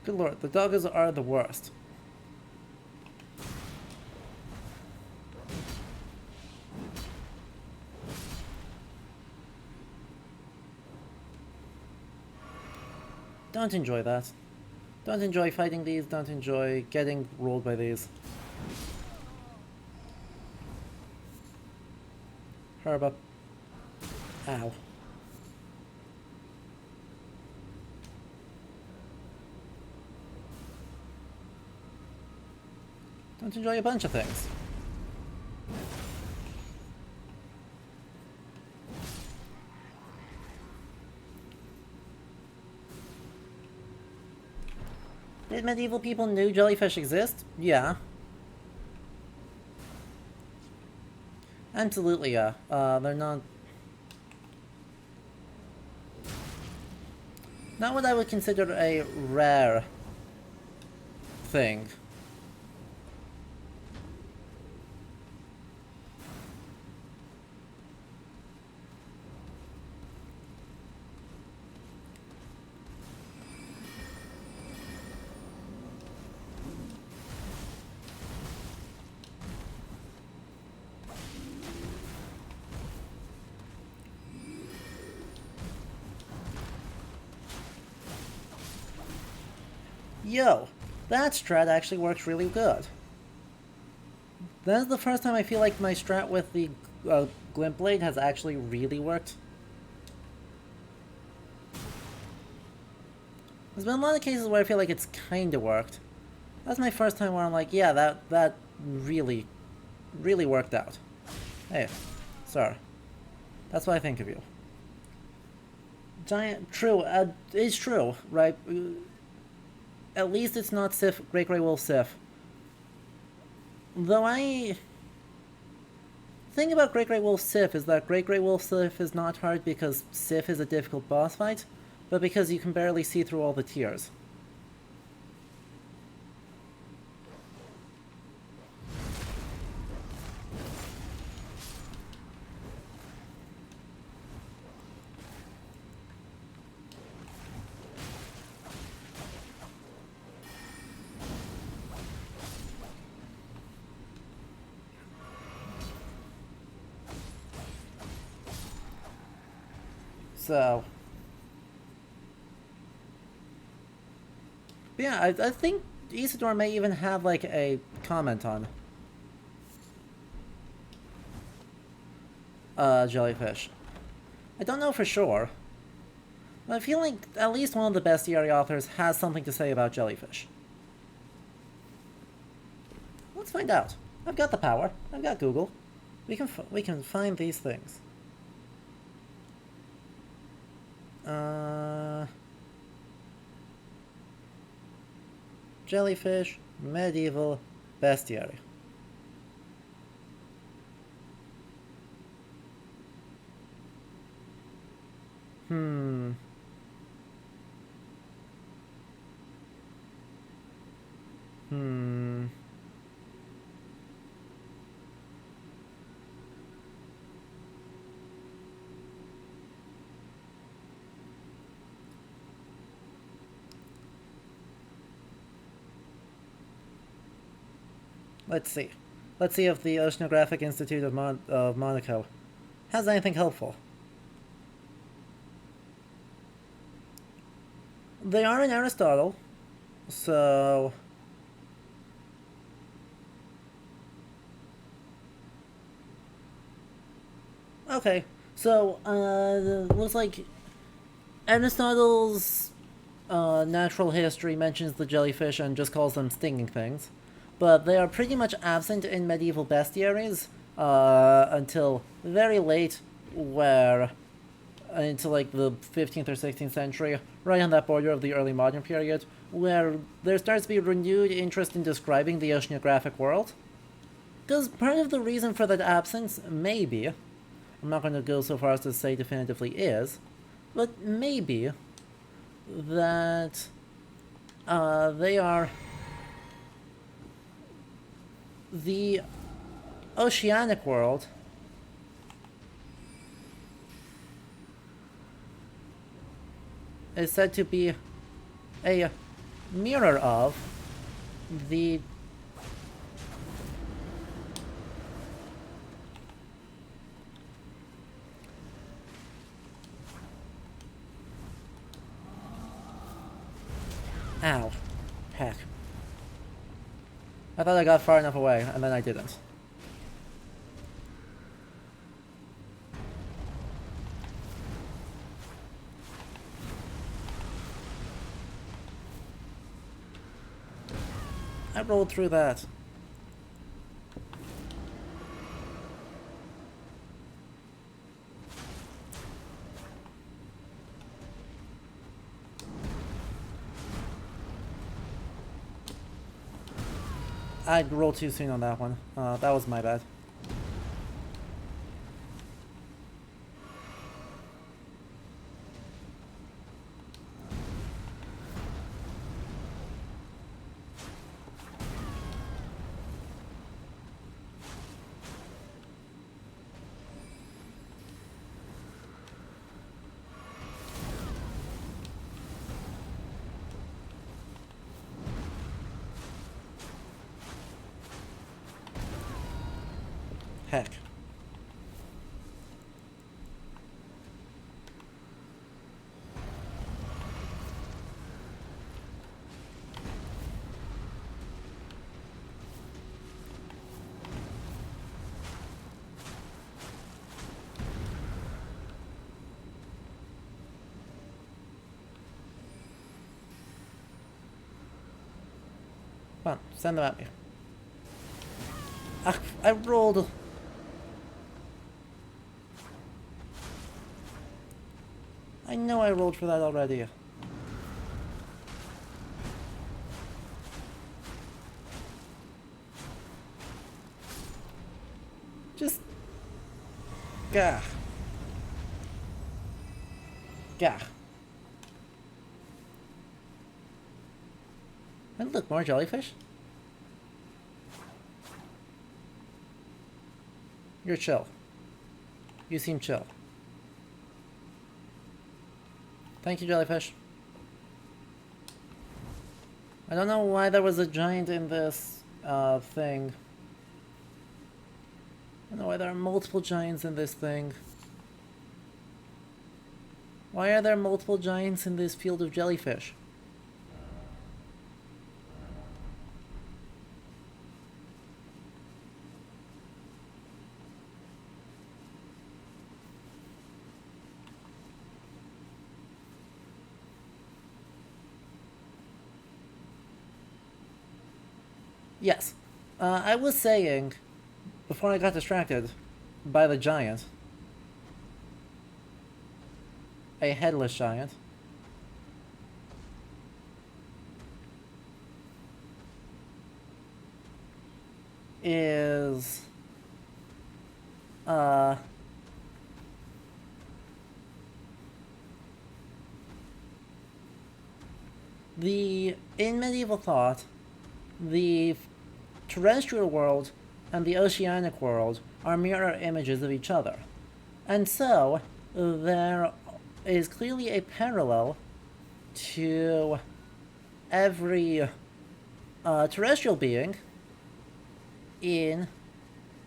Good lord, the doggos are the worst. Don't enjoy that. Don't enjoy fighting these, don't enjoy getting rolled by these. Herb up. Ow. Don't enjoy a bunch of things. Did medieval people knew jellyfish exist? Yeah. Absolutely, yeah. They're not what I would consider a rare thing. Yo, that strat actually works really good. That's the first time I feel like my strat with the glint blade has actually really worked. There's been a lot of cases where I feel like it's kinda worked. That's my first time where I'm like, yeah, that really, really worked out. Hey, sir. That's what I think of you. Giant, true, it's true, right? At least it's not Sif, Great Grey Wolf Sif. Though the thing about Great Grey Wolf Sif is that Great Grey Wolf Sif is not hard because Sif is a difficult boss fight, but because you can barely see through all the tiers. So, but yeah, I think Isidore may even have like a comment on jellyfish. I don't know for sure, but I feel like at least one of the bestiary authors has something to say about jellyfish. Let's find out. I've got the power. I've got Google. We can find these things. Jellyfish, medieval, bestiary. Hmm. Let's see. Let's see if the Oceanographic Institute of Monaco has anything helpful. They are in Aristotle, so... Okay, so, looks like Aristotle's natural history mentions the jellyfish and just calls them stinging things. But they are pretty much absent in medieval bestiaries until very late, until like the 15th or 16th century, right on that border of the early modern period, where there starts to be renewed interest in describing the oceanographic world. Because part of the reason for that absence, maybe, I'm not going to go so far as to say definitively is, but maybe that they are the oceanic world is said to be a mirror of the... Ow. Heck. I thought I got far enough away, and then I didn't. I rolled through that. I rolled too soon on that one. That was my bad. Heck. Come on, send them at me. Ah, I rolled. I know I rolled for that already. Just... Gah. Gah. And look, more jellyfish. You're chill. You seem chill. Thank you, jellyfish. I don't know why there was a giant in this thing. I don't know why there are multiple giants in this thing. Why are there multiple giants in this field of jellyfish? Yes. I was saying, before I got distracted by the giant, a headless giant, is in medieval thought, the terrestrial world and the oceanic world are mirror images of each other. And so, there is clearly a parallel to every terrestrial being in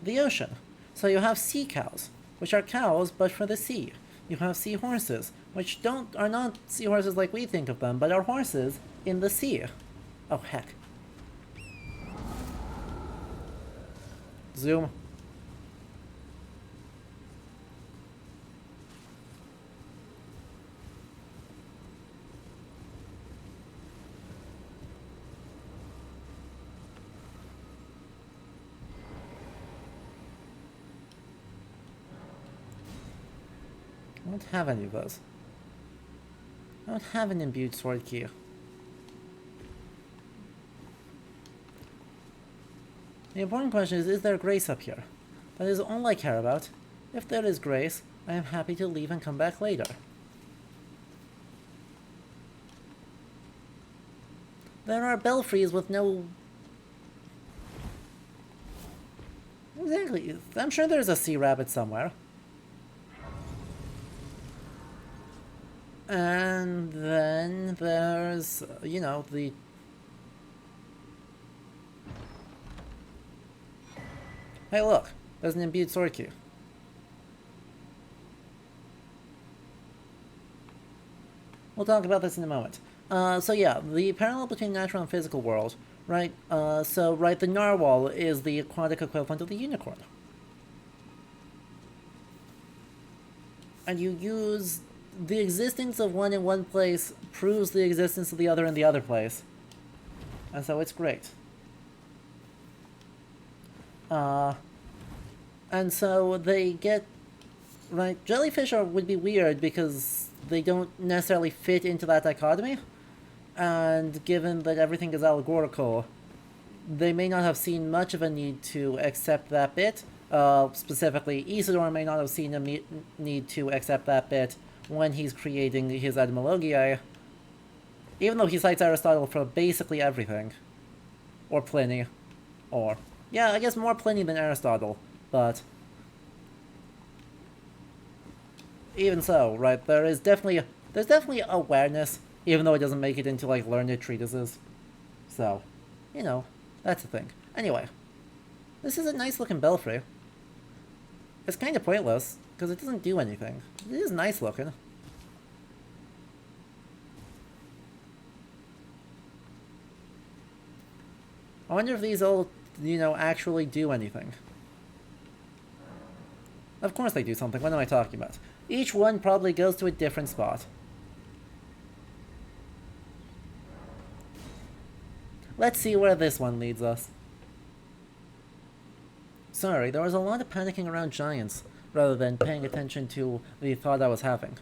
the ocean. So you have sea cows, which are cows but for the sea. You have sea horses, which are not seahorses like we think of them, but are horses in the sea. Oh heck. Zoom. I don't have any of those. I don't have an imbued sword key. The important question is there grace up here? That is all I care about. If there is grace, I am happy to leave and come back later. There are belfries with no... Exactly. I'm sure there's a sea rabbit somewhere. And then there's, you know, the Hey look, there's an imbued sword key. We'll talk about this in a moment. So yeah, the parallel between natural and physical world, right? The narwhal is the aquatic equivalent of the unicorn. And you use the existence of one in one place proves the existence of the other in the other place. And so it's great. And so they get, right, jellyfish would be weird because they don't necessarily fit into that dichotomy. And given that everything is allegorical, they may not have seen much of a need to accept that bit. Specifically, Isidore may not have seen a need to accept that bit when he's creating his etymologiae, even though he cites Aristotle for basically everything. Or Pliny. Or, yeah, I guess more Pliny than Aristotle, but even so, right, there's definitely awareness, even though it doesn't make it into, like, learned treatises. So, you know, that's the thing. Anyway, this is a nice looking belfry. It's kind of pointless, because it doesn't do anything. It is nice looking. I wonder if these all, actually do anything. Of course they do something. What am I talking about? Each one probably goes to a different spot. Let's see where this one leads us. Sorry, there was a lot of panicking around giants, rather than paying attention to the thought I was having.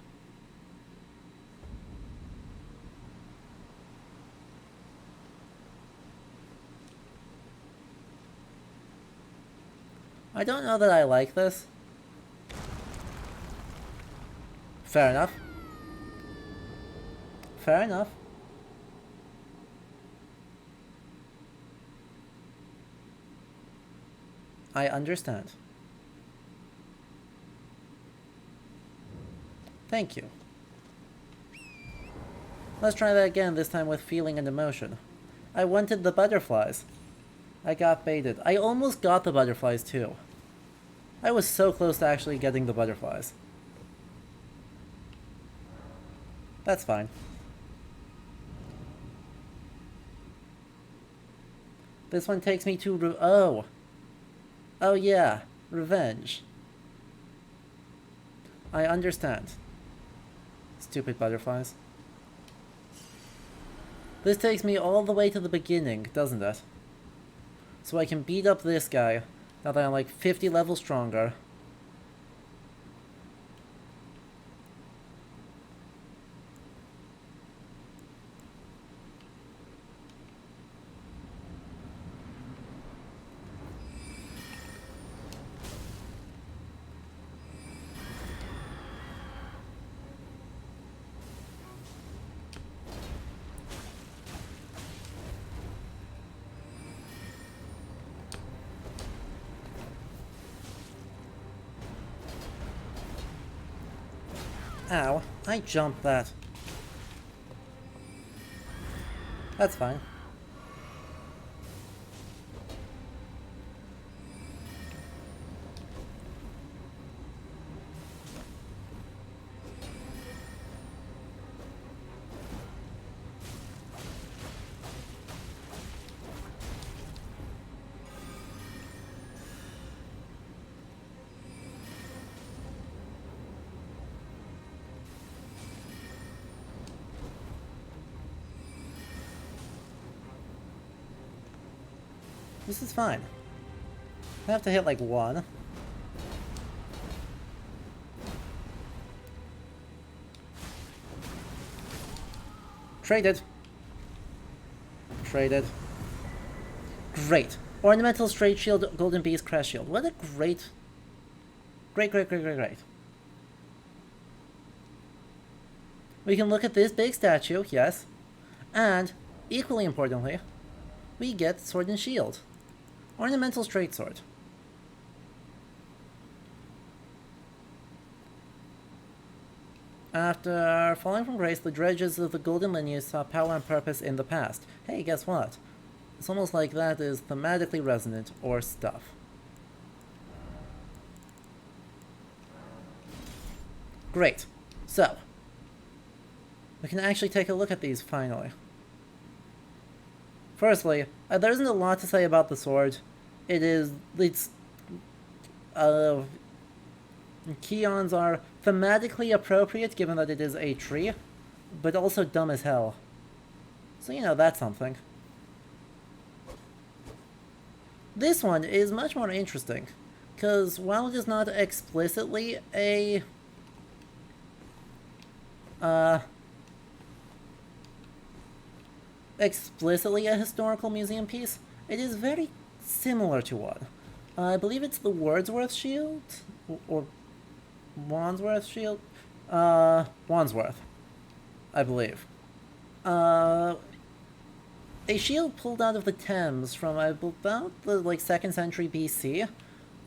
I don't know that I like this. Fair enough. Fair enough. I understand. Thank you. Let's try that again, this time with feeling and emotion. I wanted the butterflies. I got baited. I almost got the butterflies too. I was so close to actually getting the butterflies. That's fine. This one takes me to oh. Oh yeah, revenge. I understand. Stupid butterflies. This takes me all the way to the beginning, doesn't it? So I can beat up this guy, now that I'm like 50 levels stronger. Ow, I jumped that. That's fine. This is fine. I have to hit like one. Traded. Traded. Great. Ornamental Straight Shield, Golden Beast, Crash Shield. What a great... Great. We can look at this big statue, yes. And, equally importantly, we get Sword and Shield. Ornamental Straight Sword. After falling from grace, the dredges of the Golden Lineage saw power and purpose in the past. Hey, guess what? It's almost like that is thematically resonant, or stuff. Great. So, we can actually take a look at these finally. Firstly, there isn't a lot to say about the sword. It's Keons are thematically appropriate given that it is a tree, but also dumb as hell. So, you know, that's something. This one is much more interesting, because while it is not explicitly a historical museum piece, it is very similar to one. I believe it's the Wordsworth Shield, or Wandsworth Shield? Wandsworth, I believe. A shield pulled out of the Thames from about the 2nd century BC.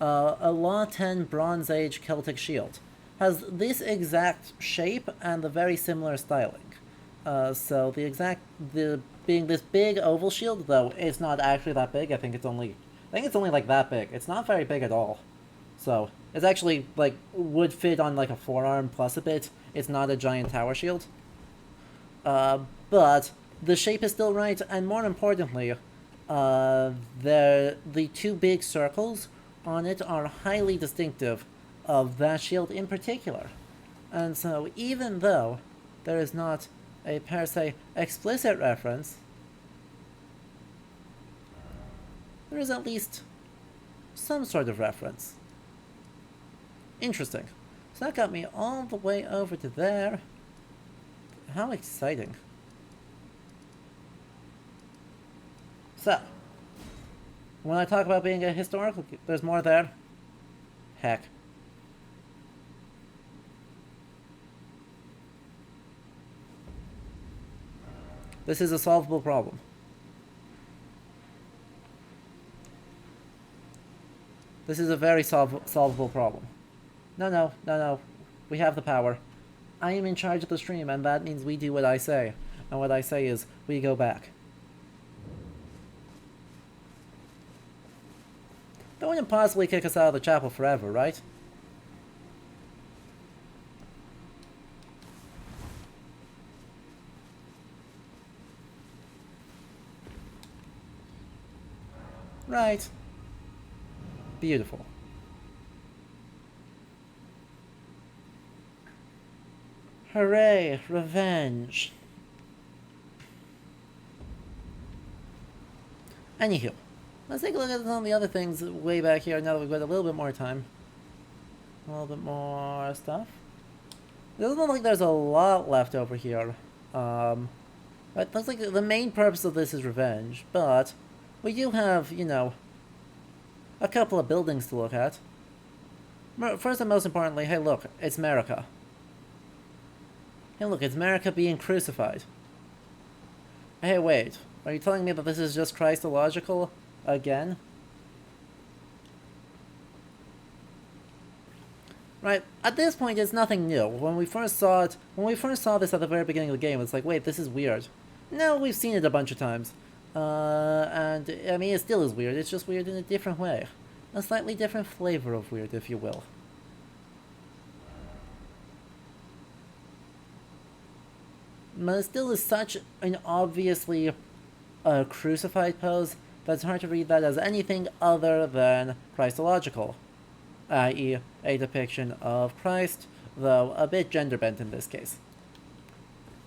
A Law 10 Bronze Age Celtic shield. Has this exact shape and the very similar styling. So being this big oval shield, though it's not actually that big. I think it's only like that big. It's not very big at all. So it's actually would fit on like a forearm plus a bit. It's not a giant tower shield. But the shape is still right, and more importantly, the two big circles on it are highly distinctive of that shield in particular. And so even though there is not a per se explicit reference, there is at least some sort of reference. Interesting. So that got me all the way over to there. How exciting. So, when I talk about being a historical, there's more there. Heck. This is a solvable problem. This is a very solvable problem. No. We have the power. I am in charge of the stream, and that means we do what I say. And what I say is, we go back. Don't want to possibly kick us out of the chapel forever, right? Right. Beautiful. Hooray, revenge. Anywho, let's take a look at some of the other things way back here now that we've got a little bit more time. A little bit more stuff. It doesn't look like there's a lot left over here. But it looks like the main purpose of this is revenge, but we do have, you know, a couple of buildings to look at. First and most importantly, hey look, it's America. Hey look, it's America being crucified. Hey wait, are you telling me that this is just Christological again? Right, at this point it's nothing new. When we first saw this at the very beginning of the game, it's like, wait, this is weird. No, we've seen it a bunch of times. And, I mean, it still is weird, it's just weird in a different way. A slightly different flavor of weird, if you will. But it still is such an obviously crucified pose that it's hard to read that as anything other than Christological, i.e. a depiction of Christ, though a bit gender-bent in this case.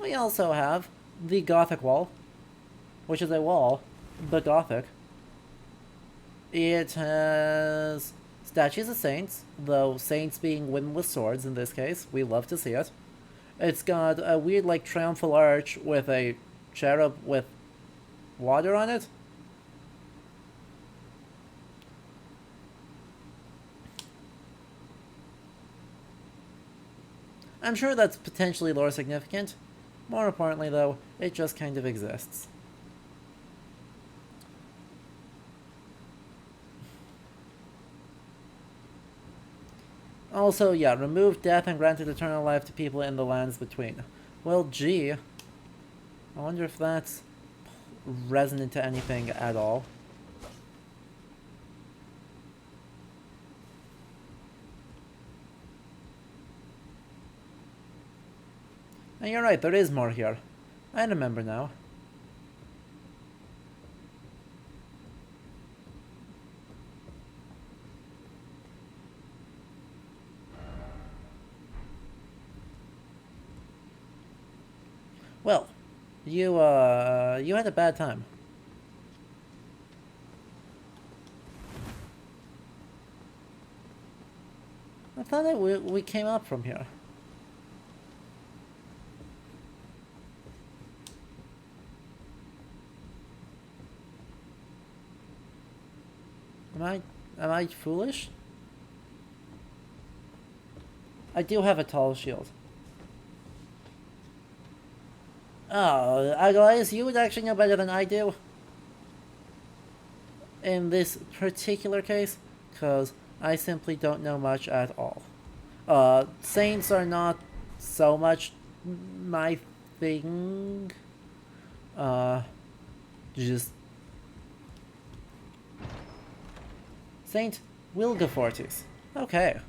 We also have the Gothic wall, which is a wall, but Gothic. It has statues of saints, though saints being women with swords in this case. We love to see it. It's got a weird, like, triumphal arch with a cherub with water on it. I'm sure that's potentially lore significant. More importantly, though, it just kind of exists. Also, yeah, removed death and granted eternal life to people in the lands between. Well, gee. I wonder if that's resonant to anything at all. And you're right, there is more here. I remember now. Well, you had a bad time. I thought that we came up from here. Am I foolish? I do have a tall shield. Oh, Aglaeus, you would actually know better than I do in this particular case, because I simply don't know much at all. Saints are not so much my thing. Just Saint Wilgefortis. Okay.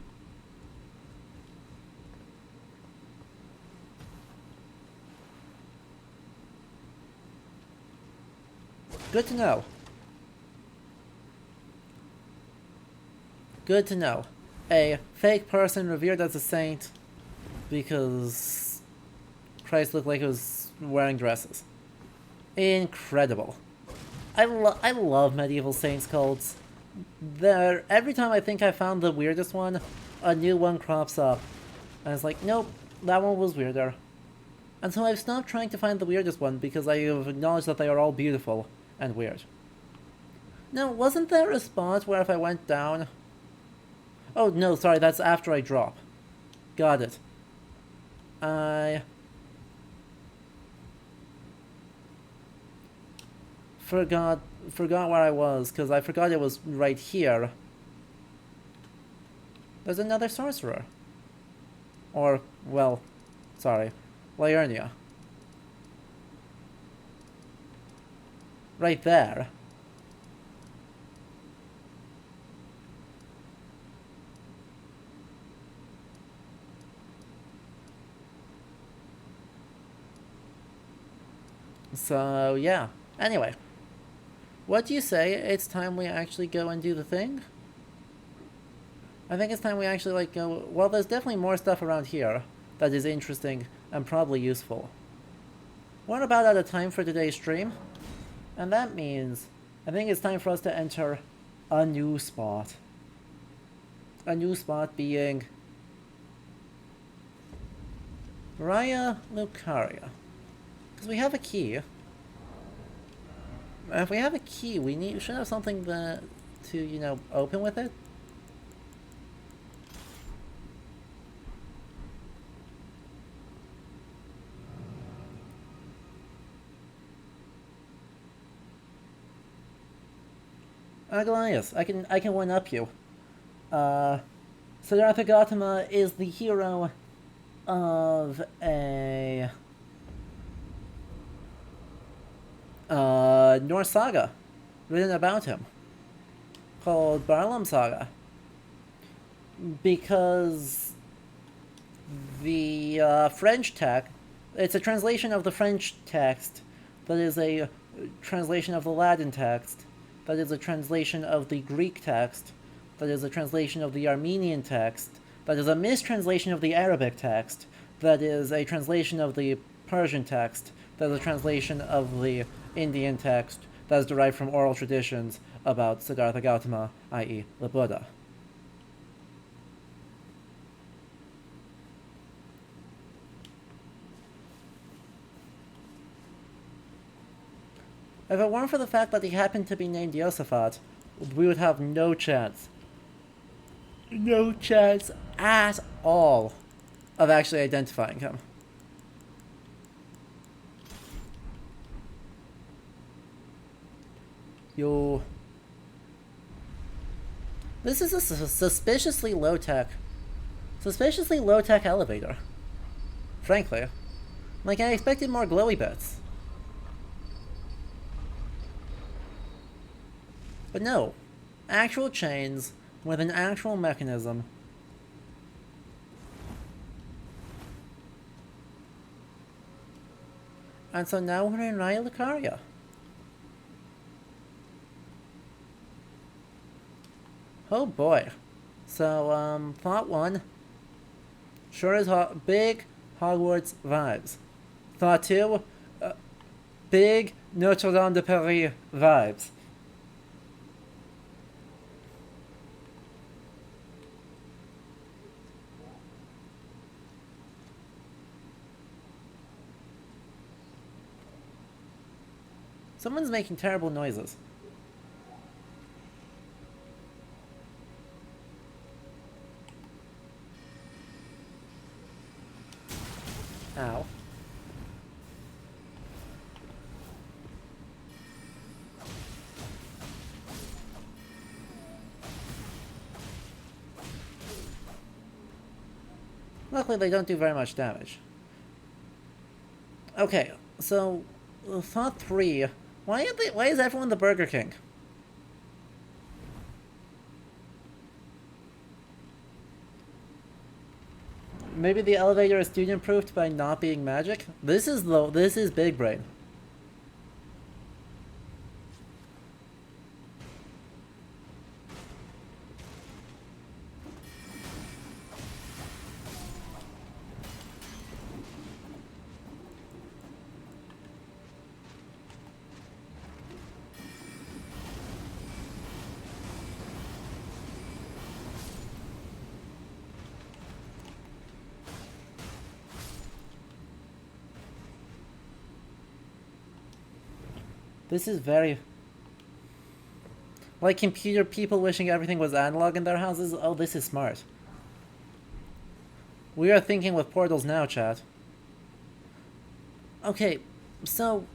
Good to know. Good to know. A fake person revered as a saint because Christ looked like he was wearing dresses. Incredible. I love medieval saints cults. Every time I think I found the weirdest one, a new one crops up. And it's like, nope, that one was weirder. And so I've stopped trying to find the weirdest one because I have acknowledged that they are all beautiful and weird. Now, wasn't there a spot where if I went down... Oh, no, sorry, that's after I drop. Got it. I... Forgot where I was, because I forgot it was right here. There's another sorcerer. Or, well, sorry, Liurnia. Right there. So, yeah. Anyway. What do you say? It's time we actually go and do the thing? I think it's time we actually, like, go... Well, there's definitely more stuff around here that is interesting and probably useful. We're about out of time for today's stream. And that means I think it's time for us to enter a new spot. A new spot being... Raya Lucaria. Because we have a key. And if we have a key, we should have something to, you know, open with it. Aglaeus, I can one up you. Siddhartha Gautama is the hero of a Norse saga written about him called Barlam Saga, because the French text, it's a translation of the French text that is a translation of the Latin text that is a translation of the Greek text that is a translation of the Armenian text that is a mistranslation of the Arabic text that is a translation of the Persian text that is a translation of the Indian text that is derived from oral traditions about Siddhartha Gautama, i.e. the Buddha. If it weren't for the fact that he happened to be named Yosafat, we would have no chance. No chance at all of actually identifying him. This is a suspiciously low-tech elevator. Frankly. Like, I expected more glowy bits. But no. Actual chains with an actual mechanism. And so now we're in Raya Lucaria. Oh boy. So, thought one. Sure is big Hogwarts vibes. Thought two. Big Notre Dame de Paris vibes. Someone's making terrible noises. Ow. Luckily, they don't do very much damage. Okay, so thought three. Why is everyone the Burger King? Maybe the elevator is student-proofed by not being magic? This is big brain. This is very... like computer people wishing everything was analog in their houses. Oh, this is smart. We are thinking with portals now, chat. Okay, so...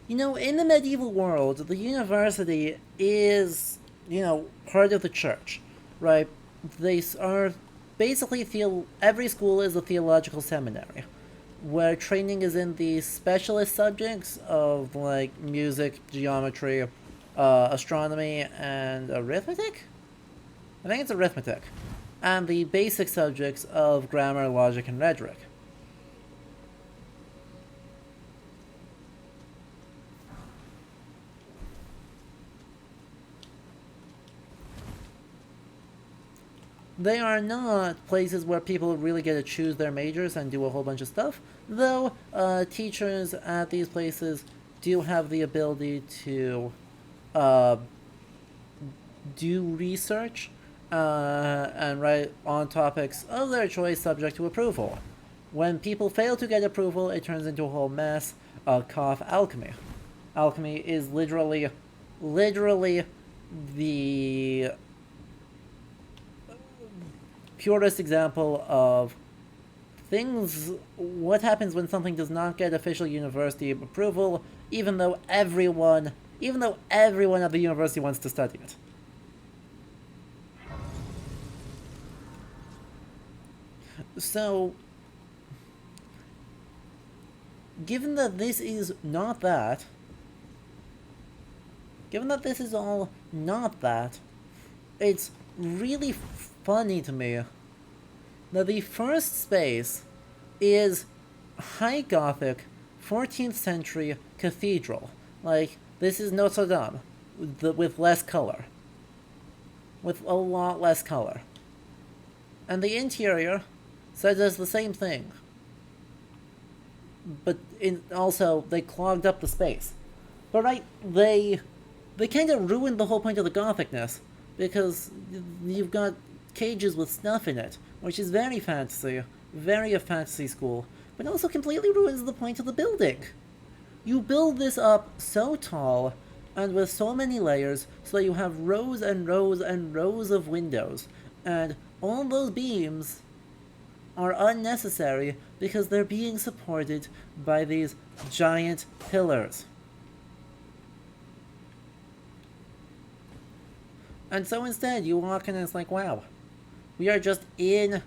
you know, in the medieval world, the university is, you know, part of the church, right? They are basically every school is a theological seminary, where training is in the specialist subjects of, like, music, geometry, astronomy, and arithmetic? I think it's arithmetic. And the basic subjects of grammar, logic, and rhetoric. They are not places where people really get to choose their majors and do a whole bunch of stuff, though teachers at these places do have the ability to do research and write on topics of their choice subject to approval. When people fail to get approval, it turns into a whole mess. Cough alchemy. Alchemy is literally the purest example of what happens when something does not get official university approval, even though everyone at the university wants to study it. So, given that this is not that, given that this is all not that, it's really funny to me that the first space is high Gothic 14th century cathedral. Like, this is Notre Dame with less color. With a lot less color. And the interior does the same thing. But also, they clogged up the space. But right, they kind of ruined the whole point of the Gothicness, because you've got cages with stuff in it, which is very fantasy, very a fantasy school, but also completely ruins the point of the building. You build this up so tall, and with so many layers, so that you have rows and rows and rows of windows, and all those beams are unnecessary because they're being supported by these giant pillars. And so instead, you walk in and it's like, wow, we are just in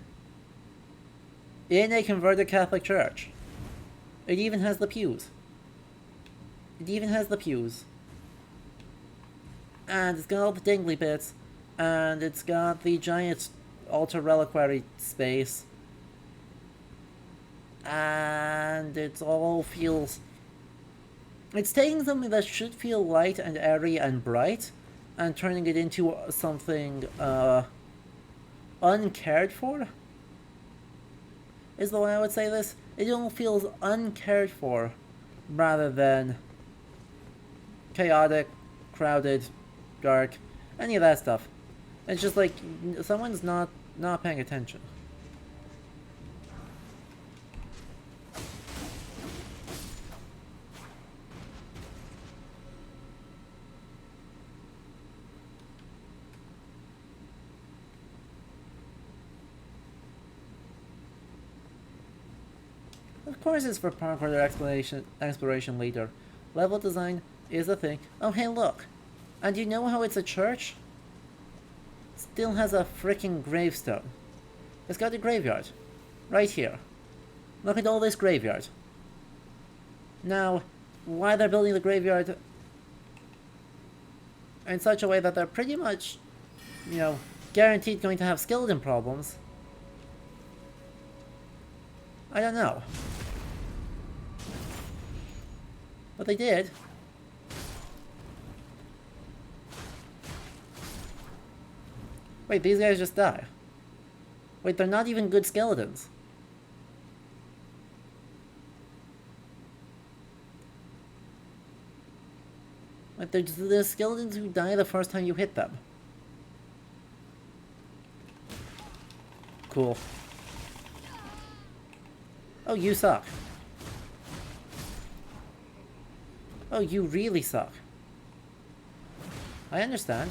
a converted Catholic church. It even has the pews. And it's got all the dingly bits, and it's got the giant altar reliquary space, and it all feels It's taking something that should feel light and airy and bright and turning it into something uncared for, is the way I would say this. It all feels uncared for rather than chaotic, crowded, dark, any of that stuff. It's just like someone's not paying attention. Of course it's for parkour exploration later. Level design is a thing. Oh hey look! And you know how it's a church? Still has a freaking gravestone. It's got a graveyard. Right here. Look at all this graveyard. Now, why they're building the graveyard in such a way that they're pretty much, you know, guaranteed going to have skeleton problems, I don't know. But they did. Wait, these guys just die. Wait, they're not even good skeletons. Like, they're just the skeletons who die the first time you hit them. Cool. Oh, you suck. Oh, you really suck. I understand.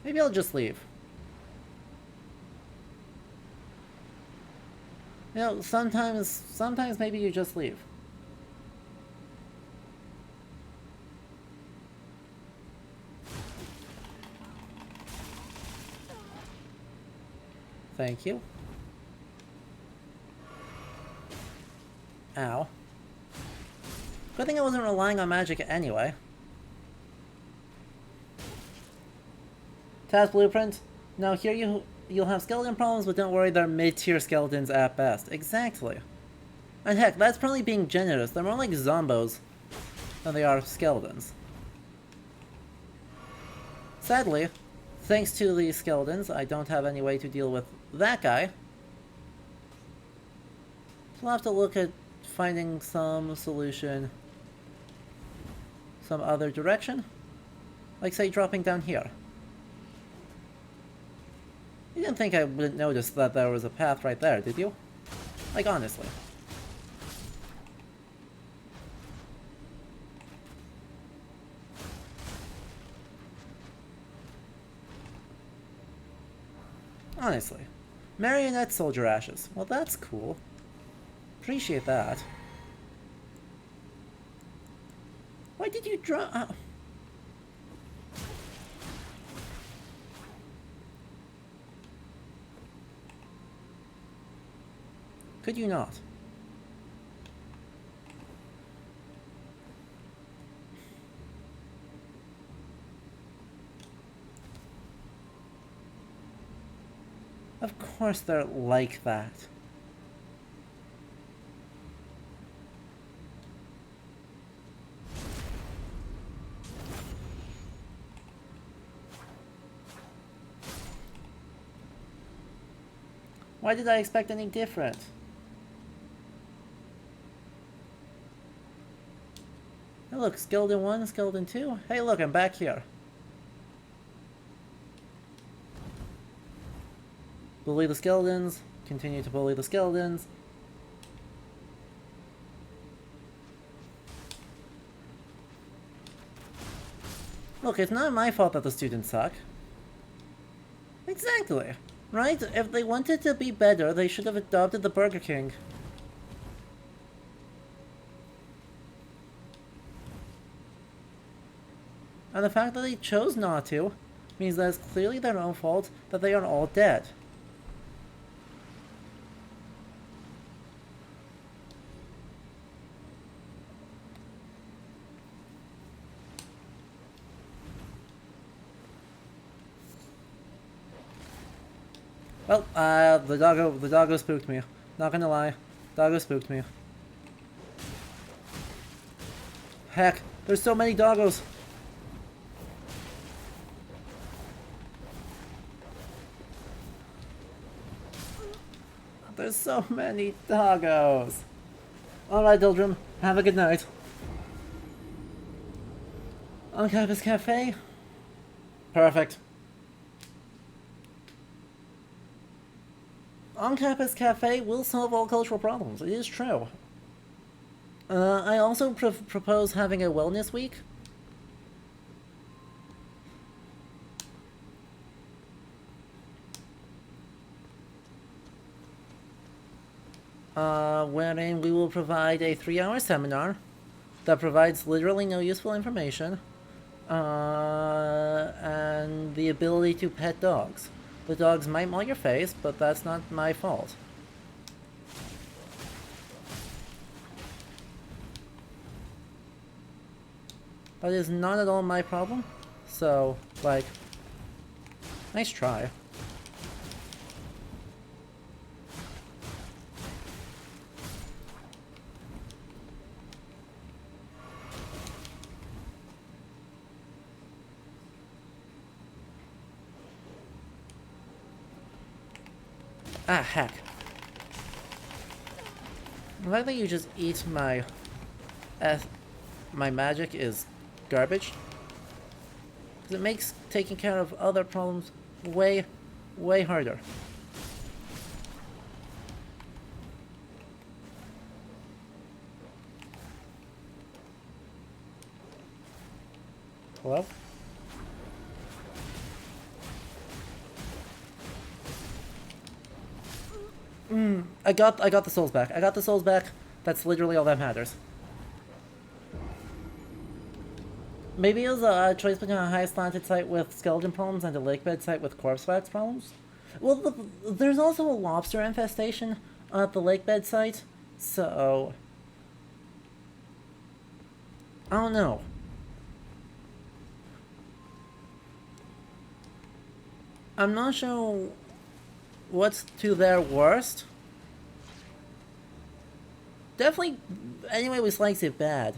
Maybe I'll just leave. You know, sometimes maybe you just leave. Thank you. Ow. Good thing I wasn't relying on magic anyway. Task blueprint. Now here you'll have skeleton problems, but don't worry, they're mid-tier skeletons at best. Exactly. And heck, that's probably being generous. They're more like zombos than they are skeletons. Sadly, thanks to these skeletons, I don't have any way to deal with that guy. So I'll have to look at finding some solution some other direction. Like, say, dropping down here. You didn't think I wouldn't notice that there was a path right there, did you? Like, honestly. Honestly. Marionette soldier ashes. Well, that's cool. Appreciate that. Why did you draw... Could you not? Of course they're like that. Why did I expect any different? Hey look, skeleton 1, skeleton 2. Hey look, I'm back here. Bully the skeletons. Continue to bully the skeletons. Look, it's not my fault that the students suck. Exactly. Right? If they wanted to be better, they should have adopted the Burger King. And the fact that they chose not to means that it's clearly their own fault that they are all dead. Well, the doggo spooked me. Not gonna lie, doggo spooked me. Heck, there's so many doggos. There's so many doggos. Alright, Dildrum, have a good night. On Campus Cafe? Perfect. On-campus cafe will solve all cultural problems. It is true. I also propose having a wellness week. Wherein we will provide a 3-hour seminar that provides literally no useful information, and the ability to pet dogs. The dogs might maul your face, but that's not my fault. That is not at all my problem. So, like, nice try. Ah, heck. The fact that you just eat my magic is garbage. Because it makes taking care of other problems way, way harder. Hello? I got the souls back. I got the souls back. That's literally all that matters. Maybe it was a choice between a high slanted site with skeleton problems and a lakebed site with corpse wax problems. Well, there's also a lobster infestation at the lakebed site, so I don't know. I'm not sure what's to their worst. Definitely, anyway, we slice it bad.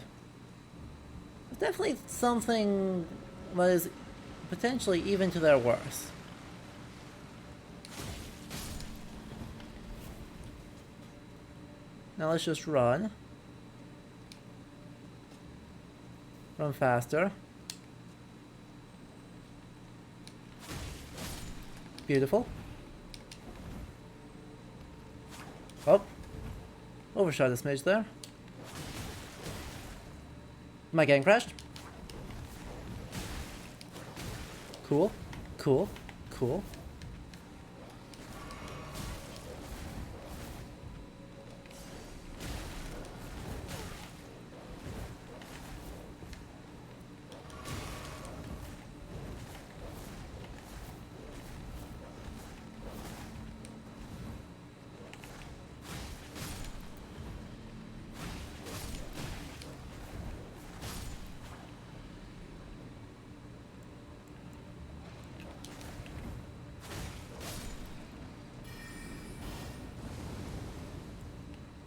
Definitely something that is potentially even to their worst. Now let's just run. Run faster. Beautiful. Oh. Overshot a smidge there. Am I getting crashed? Cool. Cool. Cool.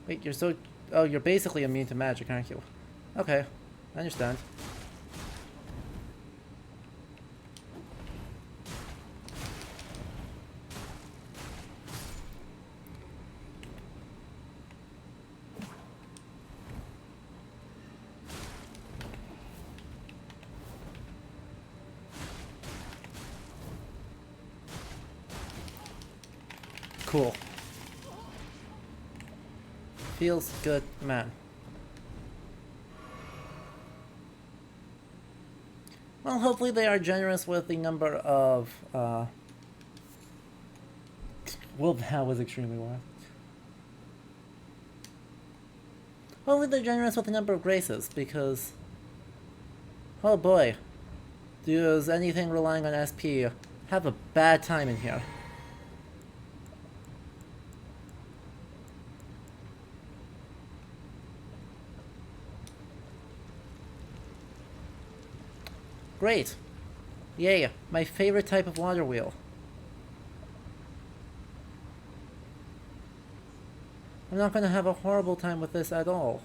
Wait, you're so... Oh, you're basically immune to magic, aren't you? Okay, I understand. Cool. Feels good, man. Well, hopefully they are generous with the number of, well, that was extremely wild. Hopefully they're generous with the number of graces, because... Oh boy. Does anything relying on SP have a bad time in here? Great! Yay, my favorite type of water wheel. I'm not gonna have a horrible time with this at all.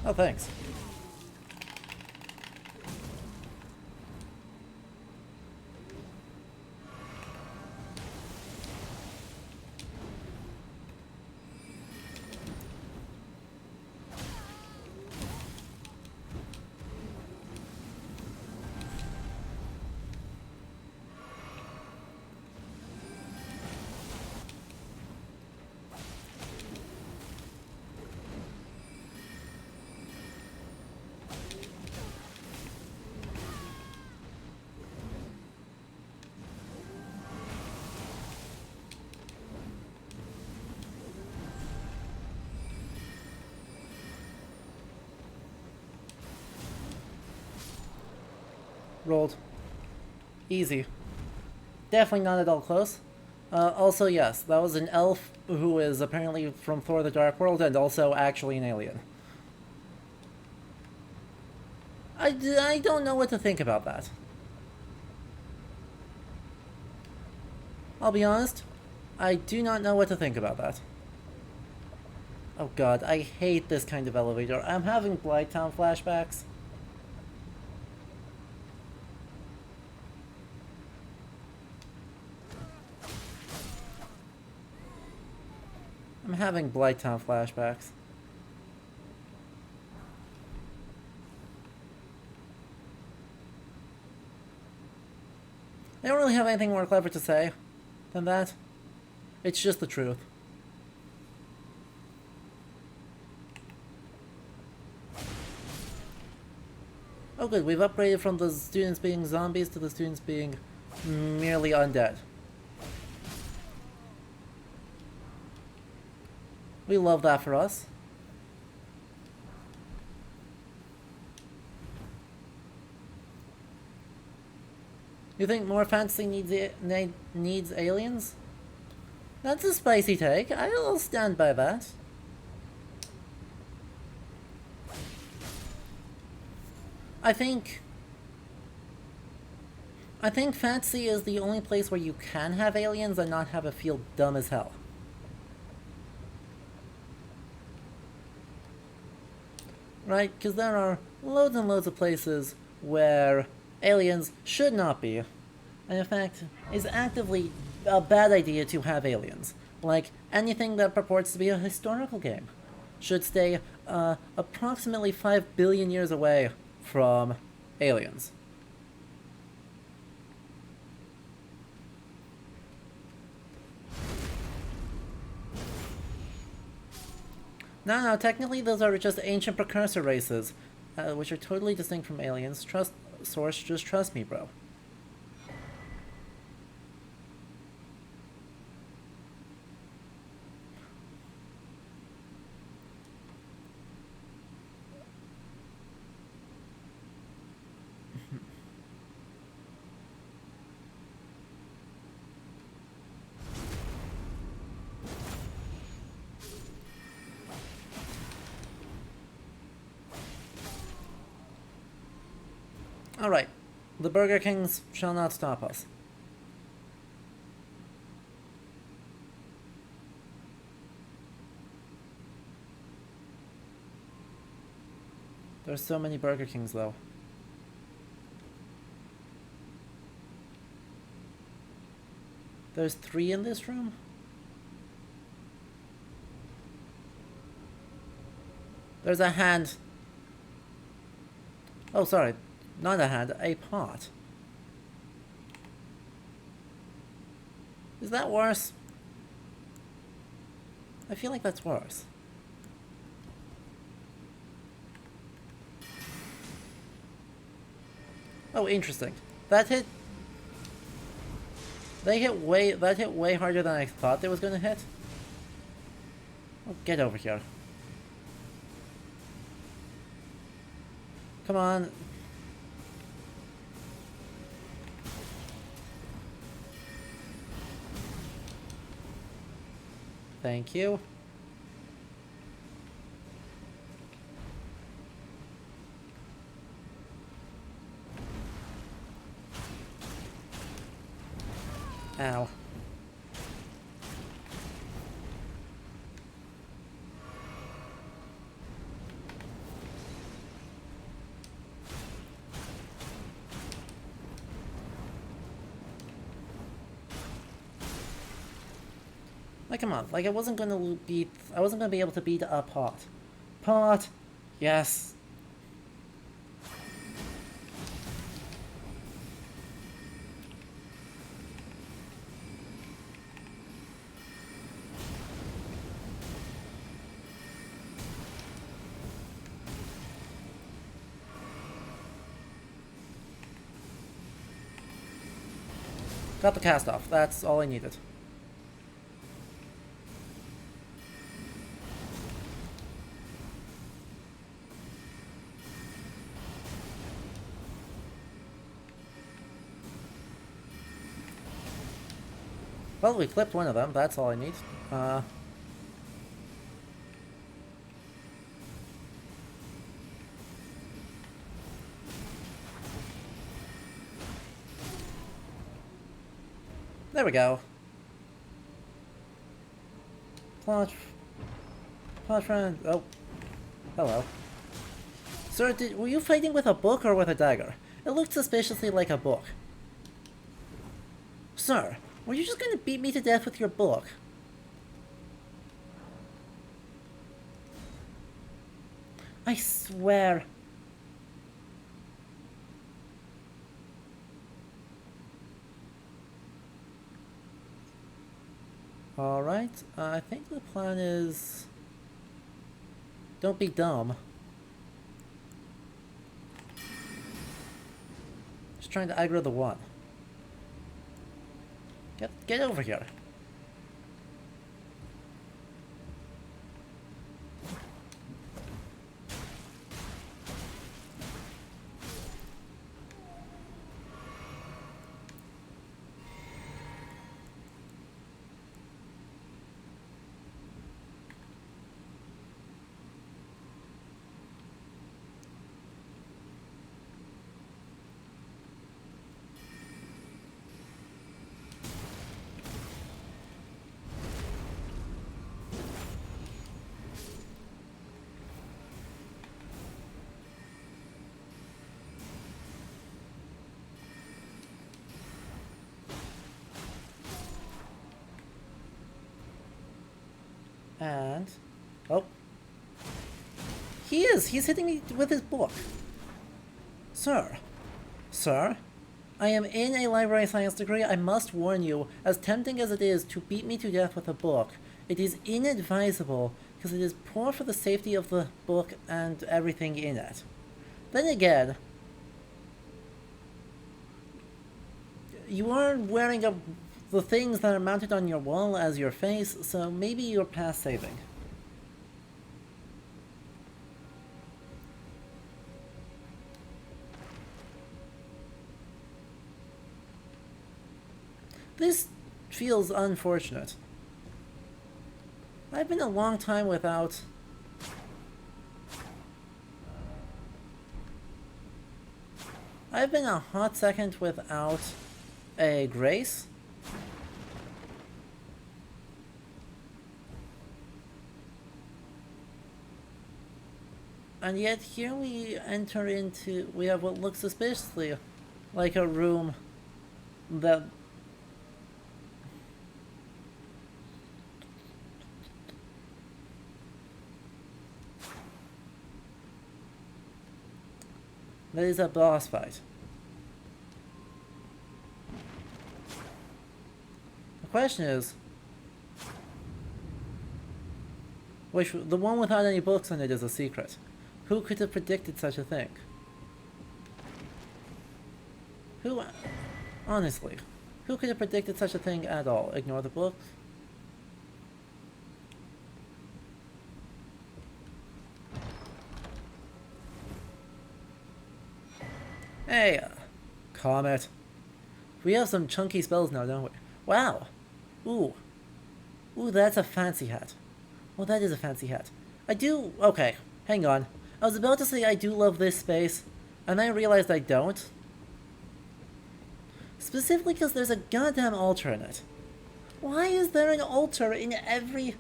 Oh, thanks. Rolled. Easy. Definitely not at all close. Also, yes, that was an elf who is apparently from Thor the Dark World and also actually an alien. I don't know what to think about that. I'll be honest, I do not know what to think about that. Oh god, I hate this kind of elevator. I'm having Blighttown flashbacks. I'm having Blighttown flashbacks. I don't really have anything more clever to say than that. It's just the truth. Oh good, we've upgraded from the students being zombies to the students being merely undead. We love that for us. You think more fantasy needs aliens? That's a spicy take. I'll stand by that. I think fantasy is the only place where you can have aliens and not have it feel dumb as hell. Right? Because there are loads and loads of places where aliens should not be, and in fact, is actively a bad idea to have aliens. Like, anything that purports to be a historical game should stay approximately 5 billion years away from aliens. No, technically those are just ancient precursor races, which are totally distinct from aliens. Source, just trust me, bro. Alright, the Burger Kings shall not stop us. There's so many Burger Kings, though. There's 3 in this room? There's a hand. Oh, sorry. Not a hand, a pot. Is that worse? I feel like that's worse. Oh, interesting. That hit... That hit way harder than I thought it was gonna hit. Oh, get over here. Come on. Thank you. Ow. Like, come on. Like, I wasn't gonna be able to beat a pot. Pot! Yes. Got the cast off. That's all I needed. Well, we clipped one of them. That's all I need. There we go. Plot friend. Oh. Hello. Sir, were you fighting with a book or with a dagger? It looked suspiciously like a book. Sir, were you just gonna beat me to death with your book? I swear. Alright, I think the plan is... Don't be dumb. Just trying to aggro the one. Get over here. And... Oh. He's hitting me with his book. Sir. Sir? I am in a library science degree. I must warn you, as tempting as it is to beat me to death with a book, it is inadvisable because it is poor for the safety of the book and everything in it. Then again, you are wearing the things that are mounted on your wall as your face, so maybe you're past saving. This feels unfortunate. I've been a long time without... I've been a hot second without a grace. And yet here we enter into, we have what looks suspiciously like a room that is a boss fight. The question is, the one without any books on it is a secret. Who could have predicted such a thing? Who, honestly, who could have predicted such a thing at all? Ignore the books? Hey, Comet. We have some chunky spells now, don't we? Wow. Ooh. Ooh, that's a fancy hat. Well, that is a fancy hat. Okay, hang on. I was about to say I do love this space, and I realized I don't. Specifically because there's a goddamn altar in it. Why is there an altar in every...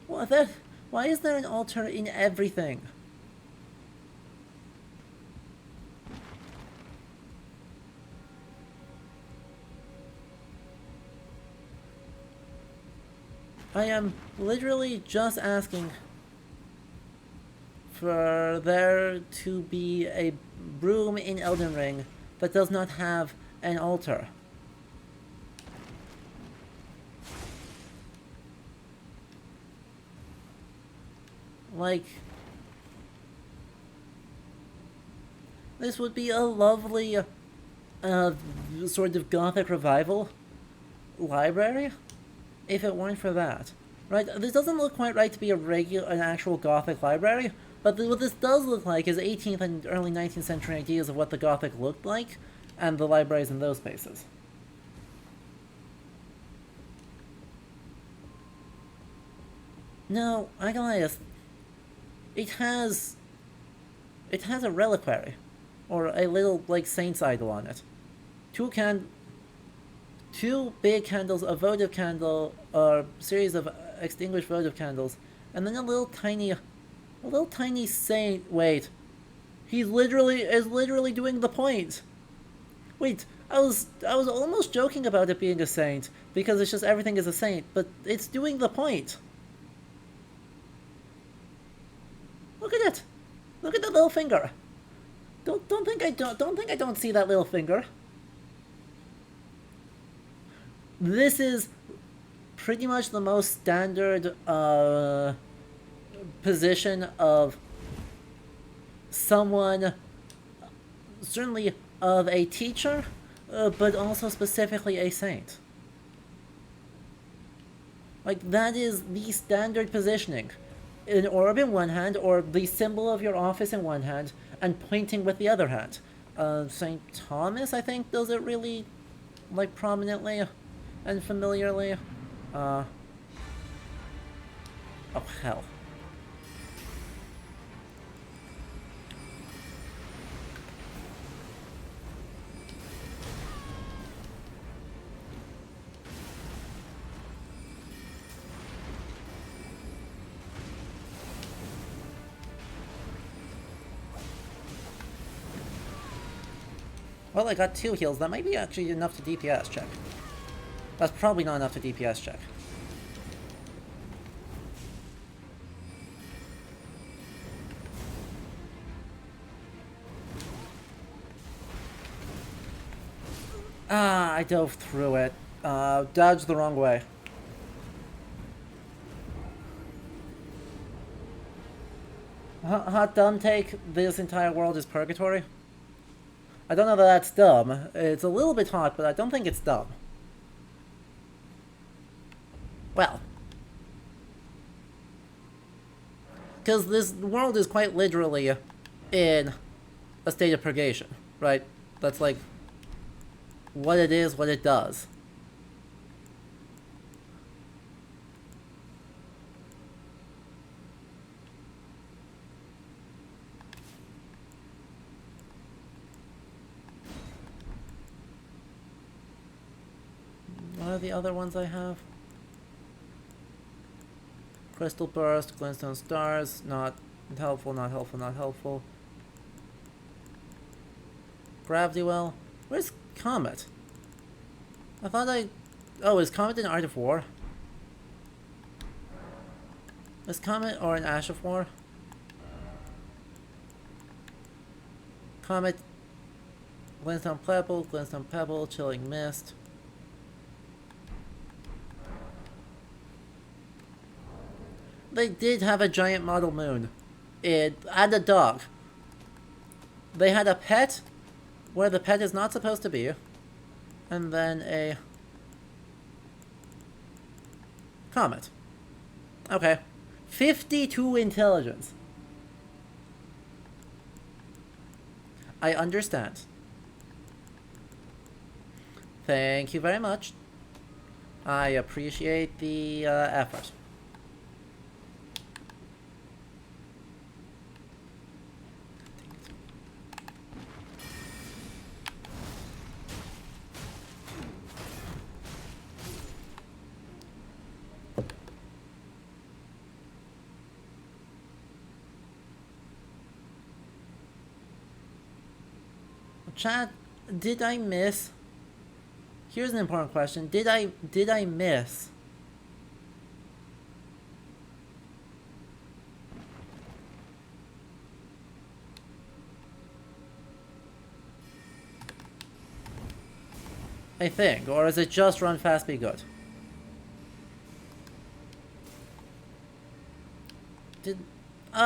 Why is there an altar in everything? I am literally just asking for there to be a room in Elden Ring that does not have an altar. Like, this would be a lovely sort of Gothic revival library if it weren't for that. Right, this doesn't look quite right to be an actual Gothic library, but what this does look like is 18th and early 19th century ideas of what the Gothic looked like, and the libraries in those spaces. No, Agoliath, it has a reliquary, or a little, like, saint's idol on it. Two big candles, a votive candle, a series of extinguished votive candles, and then a little tiny saint. Wait, is literally doing the point. Wait, I was almost joking about it being a saint because it's just everything is a saint, but it's doing the point. Look at it. Look at that little finger. Don't think I don't see that little finger. This is pretty much the most standard position of someone, certainly of a teacher, but also specifically a saint. Like, that is the standard positioning. An orb in one hand, or the symbol of your office in one hand, and pointing with the other hand. St. Thomas, I think, does it really, like, prominently and familiarly. Oh, hell. Well, I got 2 heals. That might be actually enough to DPS check. That's probably not enough to DPS check. Ah, I dove through it. Dodged the wrong way. Hot dumb take, this entire world is purgatory? I don't know that that's dumb. It's a little bit hot, but I don't think it's dumb. Well. Because this world is quite literally in a state of purgation, right? That's like what it is, what it does. What are the other ones I have? Crystal Burst, Glintstone Stars, not Not helpful, not helpful, not helpful. Gravity well. Where's Comet? I thought I... Oh, is Comet an Art of War? Is Comet or an Ash of War? Comet... Glintstone Pebble, Chilling Mist. They did have a giant model moon. And a dog. They had a pet where the pet is not supposed to be. And then a... Comet. Okay. 52 intelligence. I understand. Thank you very much. I appreciate the effort. Chat, did I miss? Here's an important question. Did I miss? I think, or is it just run fast, be good? Did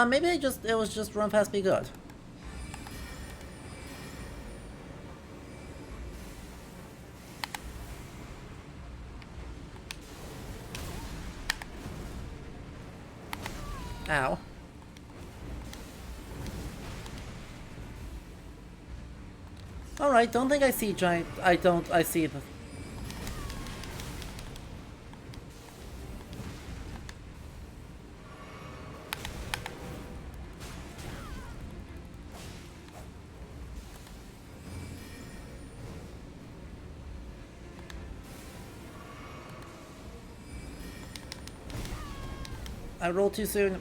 maybe it was just run fast, be good. Ow. Alright, don't think I see giant... I see the... I rolled too soon.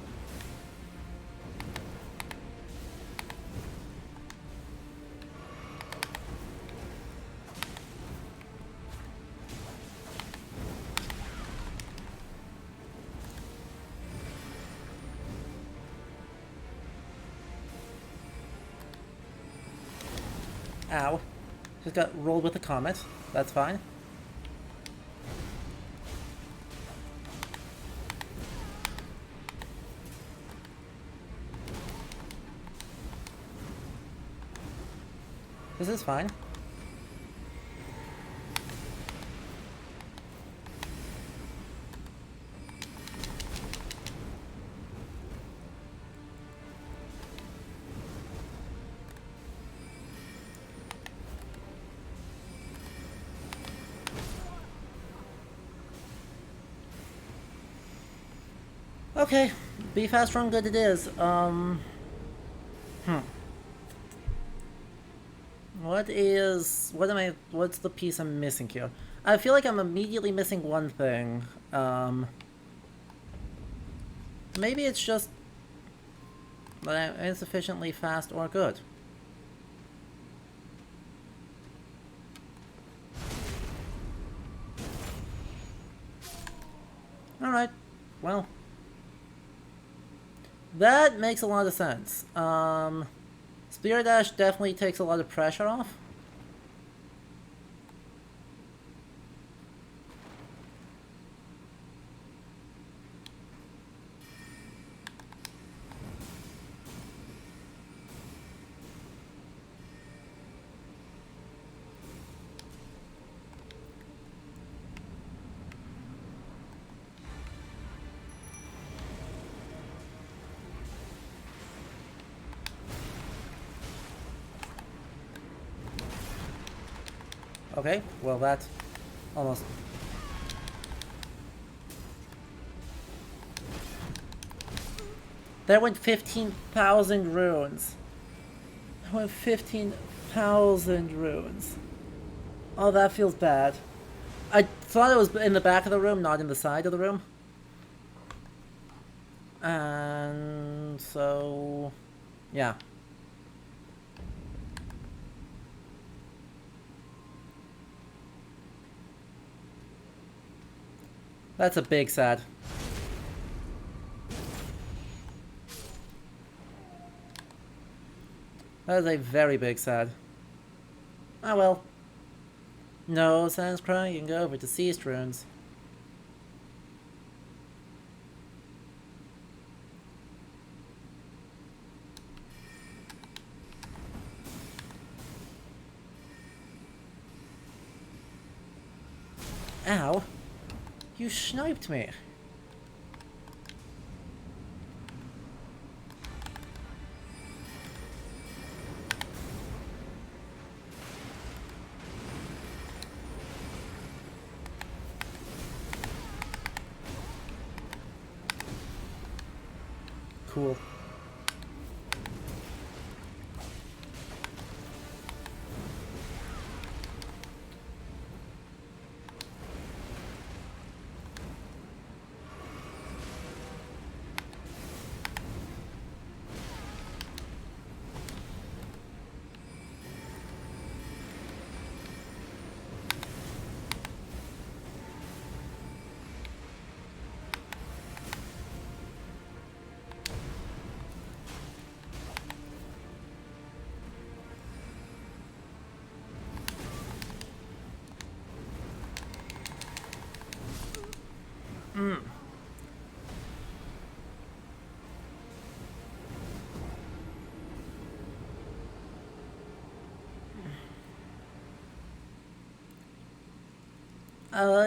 Ow. Just got rolled with a comet. That's fine. This is fine. Okay, be fast, run good it is. What's the piece I'm missing here? I feel like I'm immediately missing one thing. Maybe it's just that I'm insufficiently fast or good. Alright, well. That makes a lot of sense. Spear Dash definitely takes a lot of pressure off. Okay, well that almost... There went 15,000 runes. There went 15,000 runes. Oh, that feels bad. I thought it was in the back of the room, not in the side of the room. And so, yeah. That's a big sad. That is a very big sad. Ah well. No sense crying over deceased runes. Ow. You sniped me. Cool.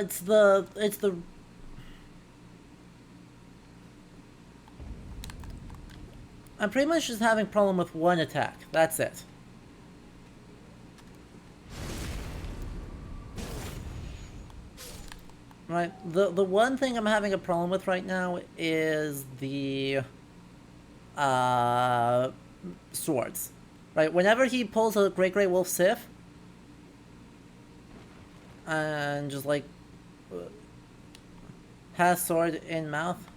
It's the I'm pretty much just having problem with one attack. That's it. Right. The one thing I'm having a problem with right now is the swords. Right. Whenever he pulls a Great Wolf Sif and just like has sword in mouth.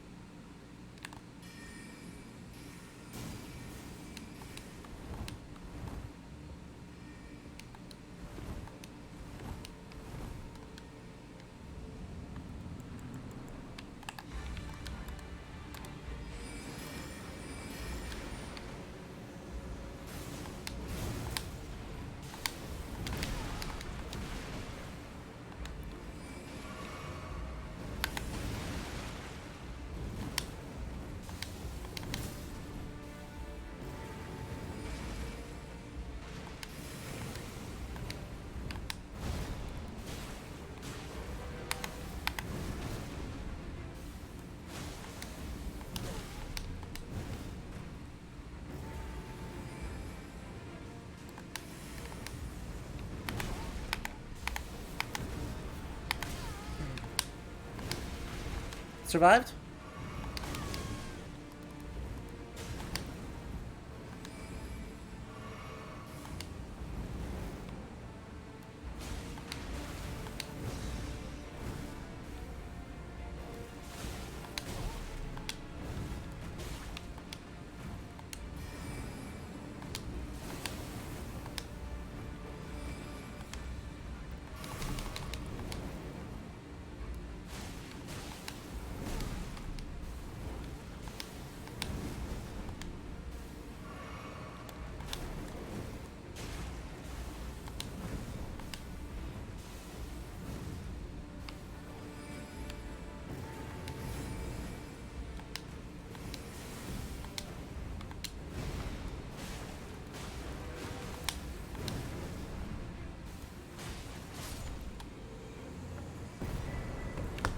Survived?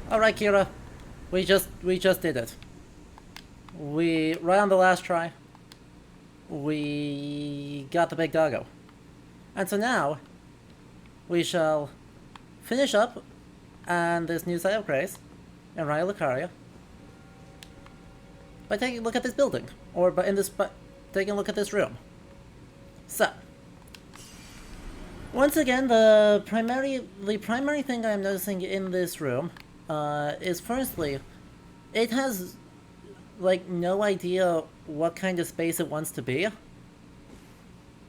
Alright, Kira. We just did it. Right on the last try, we got the big doggo. And so now, we shall finish up on this new site of Grace in Raya Lucaria by taking a look at this building, or by taking a look at this room. So, once again, the primary thing I'm noticing in this room is firstly, it has like, no idea what kind of space it wants to be.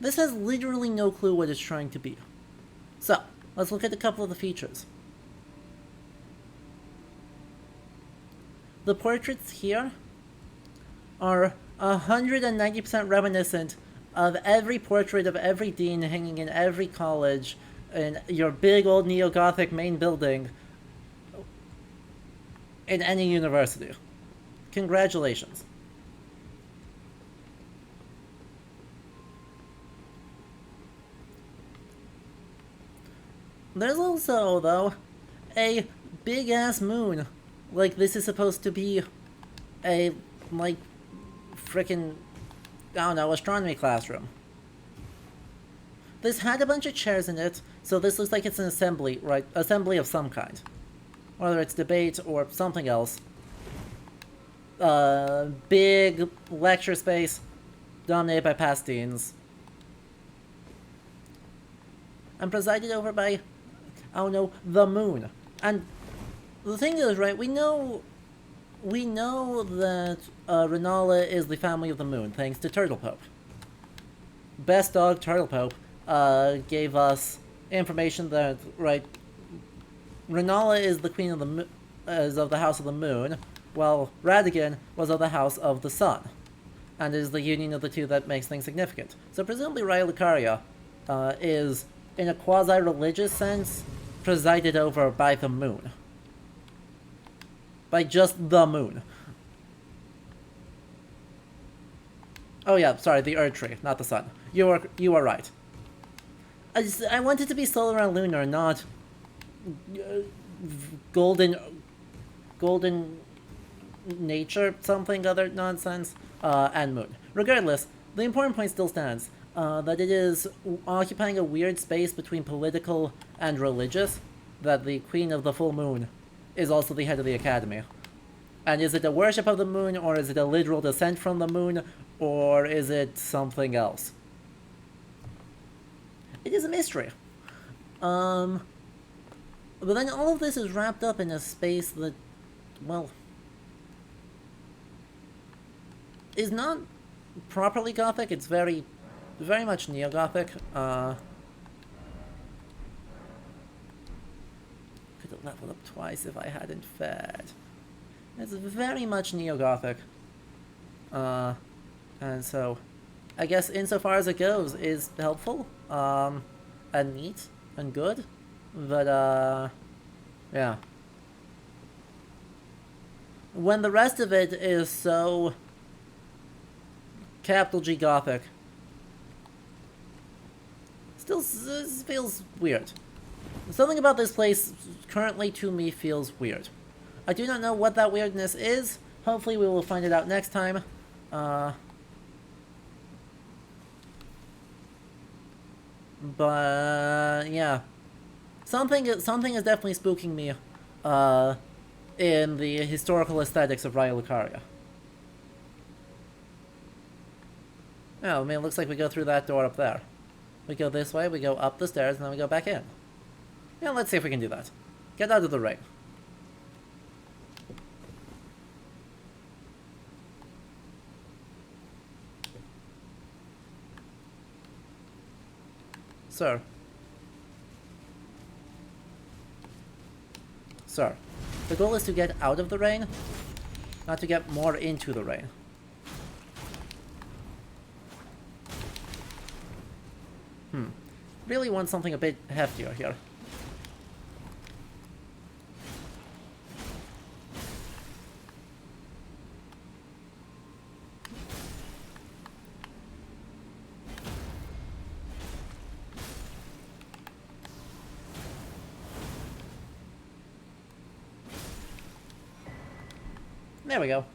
This has literally no clue what it's trying to be. So, let's look at a couple of the features. The portraits here are 190% reminiscent of every portrait of every dean hanging in every college in your big old neo-Gothic main building in any university. Congratulations. There's also, though, a big-ass moon. Like, this is supposed to be a, like, frickin', I don't know, astronomy classroom. This had a bunch of chairs in it, so this looks like it's an assembly, right? Assembly of some kind. Whether it's debate or something else. Big lecture space dominated by past deans. And presided over by, I don't know, the moon. And the thing is, right, we know that Renala is the family of the moon, thanks to Turtle Pope. Best Dog Turtle Pope gave us information that, right, Renala is the queen of the is of the House of the Moon, while Radigan was of the House of the Sun, and it is the union of the two that makes things significant. So presumably Raya Lucaria is, in a quasi-religious sense, presided over by the moon. By just the moon. Oh yeah, sorry, the Earth Tree, not the sun. You are right. I want it to be solar and lunar, not golden nature, something other nonsense, and moon. Regardless, the important point still stands, that it is occupying a weird space between political and religious, that the Queen of the Full Moon is also the head of the Academy. And is it a worship of the moon, or is it a literal descent from the moon, or is it something else? It is a mystery. But then all of this is wrapped up in a space that, well, is not properly Gothic. It's very much neo-Gothic. Could have leveled up twice if I hadn't fed. It's very much neo-Gothic. And so, I guess insofar as it goes, is helpful, and neat, and good. But, yeah. When the rest of it is so capital G Gothic, still feels weird. Something about this place currently to me feels weird. I do not know what that weirdness is. Hopefully we will find it out next time. But yeah, something is definitely spooking me in the historical aesthetics of Raya Lucaria. Oh, I mean, it looks like we go through that door up there. We go this way, we go up the stairs, and then we go back in. Yeah, let's see if we can do that. Get out of the rain. Sir. Sir. The goal is to get out of the rain, not to get more into the rain. Really want something a bit heftier here. There we go.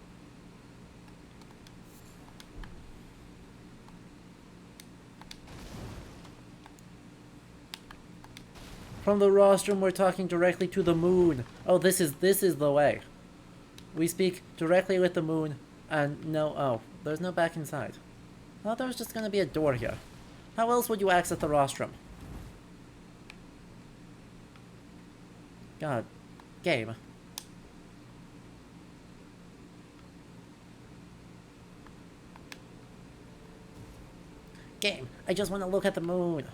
From the rostrum, we're talking directly to the moon. Oh, this is the way. We speak directly with the moon, and no, oh, there's no back inside. I thought there was just gonna be a door here. How else would you access the rostrum? God. Game. game. I just want to look at the moon.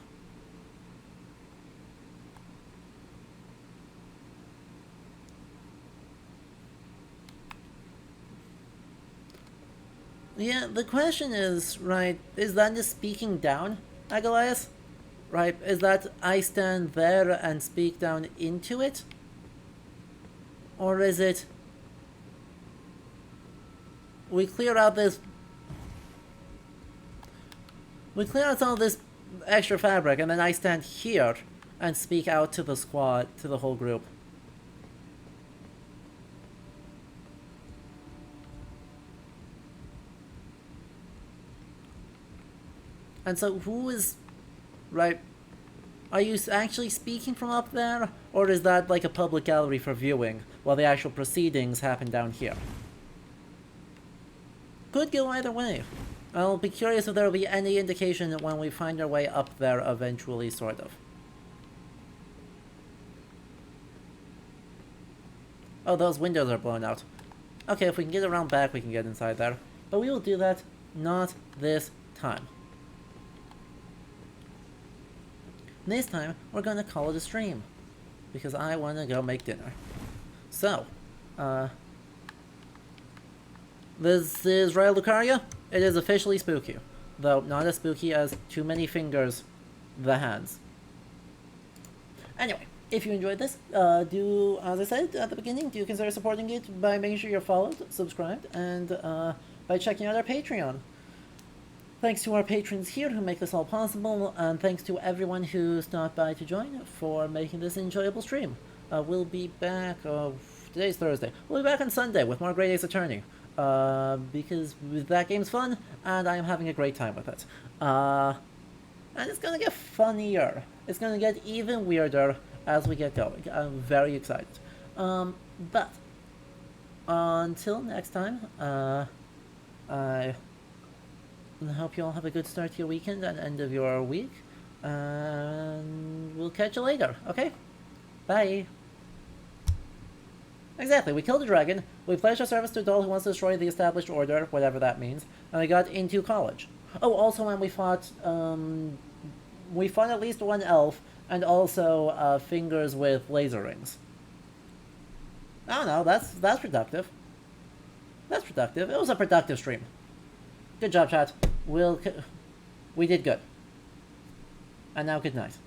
Yeah, the question is, right, is that just speaking down, Agalias? Right, is that I stand there and speak down into it? Or is it... We clear out all this extra fabric, and then I stand here and speak out to the squad, to the whole group. And so who is... Right, are you actually speaking from up there? Or is that like a public gallery for viewing, while the actual proceedings happen down here? Could go either way. I'll be curious if there will be any indication when we find our way up there eventually, sort of. Oh, those windows are blown out. Okay, if we can get around back, we can get inside there. But we will do that not this time. This time, we're going to call it a stream, because I want to go make dinner. So, this is Raya Lucaria. It is officially spooky, though not as spooky as Too Many Fingers, The Hands. Anyway, if you enjoyed this, do, as I said at the beginning, do consider supporting it by making sure you're followed, subscribed, and by checking out our Patreon. Thanks to our patrons here who make this all possible, and thanks to everyone who stopped by to join for making this an enjoyable stream. We'll be back, today's Thursday, we'll be back on Sunday with more Great Ace Attorney, because that game's fun, and I'm having a great time with it. And it's gonna get funnier. It's gonna get even weirder as we get going. I'm very excited. But, until next time, I hope you all have a good start to your weekend and end of your week. And we'll catch you later, okay? Bye. Exactly, we killed a dragon, we pledged our service to a doll who wants to destroy the established order, whatever that means, and we got into college. Oh, also when we fought at least one elf, and also fingers with laser rings. I don't know, that's productive. That's productive. It was a productive stream. Good job, chat. We did good. And now good night.